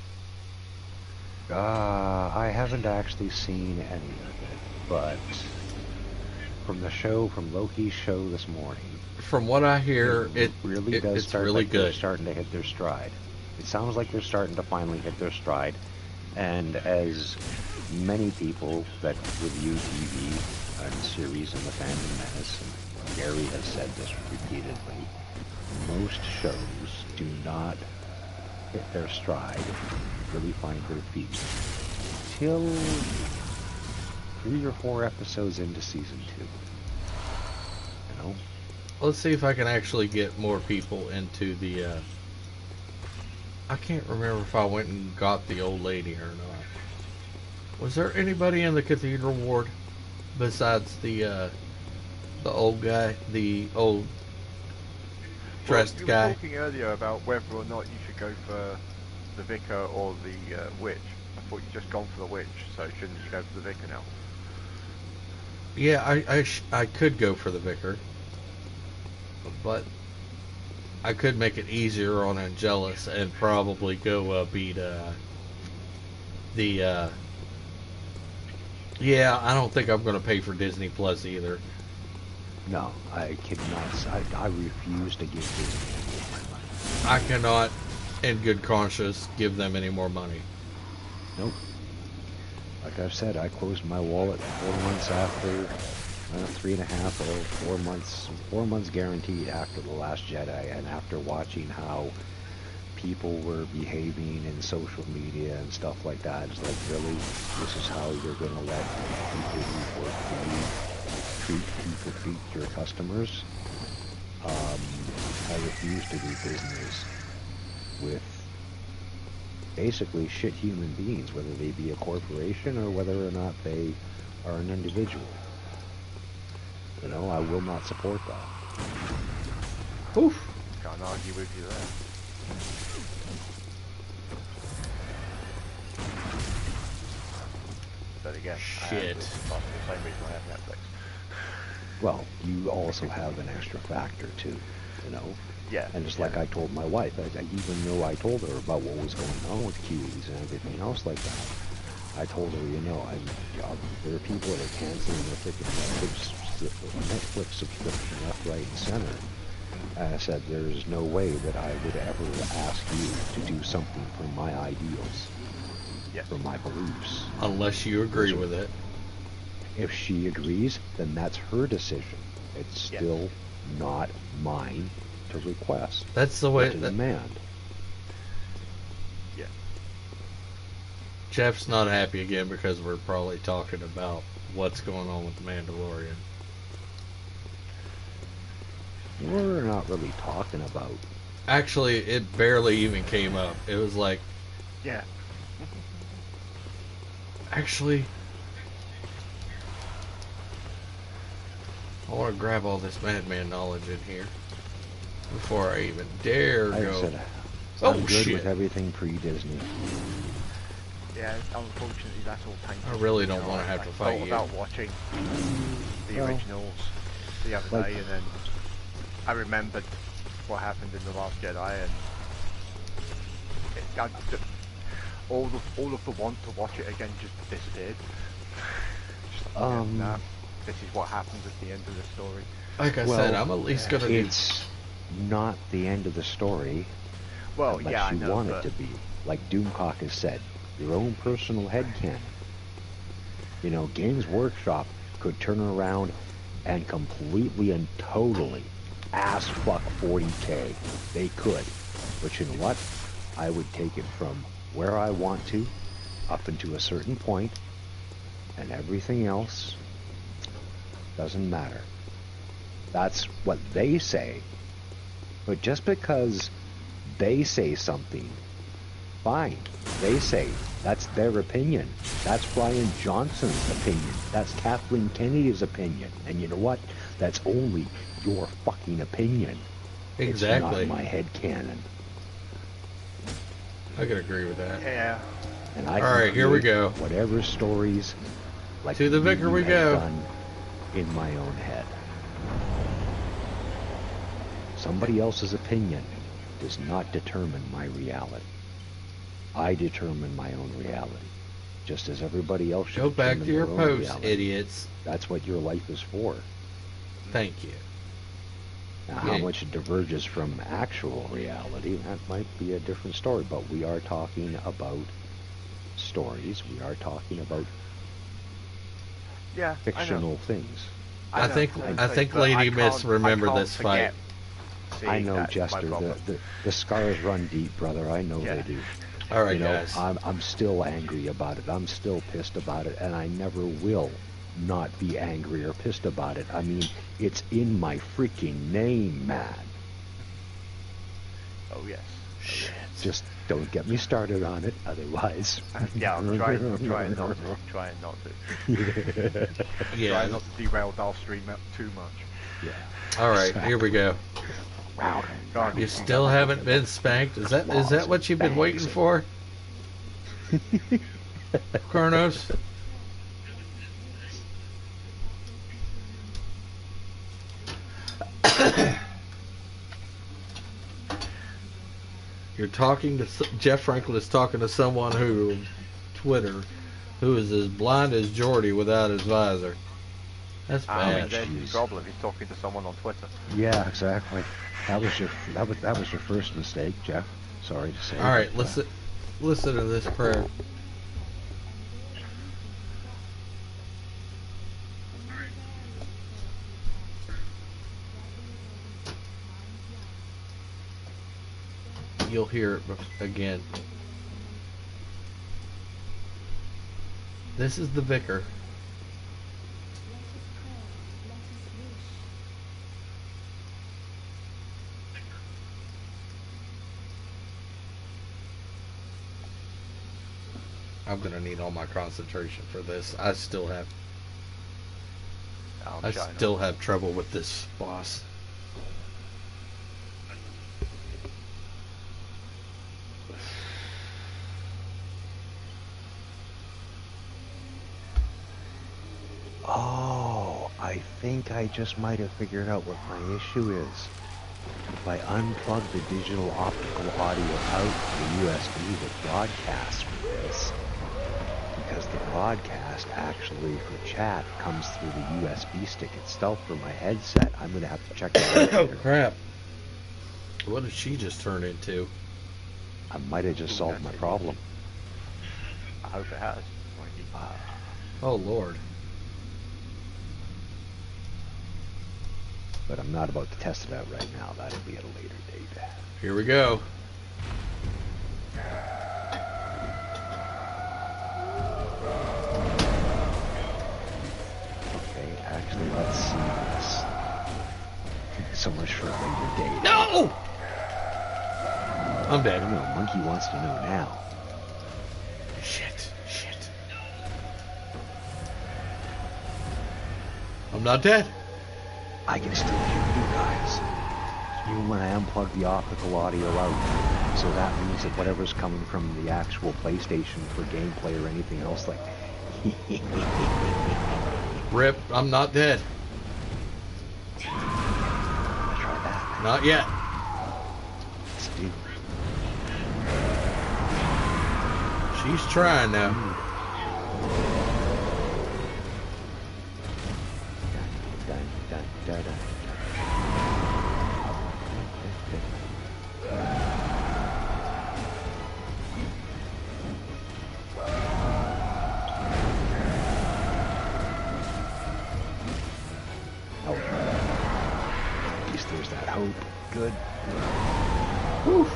I haven't actually seen any of it, but from Loki's show this morning. From what I hear, it's really good. They're starting to hit their stride. It sounds like they're starting to finally hit their stride. And as many people that review TV and series in the Phantom Menace, and Gary has said this repeatedly, most shows do not hit their stride, really find their feet, till 3 or 4 episodes into season 2. Let's see if I can actually get more people into the, I can't remember if I went and got the old lady or not. Was there anybody in the Cathedral Ward besides the old guy, the old dressed you guy? were talking earlier about whether or not you should go for the Vicar or the Witch. I thought you'd just gone for the Witch, so shouldn't you go for the Vicar now? Yeah, I could go for the Vicar. But I could make it easier on Angelus and probably go beat yeah, I don't think I'm going to pay for Disney Plus either. No, I cannot. I refuse to give Disney any of my money. I cannot, in good conscience, give them any more money. Nope. Like I've said, I closed my wallet 4 months after 3.5 or 4 months guaranteed after The Last Jedi, and after watching how people were behaving in social media and stuff like that. It's like, really, this is how you're going to let people who work for you treat your customers? I refuse to do business with basically shit human beings, whether they be a corporation or whether or not they are an individual. I will not support that. Oof. Can't argue with you there. But again, shit. That's the same reason I have Netflix. Well, you also have an extra factor too, Yeah. And just like I told my wife, even though I told her about what was going on with Qs and everything else like that, I told her, there are people that are canceling their freaking Netflix subscription left, right, and center. And I said, there's no way that I would ever ask you to do something for my ideals, for my beliefs. Unless you agree with it. If she agrees, then that's her decision. It's still not mine to request. That's the way to demand. Yeah. Jeff's not happy again because we're probably talking about what's going on with the Mandalorian. We're not really talking about. Actually, it barely even came up. It was like, yeah. Actually, I want to grab all this Madman knowledge in here before I even dare go. I'm good with everything pre-Disney. Yeah, unfortunately that's all tainted. I really don't want to have to fight you. I thought about watching the originals the other day, and then I remembered what happened in The Last Jedi, and all of the want to watch it again just disappeared. Nah, this is what happens at the end of the story. Like I said, I'm at least gonna. It's not the end of the story. Well, unless yeah, you I know, want it to be. Like Doomcock has said, your own personal headcanon. You know, Games Workshop could turn around and completely and totally ass fuck 40K. They could. But you know what? I would take it from where I want to, up into a certain point, and everything else doesn't matter. That's what they say. But just because they say something, fine. They say that's their opinion. That's Brian Johnson's opinion. That's Kathleen Kennedy's opinion. And you know what? That's only your fucking opinion. Exactly. It's not my headcanon. I can agree with that. Yeah. And I all right, here we go. Whatever stories, like to the vicar we go. Done in my own head. Somebody else's opinion does not determine my reality. I determine my own reality, just as everybody else should. Go back to your post, reality. idiots. That's what your life is for. Thank you. Now, how much it diverges from actual reality, that might be a different story, but we are talking about stories. We are talking about fictional things. I think Lady Miss remember this fight. I know, Jester. The scars run deep, brother. I know they do. All right, you know, guys. I'm still angry about it. I'm still pissed about it, and I never will not be angry or pissed about it. I mean, it's in my freaking name, man. Oh yes. Shit. Just don't get me started on it, otherwise. Yeah, I'm trying not to. Yeah. Trying not to derail Darth Stream too much. Yeah. All right, here we go. You still haven't been spanked? Is that what you've been waiting for? Kronos? You're talking to Jeff Franklin is talking to someone who Twitter who is as blind as Geordie without his visor. That's bad. There's the problem. He's talking to someone on Twitter. Yeah, exactly. That was your first mistake, Jeff. Sorry to say. All right, listen to this prayer. You'll hear it again. This is the vicar. I'm gonna need all my concentration for this. I still have trouble with this boss. Oh, I think I just might have figured out what my issue is. If I unplug the digital optical audio out the USB that broadcasts for this, because the broadcast actually for chat comes through the USB stick itself for my headset, I'm going to have to check it out. Oh, crap. What did she just turn into? I might have just solved my problem. I hope it has. Oh, Lord. but I'm not about to test it out right now. That'll be at a later date. Here we go. Okay, actually, let's see this. So much for a later date. No! I'm dead. I don't know. Monkey wants to know now. Shit. I'm not dead. I can still hear you guys. Even when I unplug the optical audio out. So that means that whatever's coming from the actual PlayStation for gameplay or anything else, like... Rip, I'm not dead. Try that. Not yet. Let's do. She's trying now. At least there's that hope. Good. Whew.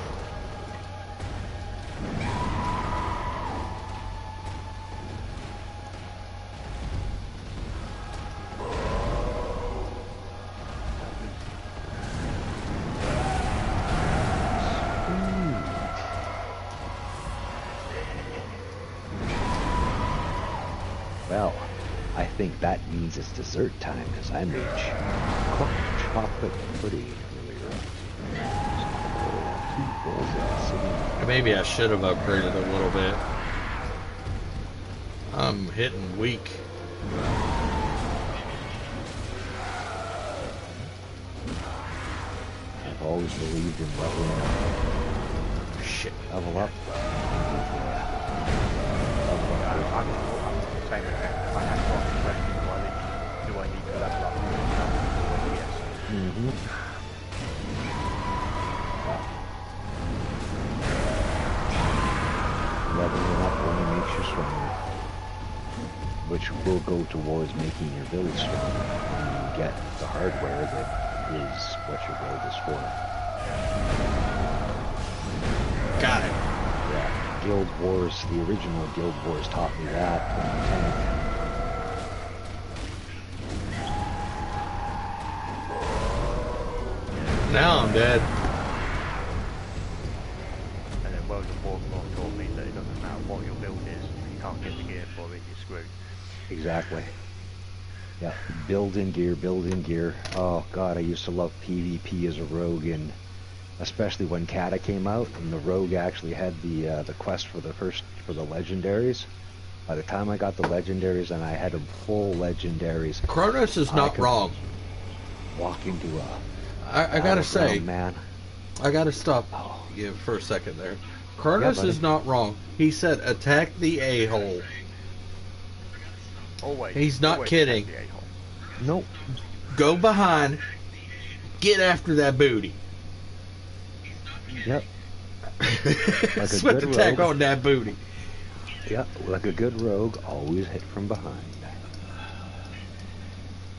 Well, I think that means it's dessert time because I made chocolate pudding earlier. Maybe I should have upgraded a little bit. I'm hitting weak. I've always believed in leveling up. Shit. Level up. Same as that. I have to ask the question, do I need to level up? Yes. Mm-hmm. Leveling up only makes you stronger, which will go towards making your build stronger when you get the hardware that is what your build is for. Got it. Yeah, Guild Wars, the original Guild Wars taught me that from the tank. Now I'm dead. And then World of Warcraft taught me that it doesn't matter what your build is, if you can't get the gear for it, you're screwed. Exactly. Yeah, build in gear. Oh god, I used to love PvP as a rogue, and especially when Kata came out, and the rogue actually had the quest for the legendaries. By the time I got the legendaries and I had them full legendaries, Kronos is not wrong. Walk into a I gotta say, man. I gotta stop you for a second there. Kronos is not wrong. He said attack the a-hole. Always. He's not kidding. Nope. Go behind. Get after that booty. Yep. Like Swift attack on that booty. Yep, like a good rogue, always hit from behind.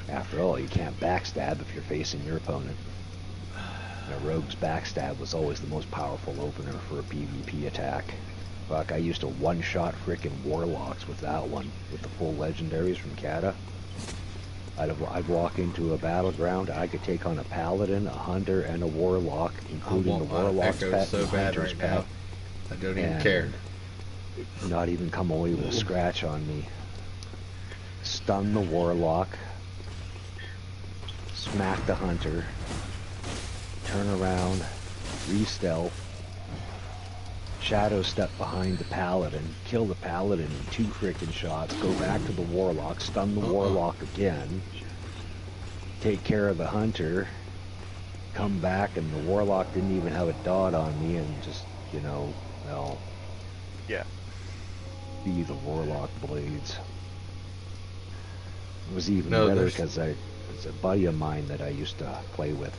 After all, you can't backstab if you're facing your opponent. And a rogue's backstab was always the most powerful opener for a PvP attack. Fuck, I used to one-shot frickin' warlocks with that one, with the full legendaries from Kata. I'd walk into a battleground, I could take on a paladin, a hunter, and a warlock, including the warlock's pet so and the bad hunter's right pet. now. I don't even care. Not even come away with a scratch on me. Stun the warlock. Smack the hunter. Turn around. Re-stealth. Shadow step behind the paladin. Kill the paladin in 2 frickin' shots. Go back to the warlock. Stun the warlock again. Take care of the hunter. Come back, and the warlock didn't even have a dot on me, and just, well... Yeah. Be the warlock blades. It was even better because it's a buddy of mine that I used to play with.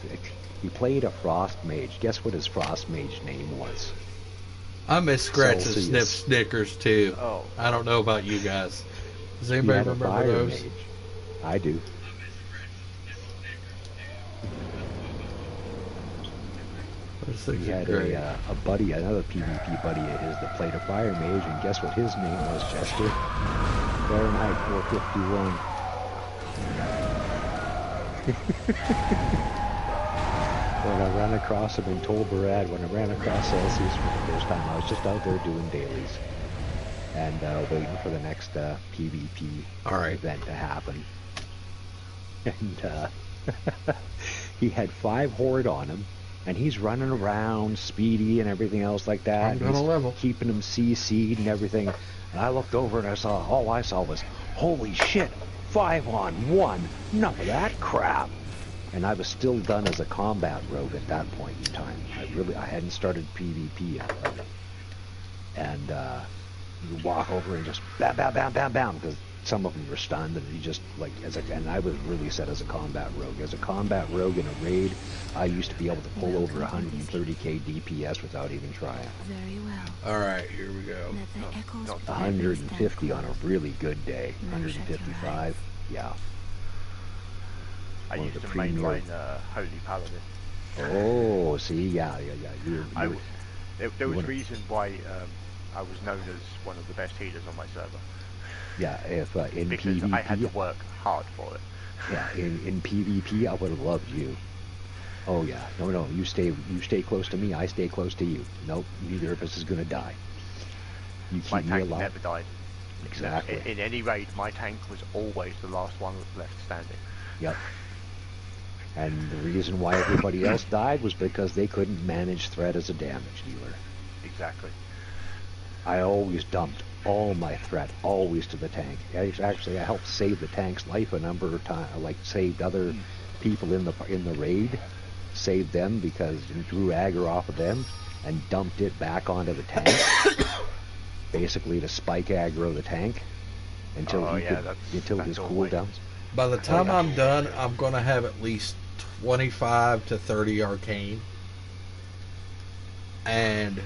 He played a frost mage. Guess what his frost mage name was? I miss Scratch and Celsius. Sniff Snickers too. Oh. I don't know about you guys. Does He anybody had a remember fire those? mage. I do. He had a buddy, another PvP buddy of his that played a fire mage, and guess what his name was, Chester? Fahrenheit 451. When I ran across him and told Barad, when I ran across Celsius for the first time, I was just out there doing dailies and waiting for the next PvP event to happen. And he had 5 horde on him, and he's running around speedy and everything else like that. I'm gonna level. Keeping him CC'd and everything. And I looked over and all I saw was, holy shit, 5 on 1, enough of that crap. And I was still done as a combat rogue at that point in time. I hadn't started PvP yet. And you walk over and just bam, bam, bam, bam, bam, because some of them were stunned, and you just and I was really set as a combat rogue. As a combat rogue in a raid, I used to be able to pull over 130k DPS without even trying. Very well. All right, here we go. 150 on a really good day. 155, yeah. I used to mainline Holy Paladin. Oh, see, yeah. There was reason why I was known as one of the best healers on my server. Yeah, if in because PvP, I had to work hard for it. Yeah, in PvP, I would have loved you. Oh yeah, no, you stay close to me, I stay close to you. Nope, neither of us is gonna die. You keep my me tank alive. never died. Exactly. In any raid, my tank was always the last one left standing. Yep. And the reason why everybody else died was because they couldn't manage threat as a damage dealer. Exactly. I always dumped all my threat always to the tank. Actually, I helped save the tank's life a number of times. Like saved other people in the raid, saved them because we drew aggro off of them and dumped it back onto the tank, basically to spike aggro the tank until his cooldowns. By the time I'm done, I'm gonna have at least 25 to 30 arcane, and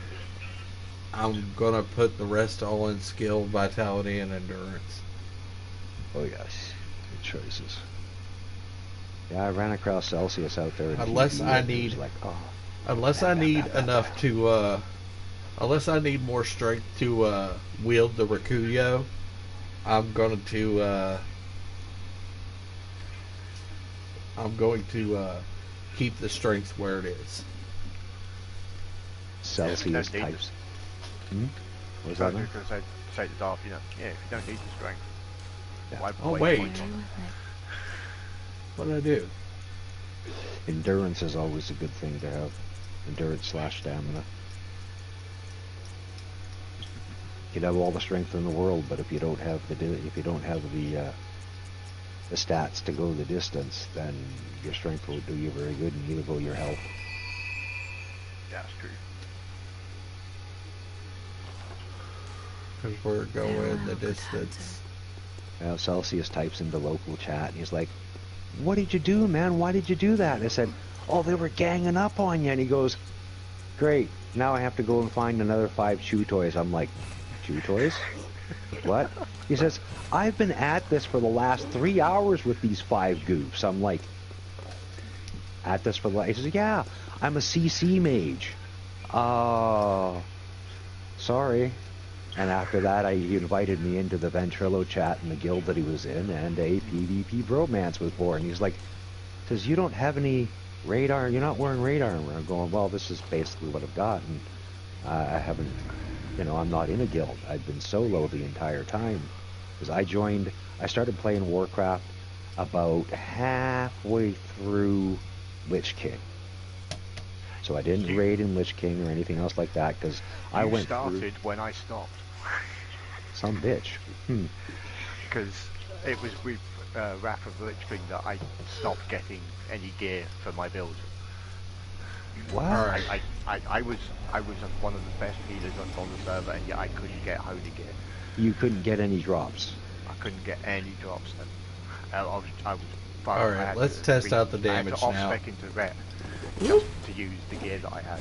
I'm gonna put the rest all in skill, vitality, and endurance. Oh yes, good choices. Yeah, I ran across Celsius out there. Unless I need, unless I need enough to, unless I need more strength to wield the Rakuyo, I'm going to keep the strength where it is. Celsius types. What was that? Because I say to Darth, if you don't need the strength. Yeah. Oh wait. What did I do? Endurance is always a good thing to have. Endurance / stamina. You can have all the strength in the world, but if you don't have the stats to go the distance, then your strength won't do you very good, and neither will your health. Yeah, that's true. Because we're going the distance. Now Celsius types into local chat, and he's like, "What did you do, man? Why did you do that?" And I said, "Oh, they were ganging up on you." And he goes, "Great, now I have to go and find another 5 chew toys." I'm like, "Chew toys? What?" He says, "I've been at this for the last 3 hours with these 5 goofs." I'm like, "At this for the last..." He says, "Yeah, I'm a CC mage." Oh, sorry. And after that, he invited me into the Ventrilo chat in the guild that he was in, and a PvP bromance was born. He's like, says, "You don't have any radar, you're not wearing radar." And I'm going, "Well, this is basically what I've got, and I haven't, I'm not in a guild. I've been solo the entire time." Because I started playing Warcraft about halfway through Lich King. So I didn't raid in Lich King or anything else like that, because I went started when I stopped. Some bitch. Because it was with Wrath of the Lich King that I stopped getting any gear for my build. What? I was one of the best healers on the server, and yet I couldn't get holy gear. You couldn't get any drops. I couldn't get any drops. I was all right, let's test out the damage now. I had to off-spec into rep just to use the gear that I had.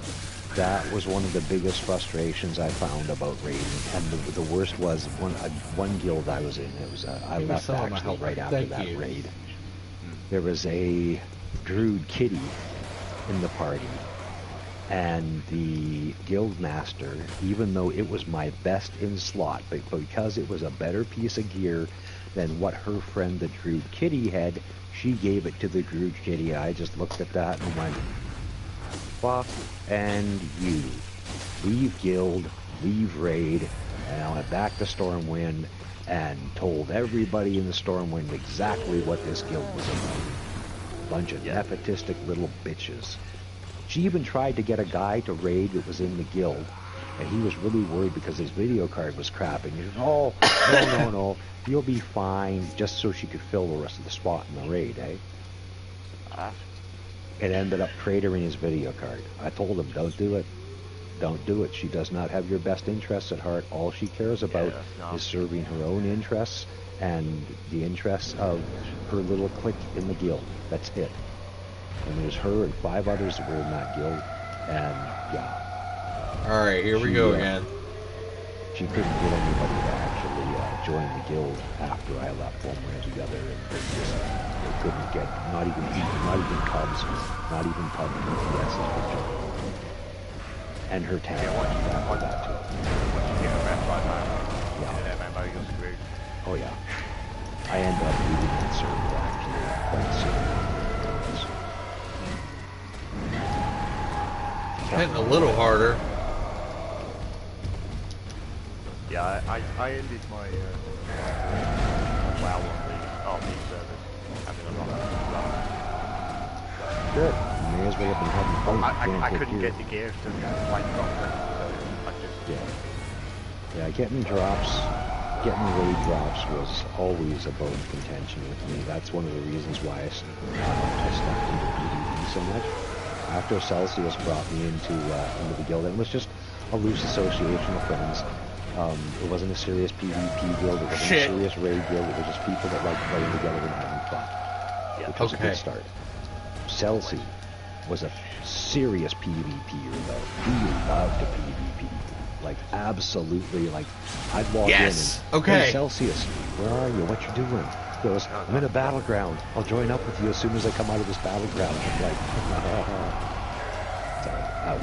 That was one of the biggest frustrations I found about raiding, and the worst was one guild I was in. It was I left actually right after that raid. There was a druid kitty in the party, And the guild master, even though it was my best in slot, but because it was a better piece of gear than what her friend the Druid Kitty had, she gave it to the Druid Kitty. I just looked at that and went, fuck and you. Leave guild, leave raid, and I went back to Stormwind and told everybody in the Stormwind exactly what this guild was about. Bunch of nepotistic little bitches. She even tried to get a guy to raid that was in the guild, and he was really worried because his video card was crapping. He said, oh, no, you'll be fine, just so she could fill the rest of the spot in the raid, eh? It ended up cratering his video card. I told him, don't do it. Don't do it. She does not have your best interests at heart. All she cares about is serving her own interests and the interests of her little clique in the guild. That's it. And there's her and 5 others that were in that guild, and yeah. Alright, here we go again. She couldn't get anybody to actually join the guild after I left when we were together, and they couldn't get, not even Cubs, not even Pub enthusiasts would join. And her tag after that too. Yeah. Oh yeah. I ended up leaving that server actually quite soon. Hitting a little harder. Yeah, I ended my WoW on the service, having a lot of fun. Good. You may as well have been having fun. I couldn't get the gear to fight properly, so I just... Yeah, getting raid drops was always a bone of contention with me. That's one of the reasons why I stuck into PvP so much. After Celsius brought me into the guild, and it was just a loose association of friends. It wasn't a serious PvP guild, it wasn't a serious raid guild, it was just people that liked playing together and having fun. Yeah, which was a good start. Celsius was a serious PvPer though. He loved to PvP. Like, absolutely, like, I'd log in and, hey, Celsius, where are you? What you doing? He goes, I'm in a battleground. I'll join up with you as soon as I come out of this battleground. I'm like, so,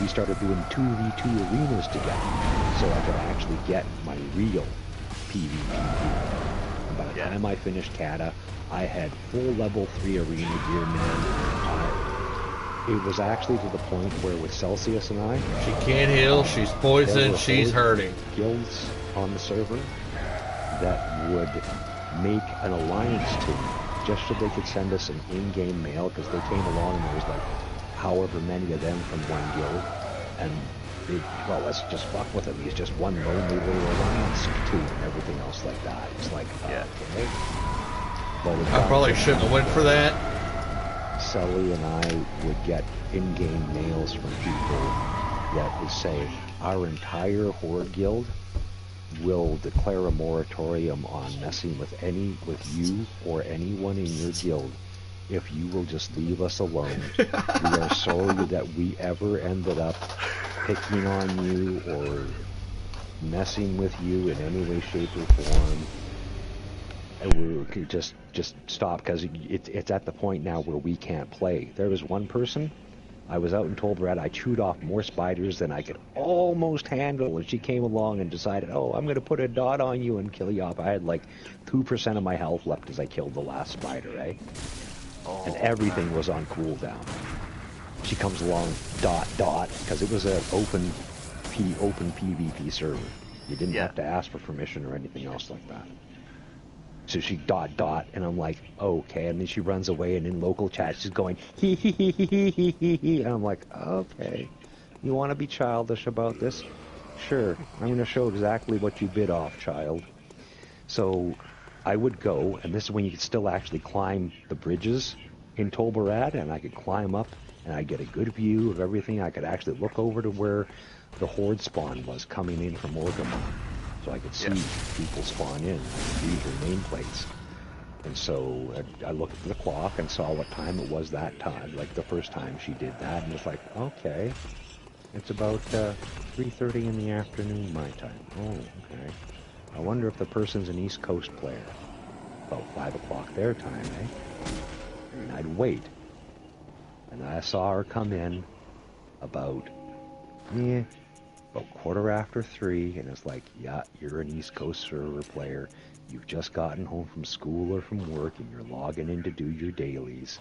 we started doing 2v2 arenas together, so I could actually get my real PvP gear. And by the time I finished Kata, I had full level 3 arena gear, man. It was actually to the point where with Celsius and I... She can't heal, she's poisoned, she's hurting. Guilds on the server that would make an alliance team just so they could send us an in-game mail, because they came along and there was like however many of them from one guild, and they, well, let's just fuck with him. He's just one lonely little alliance team and everything else like that. It's like, okay. But I probably shouldn't have went for that. Sully and I would get in-game mails from people that would say, our entire Horde guild will declare a moratorium on messing with you or anyone in your guild if you will just leave us alone. We are sorry that we ever ended up picking on you or messing with you in any way, shape, or form. And we could just stop, because it's at the point now where we can't play. There was one person, I was out in Tolbarad, I chewed off more spiders than I could almost handle, and she came along and decided, oh, I'm going to put a dot on you and kill you off. I had like 2% of my health left as I killed the last spider, eh? And everything was on cooldown. She comes along, dot, because it was an open PvP server. You didn't have to ask for permission or anything else like that. So she dot, and I'm like, okay. And then she runs away, and in local chat, she's going, hee hee hee hee hee hee hee. And I'm like, okay. You want to be childish about this? Sure. I'm going to show exactly what you bit off, child. So I would go, and this is when you could still actually climb the bridges in Tolbarad, and I could climb up, and I'd get a good view of everything. I could actually look over to where the Horde spawn was coming in from Orgrimmar. So I could see people spawn in, read their nameplates. And so I looked at the clock and saw what time it was that time, like the first time she did that, and was like, okay, it's about 3:30 in the afternoon my time. Oh, okay. I wonder if the person's an East Coast player. About 5 o'clock their time, eh? And I'd wait. And I saw her come in about Yeah, about 3:15, and it's like, yeah, you're an East Coast server player. You've just gotten home from school or from work, and you're logging in to do your dailies.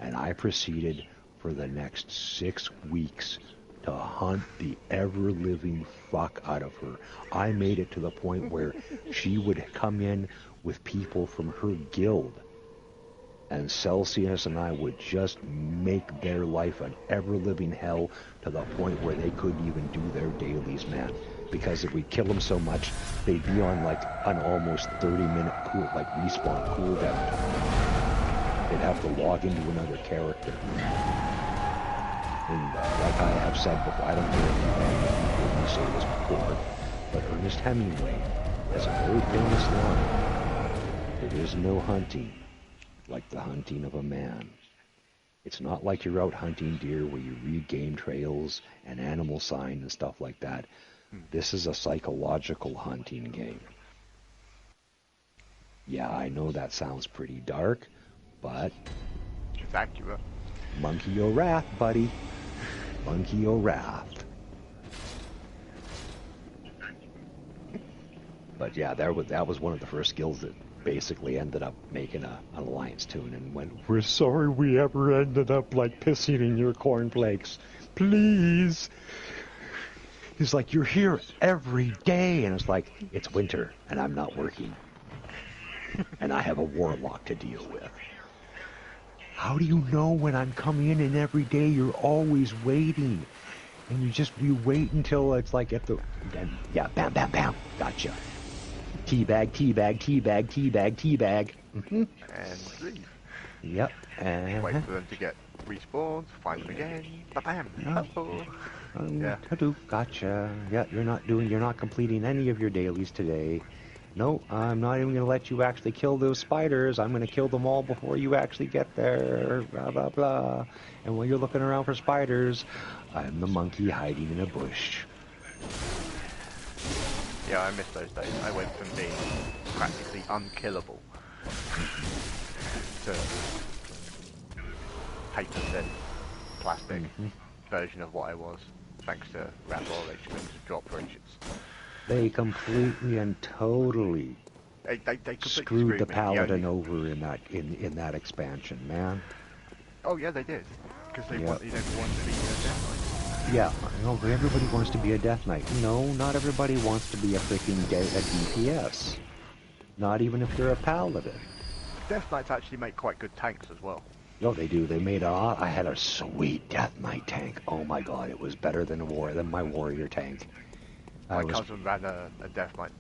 And I proceeded for the next 6 weeks to hunt the ever-living fuck out of her. I made it to the point where she would come in with people from her guild, and Celsius and I would just make their life an ever-living hell to the point where they couldn't even do their dailies, man. Because if we kill them so much, they'd be on like an almost 30-minute respawn cooldown time. They'd have to log into another character. And like I have said before, I don't care if you heard me say this before, but Ernest Hemingway has a very famous line: "There is no hunting like the hunting of a man." It's not like you're out hunting deer where you read game trails and animal sign and stuff like that. This is a psychological hunting game. Yeah, I know that sounds pretty dark, but it's accurate. Monkey o' wrath, buddy. Monkey o' wrath. But yeah, that was one of the first skills that basically ended up making an alliance tune and went, "We're sorry we ever ended up like pissing in your cornflakes. Please." He's like, "You're here every day." And it's like, it's winter and I'm not working. And I have a warlock to deal with. How do you know when I'm coming in and every day you're always waiting? And you wait until it's like at the, and yeah, bam, bam, bam, gotcha. Teabag, teabag, teabag, teabag, teabag. Mm-hmm. And leave. Yep. And wait for them to get respawned, find them again, ba-bam. Oh. Yeah. Gotcha. Yeah, you're not completing any of your dailies today. No, I'm not even going to let you actually kill those spiders. I'm going to kill them all before you actually get there. Blah, blah, blah. And while you're looking around for spiders, I'm the monkey hiding in a bush. Yeah, I miss those days. I went from being practically unkillable to paper-thin plastic version of what I was, thanks to Rathor HM's drop riches. They completely and totally they screwed the paladin over in that expansion, man. Oh yeah, they did, because they wanted everyone to be a Death Knight. Yeah, no, everybody wants to be a Death Knight. No, not everybody wants to be a freaking a DPS. Not even if they're a paladin. Death Knights actually make quite good tanks as well. No, they do. They made I had a sweet Death Knight tank. Oh my god, it was better than my warrior tank. My cousin ran a Death Knight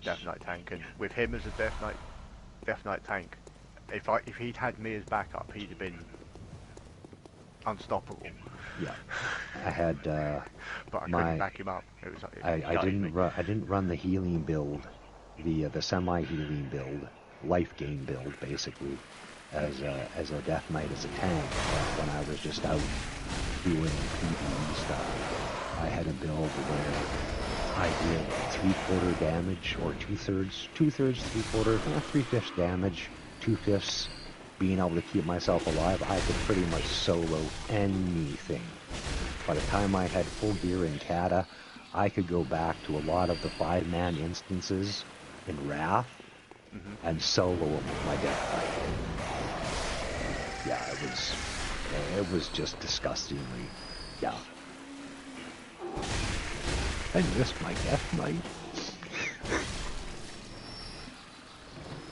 tank, and with him as a Death Knight tank, if he'd had me as backup, he'd have been unstoppable. Yeah, I had. But I couldn't back him up. It was. I didn't run the healing build, the semi-healing build, life gain build, basically, as a Death Knight as a tank. When I was just out doing PvE stuff, I had a build where I did 3/4 damage, or 2/3, 3/4, 3/5 damage, 2/5 being able to keep myself alive. I could pretty much solo anything. By the time I had full gear in Kata, I could go back to a lot of the 5-man instances in Wrath and solo them with my Death Knight. Yeah, it was just disgustingly, yeah. I missed my Death Knight.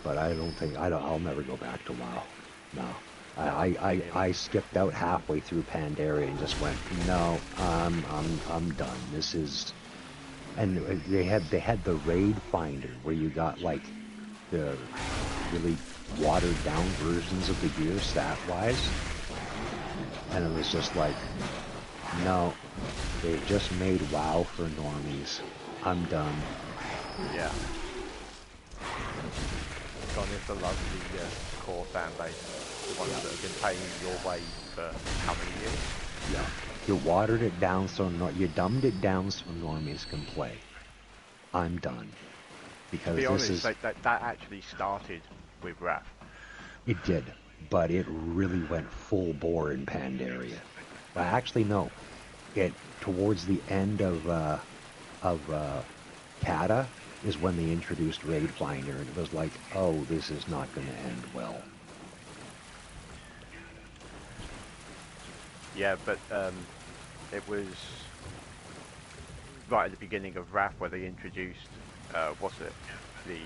But I'll never go back to WoW. No. I skipped out halfway through Pandaria and just went, no, I'm done. This is, and they had the raid finder where you got like the really watered down versions of the gear stat wise, and it was just like, no, they've just made WoW for normies. I'm done. Yeah. Gone into love the core fan base, the ones that have been paying your way for how many years? Yeah. You watered it down you dumbed it down so normies can play. I'm done. Because to be honest, that actually started with Wrath. It did, but it really went full bore in Pandaria. Actually, no. towards the end of Kata is when they introduced Raid Finder, and it was like, oh, this is not going to end well. Yeah, but it was right at the beginning of Wrath where they introduced, what's it, the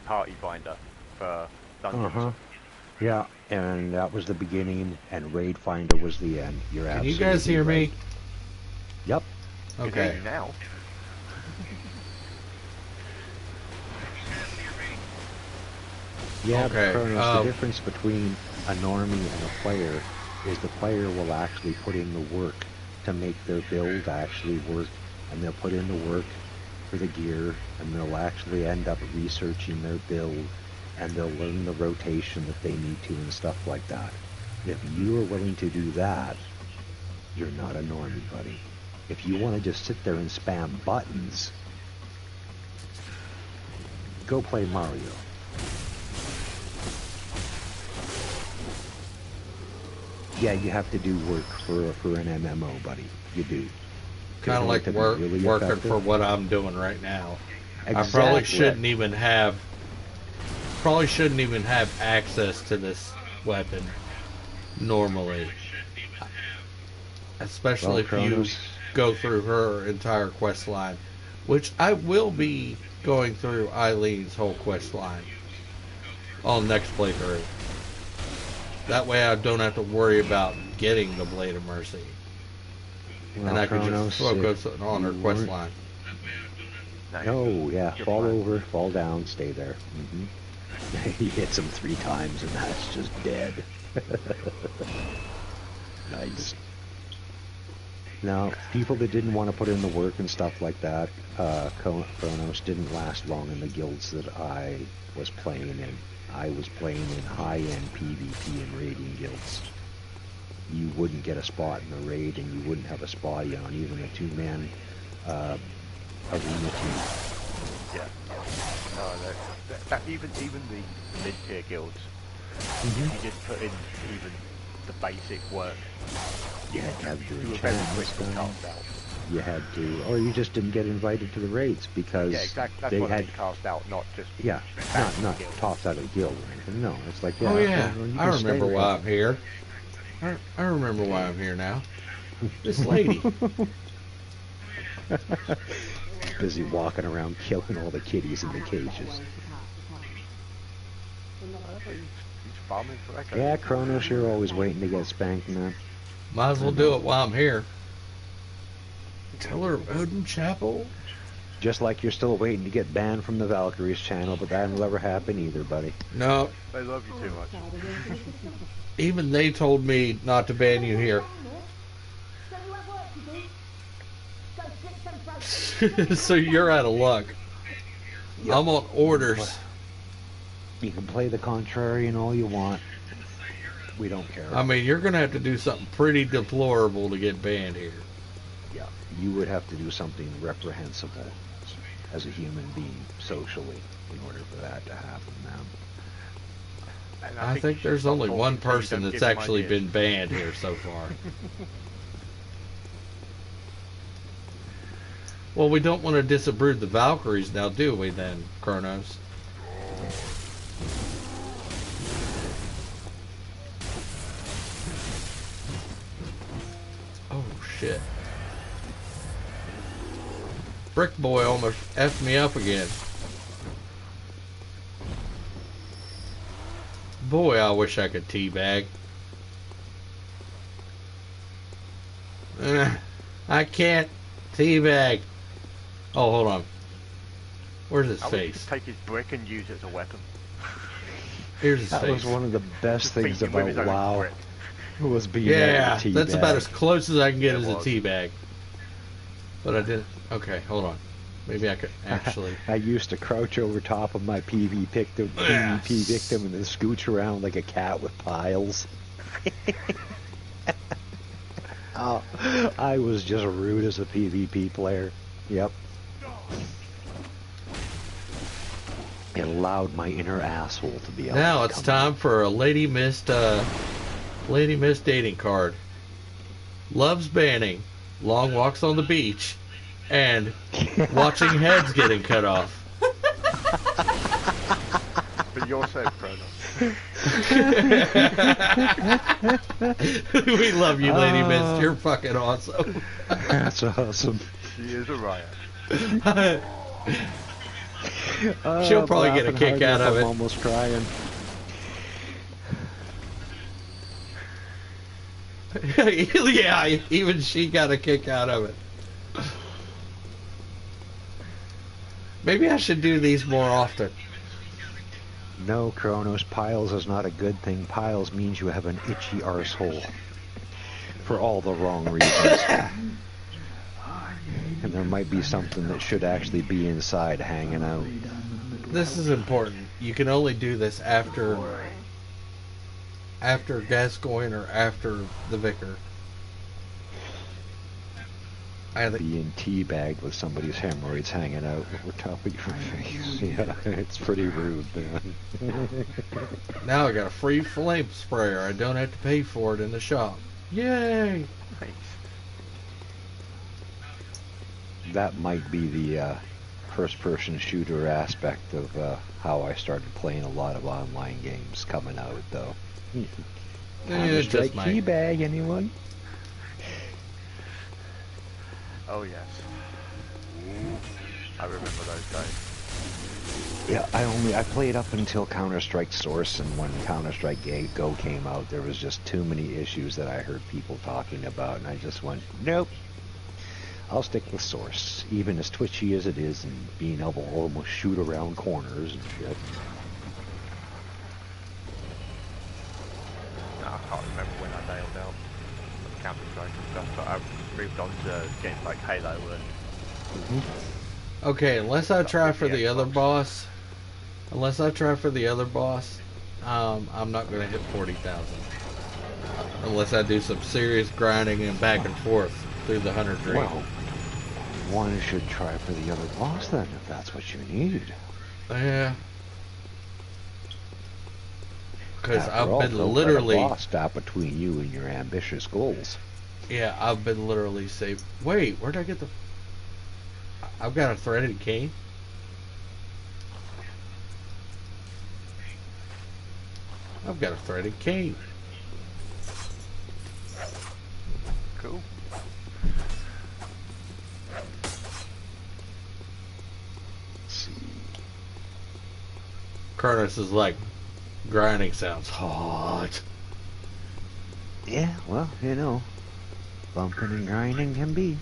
party finder for dungeons. Yeah, and that was the beginning, and Raid Finder was the end. You're Can you guys hear me? Yep. Okay. Now. Yeah, okay. Kronos, the difference between a normie and a player is the player will actually put in the work to make their build actually work, and they'll put in the work for the gear, and they'll actually end up researching their build, and they'll learn the rotation that they need to and stuff like that. If you are willing to do that, you're not a normie, buddy. If you want to just sit there and spam buttons, go play Mario. Yeah, you have to do work for an MMO, buddy. You do. Kind of like really working effective. for what I'm doing right now. Exactly. I probably shouldn't even have access to this weapon normally, especially if Kronos, you go through her entire quest line, which I will be going through Eileen's whole quest line on next playthrough. That way I don't have to worry about getting the Blade of Mercy. well, And I can Kronos, just focus on her quest line. No, yeah, fall over, fall down, stay there. He hits him 3 times and that's just dead. Nice. Now, people that didn't want to put in the work and stuff like that, Kronos didn't last long in the guilds that I was playing in. I was playing in high-end PvP and raiding guilds. You wouldn't get a spot in the raid, and you wouldn't have a spot on even a 2-man arena team. Yeah. That even the mid-tier guilds, you just put in even the basic work. You had to have your You were very enchantments quickly done. cast out. You had to, or you just didn't get invited to the raids because Yeah, exactly. That's they why had, they cast out, not just not tossed out of the guild or anything. No, it's like, yeah, Oh yeah, well, you I can stay remember there. why I'm here. I remember why I'm here now. This lady. Busy walking around killing all the kitties in the cages. He's farming for echo. Yeah, Kronos, you're always waiting to get spanked, man. Might as well do it while I'm here. Tiller of Odin Chapel? Just like you're still waiting to get banned from the Valkyries channel, but that'll never happen either, buddy. No. They love you too much. Even they told me not to ban you here. So you're out of luck. Yep. I'm on orders. You can play the contrarian all you want. We don't care. I mean, you're going to have to do something pretty deplorable to get banned here. Yeah, you would have to do something reprehensible as a human being socially in order for that to happen, man. And I think there's only one person that's actually been banned here so far. Well, we don't want to disabrood the Valkyries now, do we then, Kronos? Oh, shit. Brick Boy almost effed me up again. Boy, I wish I could teabag. I can't teabag. Oh, hold on. Where's his I would face? just take his brick and use it as a weapon. Here's his That face. was one of the best things Beat him with about his own WoW. brick. Was being Yeah, able to that's teabag. about as close as I can get Yeah, it as a was. teabag. But I didn't. Okay, hold on. Maybe I could actually. I used to crouch over top of my PvP victim and then scooch around like a cat with piles. Oh, I was just rude as a PvP player. Yep. It allowed my inner asshole to be able Now to it's come time for a Lady Mist dating card. loves banning, long walks on the beach, and watching heads getting cut off. But you're so proud We love you, Lady Mist. You're fucking awesome. That's awesome. She is a riot. She'll probably get a kick out of it. I'm almost crying. Yeah, even she got a kick out of it. Maybe I should do these more often. No, Kronos, piles is not a good thing. Piles means you have an itchy arsehole. For all the wrong reasons. And there might be something that should actually be inside hanging out. This is important. You can only do this after Gascoigne or after the Vicar. Being teabagged with somebody's hemorrhoids hanging out over top of your face. Yeah, it's pretty rude, man. Now I got a free flame sprayer. I don't have to pay for it in the shop. Yay! Nice. That might be the first-person shooter aspect of how I started playing a lot of online games coming out, though. Counter-Strike teabag, anyone? Oh yes. I remember those days. Yeah, I played up until Counter-Strike Source, and when Counter-Strike Go came out, there was just too many issues that I heard people talking about, and I just went, nope. I'll stick with Source, even as twitchy as it is, and being able to almost shoot around corners and shit. No, I can't remember when I nailed out Counter-Strike and stuff, but I've moved on to games like Halo and... Okay, unless I try for the other boss, I'm not going to hit 40,000. Unless I do some serious grinding and back and forth through the 100 dream. Well, one should try for the other boss then, if that's what you need. Yeah. Because After all, I've been don't literally... let a boss stop between you and your ambitious goals. Yeah, I've been literally saying, wait, where'd I get the... I've got a threaded cane. I've got a threaded cane. Cool. Let's see. Curtis is like, grinding sounds hot. Yeah, well, you know, bumping and grinding can be.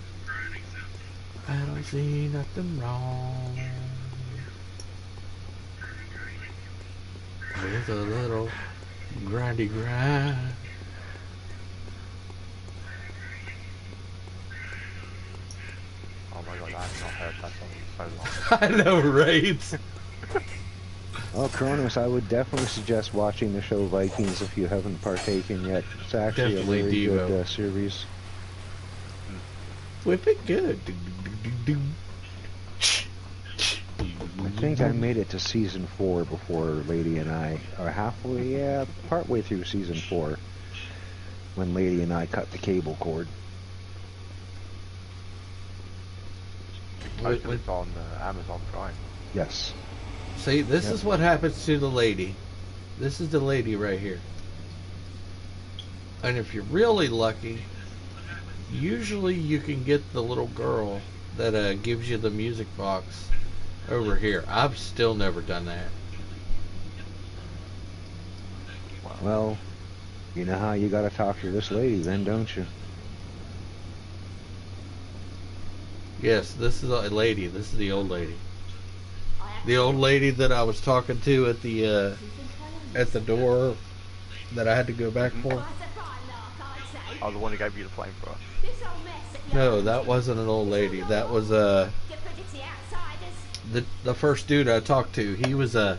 I don't see nothing wrong with a little grindy grind. Oh my god, I have not heard that song in so long. I know, right? Well, Kronos, I would definitely suggest watching the show Vikings if you haven't partaken yet. It's actually Definitely a very Devo. good series. Whip it good. I think I made it to season 4 before Lady and I are partway through season 4 when Lady and I cut the cable cord. It's on Amazon Prime. Yes. See, this is what happens to the lady. This is the lady right here. And if you're really lucky, usually you can get the little girl that gives you the music box over here. I've still never done that. Well, you know how you gotta talk to this lady then, don't you? Yes, this is a lady. This is the old lady. The old lady that I was talking to at the door that I had to go back for. Oh, the one who gave you the flamethrower. No, that wasn't an old lady. That was the first dude I talked to. He was the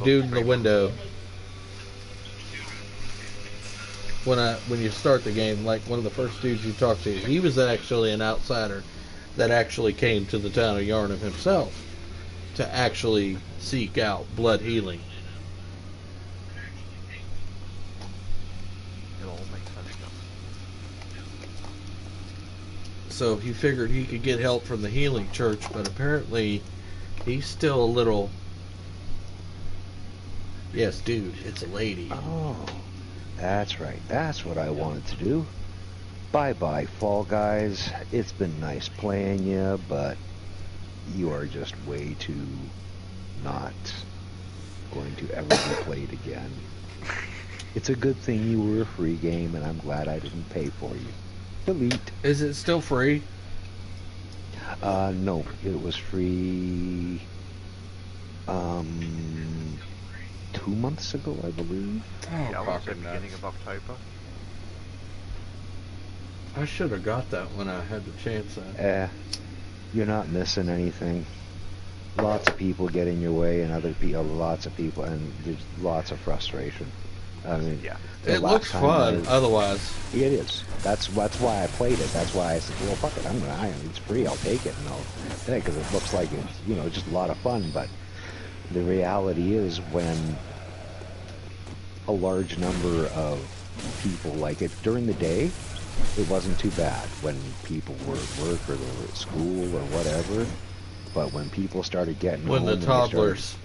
dude in the window. When you start the game, like one of the first dudes you talk to, he was actually an outsider that actually came to the town of Yarnum himself to actually seek out blood healing. You'll So he figured he could get help from the healing church, but apparently he's still a little... Yes, dude, it's a lady. Oh, that's right. That's what I wanted to do. Bye-bye, Fall Guys. It's been nice playing you, but you are just way too not going to ever be played again. It's a good thing you were a free game, and I'm glad I didn't pay for you. Delete. Is it still free? No, it was free 2 months ago, I believe. Yeah, I want to say beginning of October. I should have got that when I had the chance. You're not missing anything. Lots of people get in your way, and other people, lots of people, and there's lots of frustration. I mean, yeah, it looks fun. Otherwise, it is. That's why I played it. That's why I said, well, fuck it, it's free. I'll take it, and I'll take it because it looks like it's just a lot of fun. But the reality is, when a large number of people like it during the day, it wasn't too bad when people were at work or they were at school or whatever. But when people started getting when home, the toddlers,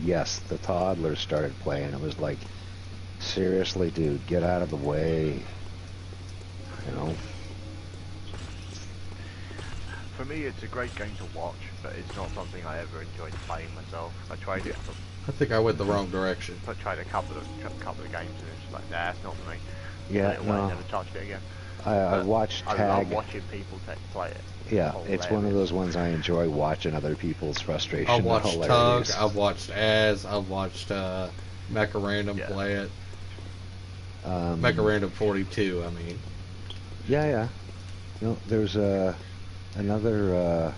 yes, the toddlers started playing. It was like, seriously, dude, get out of the way. For me, it's a great game to watch, but it's not something I ever enjoyed playing myself. I tried it. I think I went the wrong direction. I tried a couple of games, and it's like, nah, it's not for me. Yeah, I never touched it again. I watched Tag. I love watching people play it. Yeah, it's one of those ones I enjoy watching other people's frustration. I've watched Tug, I've watched Az, I've watched Mecha-Random play it. Mecha-Random 42, I mean. Yeah. There's another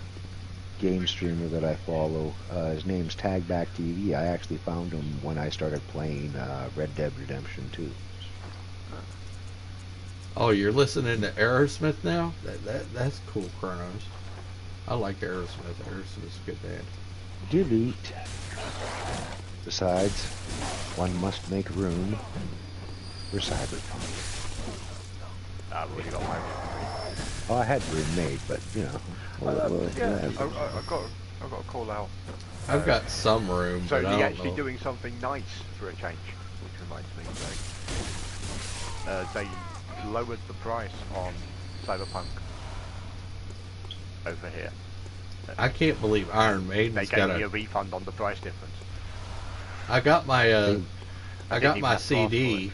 game streamer that I follow. His name's Tagback TV. I actually found him when I started playing Red Dead Redemption 2. Oh, you're listening to Aerosmith now? That's cool, Chronos. I like Aerosmith. Aerosmith's a good band. Delete. Besides, one must make room for Cyberpunk. I've already got my room. Oh, I had room made, but I've got a call out. I've got some room, so but I you're don't actually know. doing something nice for a change, which reminds me. They lowered the price on Cyberpunk over here. I can't believe Iron Maiden's They got gave me a refund on the price difference. I got my CD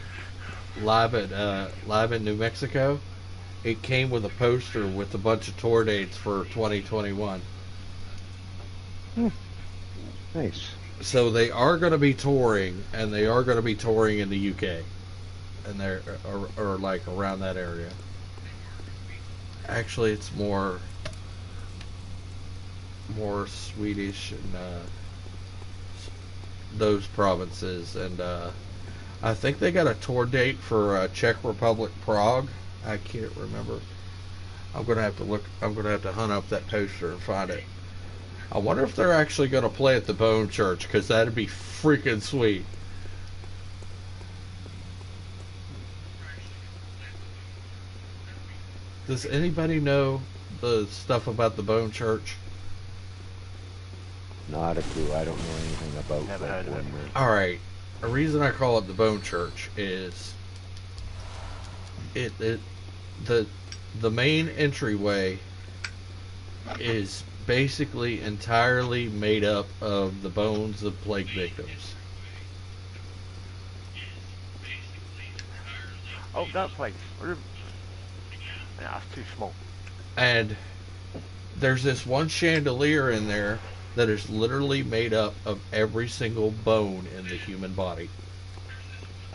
live in New Mexico. It came with a poster with a bunch of tour dates for 2021. Nice. So they are going to be touring, and they are going to be touring in the UK, and they're or like around that area. Actually, it's more Swedish and those provinces, and I think they got a tour date for Czech Republic, Prague. I can't remember. I'm gonna have to look. I'm gonna have to hunt up that poster and find it. I wonder if they're actually gonna play at the Bone Church, because that'd be freaking sweet. Does anybody know the stuff about the Bone Church? Not a clue. I don't know anything about Never that heard of one. it. Alright. The reason I call it the Bone Church is the main entryway is basically entirely made up of the bones of plague victims. Oh, that place. Yeah, it's too small. And there's this one chandelier in there that is literally made up of every single bone in the human body.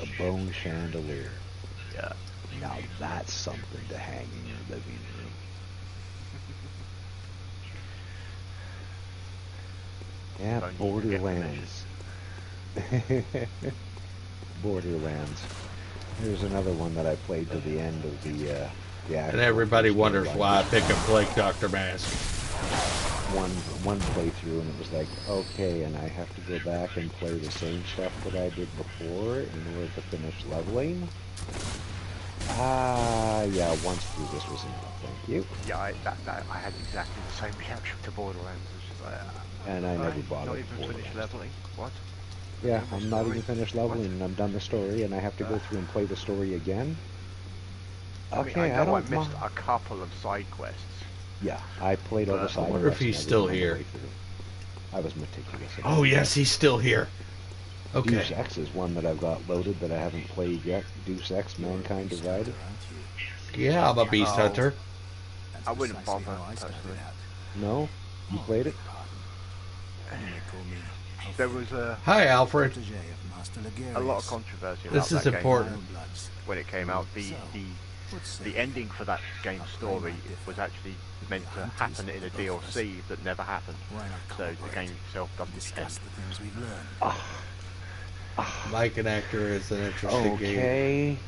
A bone chandelier. Yeah. Now that's something to hang in your living room. Yeah, Don't Borderlands. Borderlands. Here's another one that I played to the end of the And everybody wonders why I pick a Plague Doctor mask. One playthrough, and it was like, okay, and I have to go back and play the same stuff that I did before in order to finish leveling. Yeah, once through this was enough, thank you. Yeah, I had exactly the same reaction to Borderlands. It was just like, and I never bothered. Not even finished leveling. What? Yeah, I'm not even finished leveling, and I'm done the story, and I have to go through and play the story again. Okay, I know I missed a couple of side quests. Yeah, I played all the side quests. I wonder if he's still here. I was meticulous. Oh yes, he's still here. Okay. Deus Ex is one that I've got loaded that I haven't played yet. Deus Ex: Mankind Divided. Yeah, I'm a beast hunter. I wouldn't bother personally. No, you played it. There was Hi, Alfred. A lot of controversy about this is that important. Game when it came out. The ending for that game's story was actually meant to happen in a DLC that never happened. So the game itself doesn't end. Like an actor is an interesting game.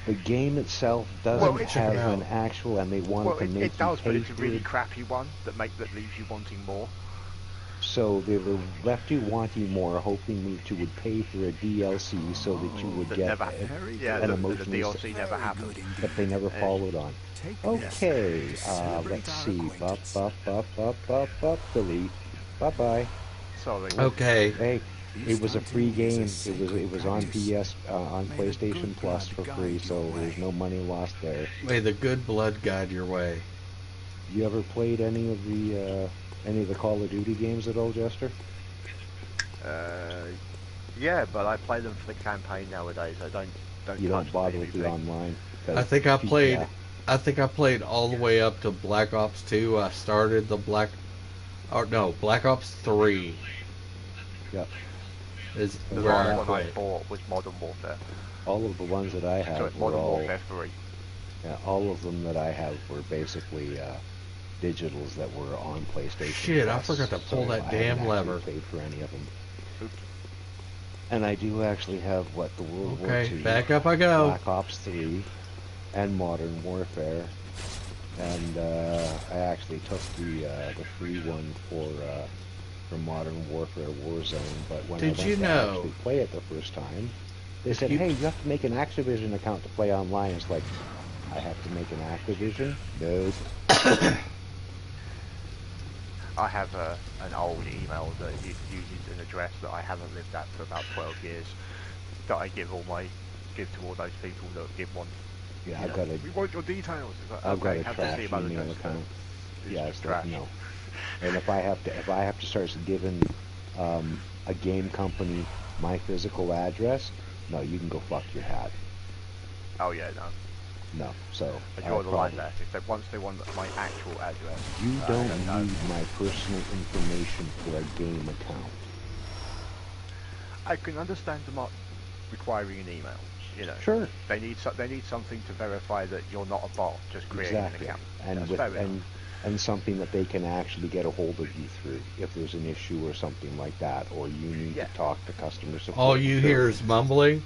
The game itself doesn't have an actual, and they want to make it does, you but pay it's a really crappy one that leaves you wanting more. So they left you wanting more, hoping that you would pay for a DLC so that you would get an emotional. The DLC never happened. But they never followed on. Okay, let's see. Delete. Bye-bye. Sorry. Okay. Hey, it was a free game. It was on on PlayStation Plus for free, so there's no money lost there. May the good blood guide your way. You ever played any of the Call of Duty games at all, Jester? Yeah, but I play them for the campaign nowadays. I don't. You don't bother with the online. I think I played. Yeah. I think I played all the way up to Black Ops 2. I started the Black Ops 3. Yep. The last one I bought was Modern Warfare. All of the ones that I have were Modern Warfare 3. Yeah, all of them that I have were basically digitals that were on PlayStation. Shit, I forgot to pull that damn lever. Paid for any of them. And I do actually have the World War II. Back up I go. Black Ops 3 and Modern Warfare, and I actually took the free one for Modern Warfare Warzone. But when I went to actually play it the first time, they said, "Hey, you have to make an Activision account to play online." It's like, I have to make an Activision? No. I have an old email that uses an address that I haven't lived at for about 12 years that I give to all those people that want. Yeah, I've got we want your details. I've got a trash email account. Yeah, it's trash. No. And if I have to start giving a game company my physical address, no, you can go fuck your hat. Oh yeah, no. No, so I draw the line there. Once they want my actual address, you don't need my personal information for a game account. I can understand them not requiring an email. You know, sure. They need something to verify that you're not a bot, just creating an account. And something that they can actually get a hold of you through if there's an issue or something like that, or you need to talk to customer support. All you hear is mumbling.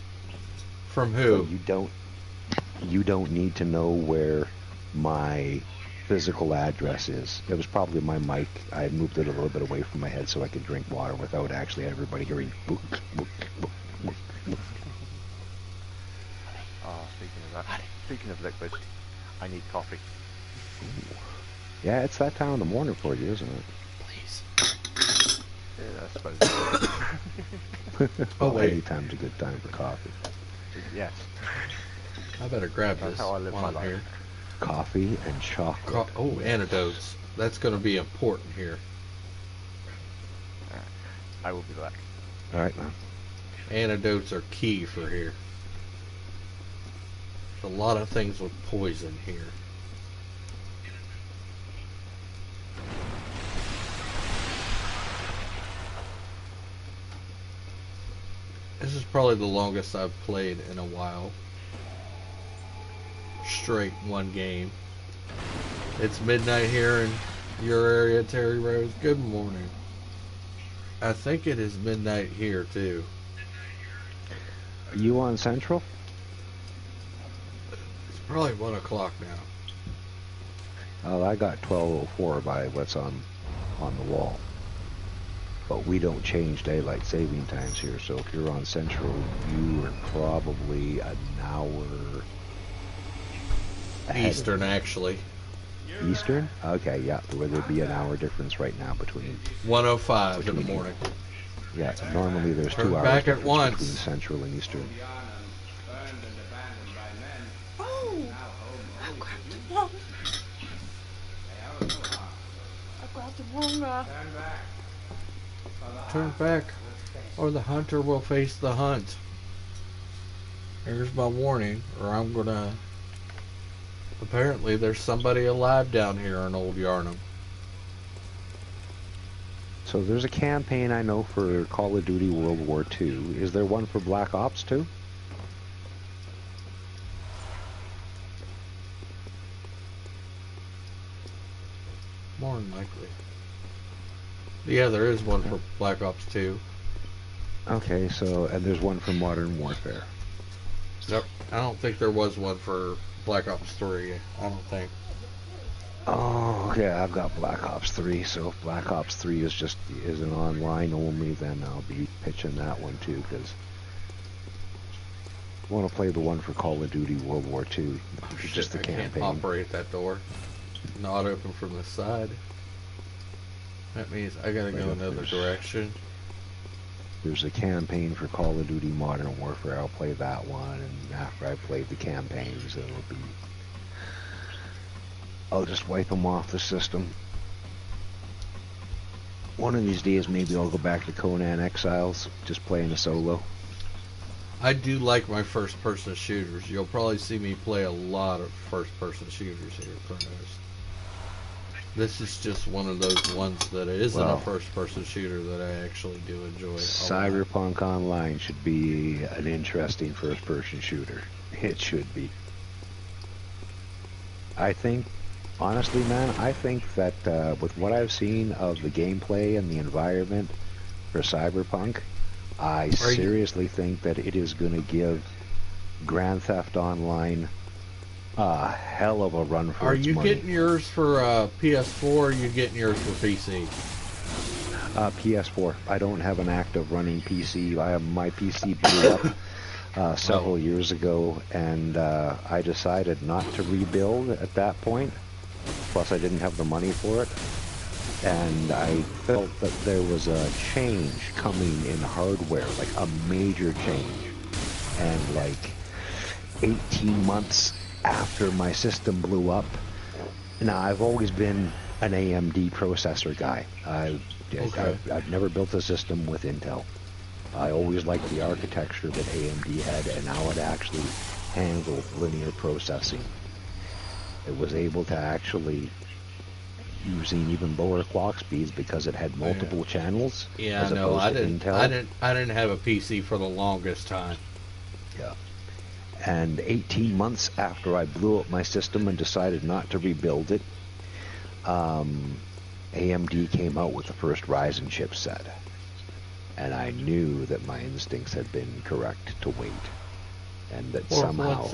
From who? So you don't need to know where my physical address is. It was probably my mic. I moved it a little bit away from my head so I could drink water without actually everybody hearing book, book, book, book, book. Speaking of liquids, I need coffee. Ooh. Yeah, it's that time of the morning for you, isn't it? Please. Yeah, I suppose. Oh, any time's a good time for coffee. Yes. I better grab this while I'm here. Coffee and chocolate. Antidotes. That's going to be important here. I will be back. All right, man. Antidotes are key for here. There's a lot of things with poison here. This is probably the longest I've played in a while. Straight one game. It's midnight here in your area, Terry Rose. Good morning. I think it is midnight here too. Are you on Central? It's probably 1 o'clock now. Oh, I got 12:04 by what's on the wall. But we don't change daylight saving times here, so if you're on Central, you are probably an hour Eastern, actually. Eastern? Okay, yeah. Would there be an hour difference right now between 1:05 in the morning. Yeah, normally there's 2 hours back at difference once. between Central and Eastern. Oh! I grabbed the wrong. I grabbed the wrong. Turn back, or the hunter will face the hunt. Here's my warning, or I'm gonna... Apparently there's somebody alive down here in Old Yarnum. So there's a campaign I know for Call of Duty World War II. Is there one for Black Ops 2? More than likely. Yeah, there is one for Black Ops 2. Okay, so, and there's one for Modern Warfare. Nope. I don't think there was one for Black Ops 3. I don't think. Oh, okay, I've got Black Ops 3, so if Black Ops 3 is an online only, then I'll be pitching that one too, because I want to play the one for Call of Duty World War II. It's just the campaign. I can't operate that door. Not open from the side. That means I gotta go another direction. There's a campaign for Call of Duty Modern Warfare. I'll play that one, and after I've played the campaigns, I'll just wipe them off the system. One of these days, maybe I'll go back to Conan Exiles, just playing a solo. I do like my first-person shooters. You'll probably see me play a lot of first-person shooters here, Chronos. This is just one of those ones that isn't a first-person shooter that I actually do enjoy. Cyberpunk Online should be an interesting first-person shooter. It should be. I think, honestly, man, I think that with what I've seen of the gameplay and the environment for Cyberpunk, I seriously think that it is going to give Grand Theft Online a hell of a run for its money. Are you getting yours for PS4 or are you getting yours for PC? PS4. I don't have an active running PC. My PC blew up several years ago, and I decided not to rebuild at that point. Plus, I didn't have the money for it. And I felt that there was a change coming in hardware, like a major change. And like 18 months after my system blew up, now I've always been an AMD processor guy. I've never built a system with Intel. I always liked the architecture that AMD had and how it actually handled linear processing. It was able to actually, using even lower clock speeds because it had multiple channels. Yeah, no, I didn't have a PC for the longest time. Yeah. And 18 months after I blew up my system and decided not to rebuild it, AMD came out with the first Ryzen chipset. And I knew that my instincts had been correct to wait. And that somehow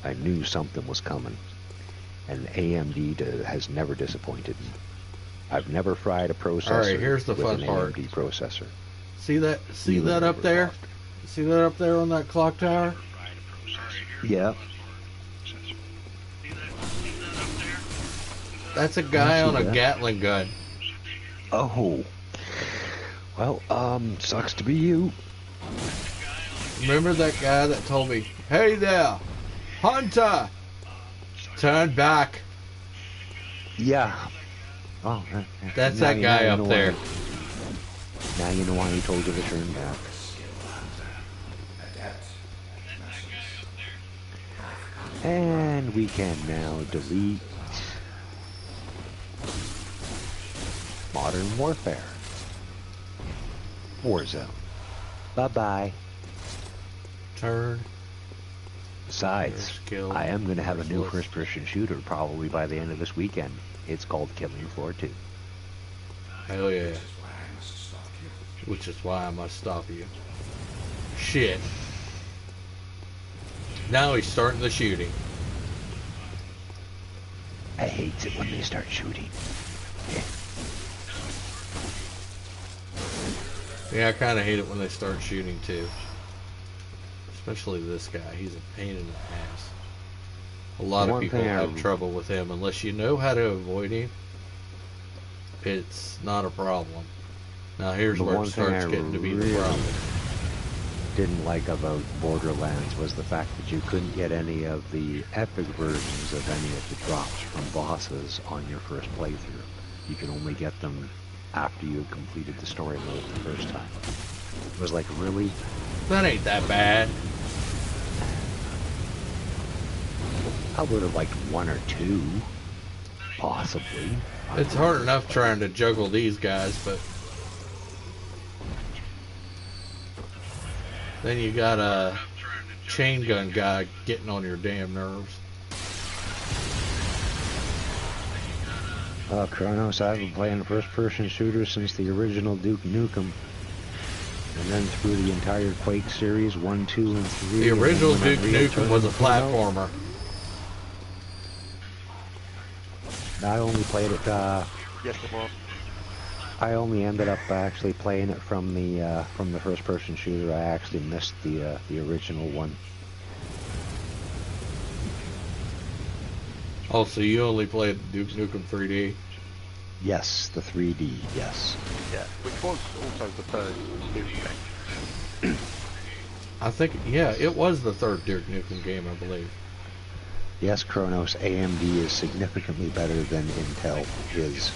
I knew something was coming. And AMD has never disappointed me. I've never fried a processor. All right, here's the with fun an part. AMD processor. See that up there? See that up there on that clock tower? Yeah. That's a guy on a Gatling gun. Oh. Well, sucks to be you. Remember that guy that told me, "Hey there, Hunter, turn back." Yeah. Oh, that's that guy up there. Now you know why he told you to turn back. And we can now delete Modern Warfare. Warzone. Bye-bye. Turn. Besides, I am going to have a new first-person shooter probably by the end of this weekend. It's called Killing Floor 2. Hell yeah. Which is why I must stop you. Shit. Now he's starting the shooting. I hate it when they start shooting. Yeah, I kind of hate it when they start shooting too. Especially this guy. He's a pain in the ass. A lot of people have trouble with him. Unless you know how to avoid him, it's not a problem. Now here's where it starts getting to be the problem. Didn't like about Borderlands was the fact that you couldn't get any of the epic versions of any of the drops from bosses on your first playthrough. You could only get them after you had completed the story mode the first time. It was like, really? That ain't that bad. I would have liked one or two, possibly. It's hard enough trying to juggle these guys, but then you got a chain gun guy getting on your damn nerves. Kronos, I've been playing first-person shooters since the original Duke Nukem. And then through the entire Quake series, 1, 2, and 3. The original Duke Nukem was a platformer. I only played it, yes, it was. I only ended up actually playing it from the first-person shooter. I actually missed the original one. Oh, so you only played Duke Nukem 3D? Yes, the 3D, yes. Yeah, which was also the third Duke game. I think, yeah, it was the third Duke Nukem game, I believe. Yes, Kronos, AMD is significantly better than Intel is.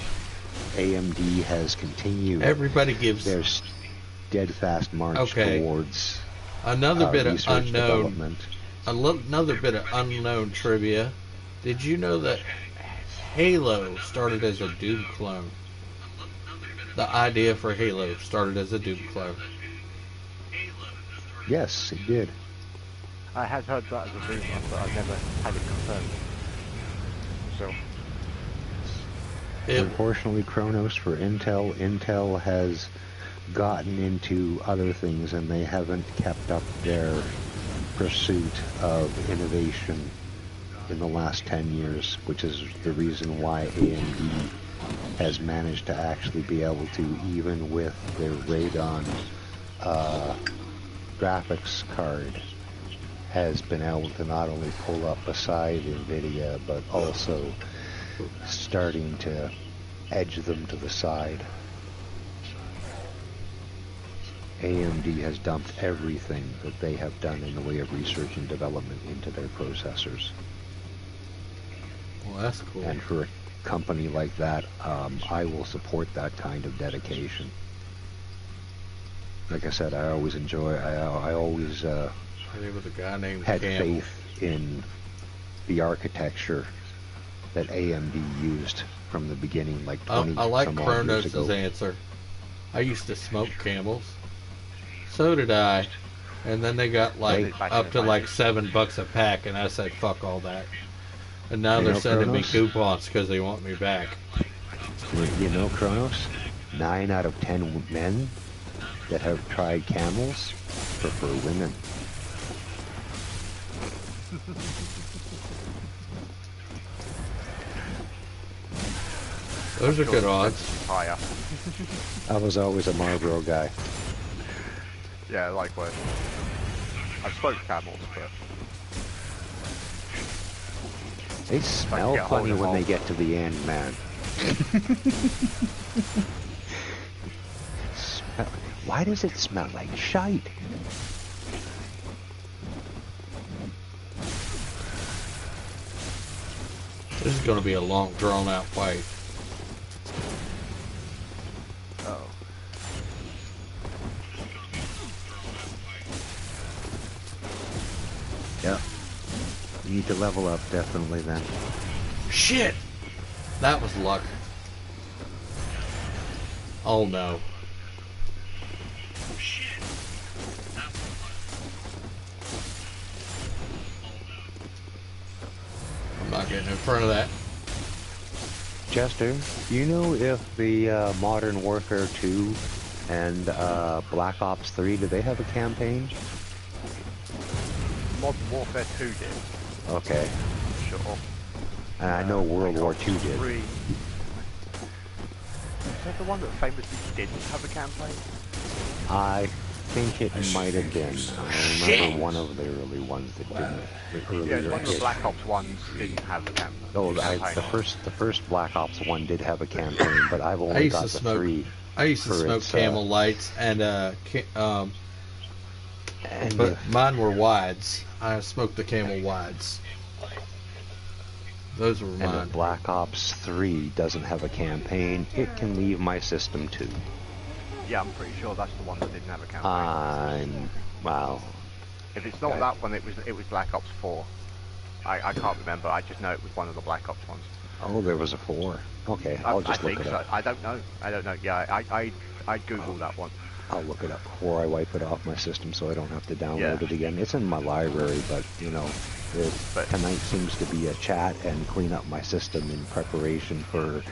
AMD has continued their steadfast march towards another bit of unknown, another bit of unknown trivia. Did you know that Halo started as a Doom clone? The idea for Halo started as a Doom clone. Yes, it did. I had heard that as a rumor, but I never had it confirmed. So, unfortunately, Kronos for Intel has gotten into other things, and they haven't kept up their pursuit of innovation in the last 10 years, which is the reason why AMD has managed to actually be able to, even with their Radeon graphics card, has been able to not only pull up beside NVIDIA, but also starting to edge them to the side. AMD has dumped everything that they have done in the way of research and development into their processors. Well, that's cool. And for a company like that, I will support that kind of dedication. Like I said, I always I always with a guy named had Campbell. faith in the architecture that AMD used from the beginning, like 20 I like some odd years Kronos' ago. answer. I used to smoke Camels. So did I. And then they got like up to like $7 a pack, and I said, fuck all that. And now they're sending me coupons because they want me back. You know, Kronos, 9 out of 10 men that have tried Camels prefer women. Those are good odds. Higher. I was always a Marlboro guy. Yeah, likewise. I smoked Camels, but they smell funny when they get to the end, man. Why does it smell like shite? This is going to be a long, drawn-out fight. oh. Yeah. You need to level up, definitely, then. Shit! That was luck. Oh no. I'm not getting in front of that. Chester, do you know if the Modern Warfare 2 and Black Ops 3, do they have a campaign? Modern Warfare 2 did. Okay. Sure. And I know World War 2 did. 3. Is that the one that famously didn't have a campaign? I think it might have been. I remember one of the early ones that didn't. Yeah, one of the Black Ops ones didn't have a campaign. Oh, the first Black Ops one did have a campaign, but I've only got the 3. I used to smoke Camel Lights, and but mine were wides. I smoked the Camel wides. Those were mine. And if Black Ops 3 doesn't have a campaign, it can leave my system too. Yeah, I'm pretty sure that's the one that didn't have a campaign. Wow. If it's not that one, it was Black Ops 4. I can't remember. I just know it was one of the Black Ops ones. Oh, there was a 4. Okay, I'll just look it up. I don't know. Yeah, I'd Google that one. I'll look it up before I wipe it off my system so I don't have to download it again. It's in my library, but, you know, tonight seems to be a chat and clean up my system in preparation for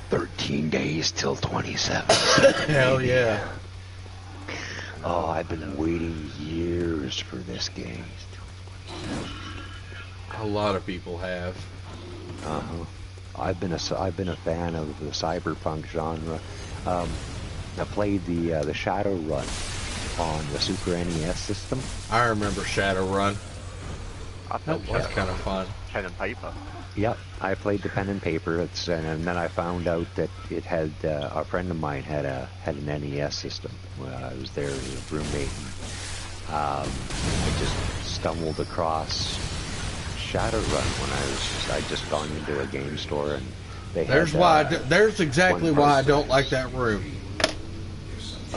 13 days till 27. Hell yeah. Oh, I've been waiting years for this game. A lot of people have. I've been a fan of the cyberpunk genre. I played the Shadowrun on the Super NES system. I remember Shadowrun. That was kind of fun. Pen and paper. Yep, I played the pen and paper. And then I found out that it had a friend of mine had an NES system. I was there as a roommate. And, I just stumbled across Shadowrun when I'd just gone into a game store and they had. There's exactly why I don't like that room.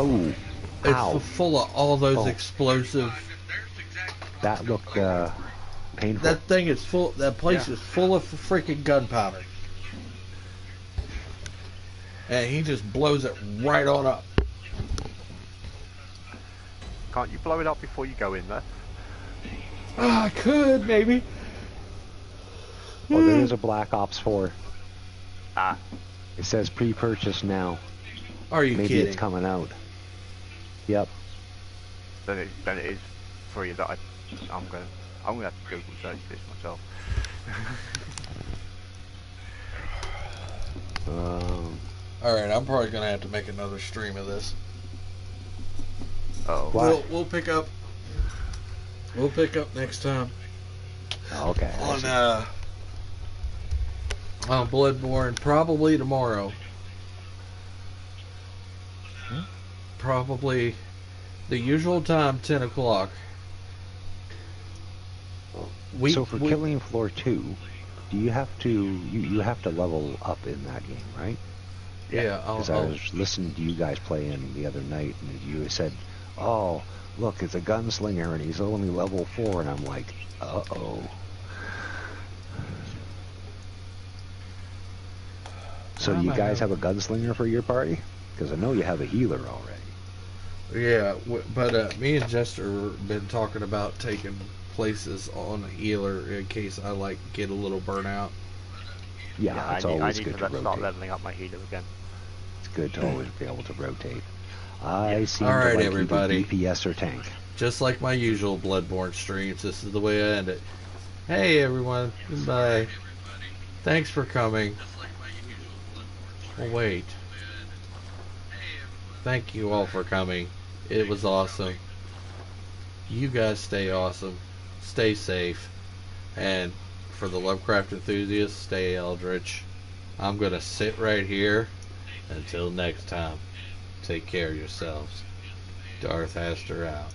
Oh, it's full of all those explosive. That looked painful. That thing is full. That place is full of freaking gunpowder, and he just blows it right on up. Can't you blow it up before you go in there? I could maybe. Oh, there is a Black Ops 4. Ah. It says pre-purchase now. Are you kidding? Maybe it's coming out. Yep. Then it is free. That I'm gonna have to Google search this myself. All right, I'm probably gonna have to make another stream of this. Oh. We'll pick up. We'll pick up next time. Okay. On Bloodborne, probably tomorrow. Probably the usual time, 10 o'clock. So for Killing Floor 2, do you have to you have to level up in that game, right? Yeah, because I was listening to you guys playing the other night, and you said, "Oh, look, it's a gunslinger, and he's only level 4," and I'm like, "Uh-oh." So do you guys have a gunslinger for your party? Because I know you have a healer already. Yeah, but me and Jester have been talking about taking places on a healer in case I get a little burnout. Yeah, it's always good to rotate. Start leveling up my healer again. It's good to always be able to rotate. I seem All right, to like everybody. either DPS or tank. Just like my usual Bloodborne streams, this is the way I end it. Hey everyone, goodbye. Thanks for coming. Oh, wait. Thank you all for coming. It was awesome. You guys stay awesome. Stay safe. And for the Lovecraft enthusiasts, stay eldritch. I'm going to sit right here. Until next time, take care of yourselves. Darth Aster out.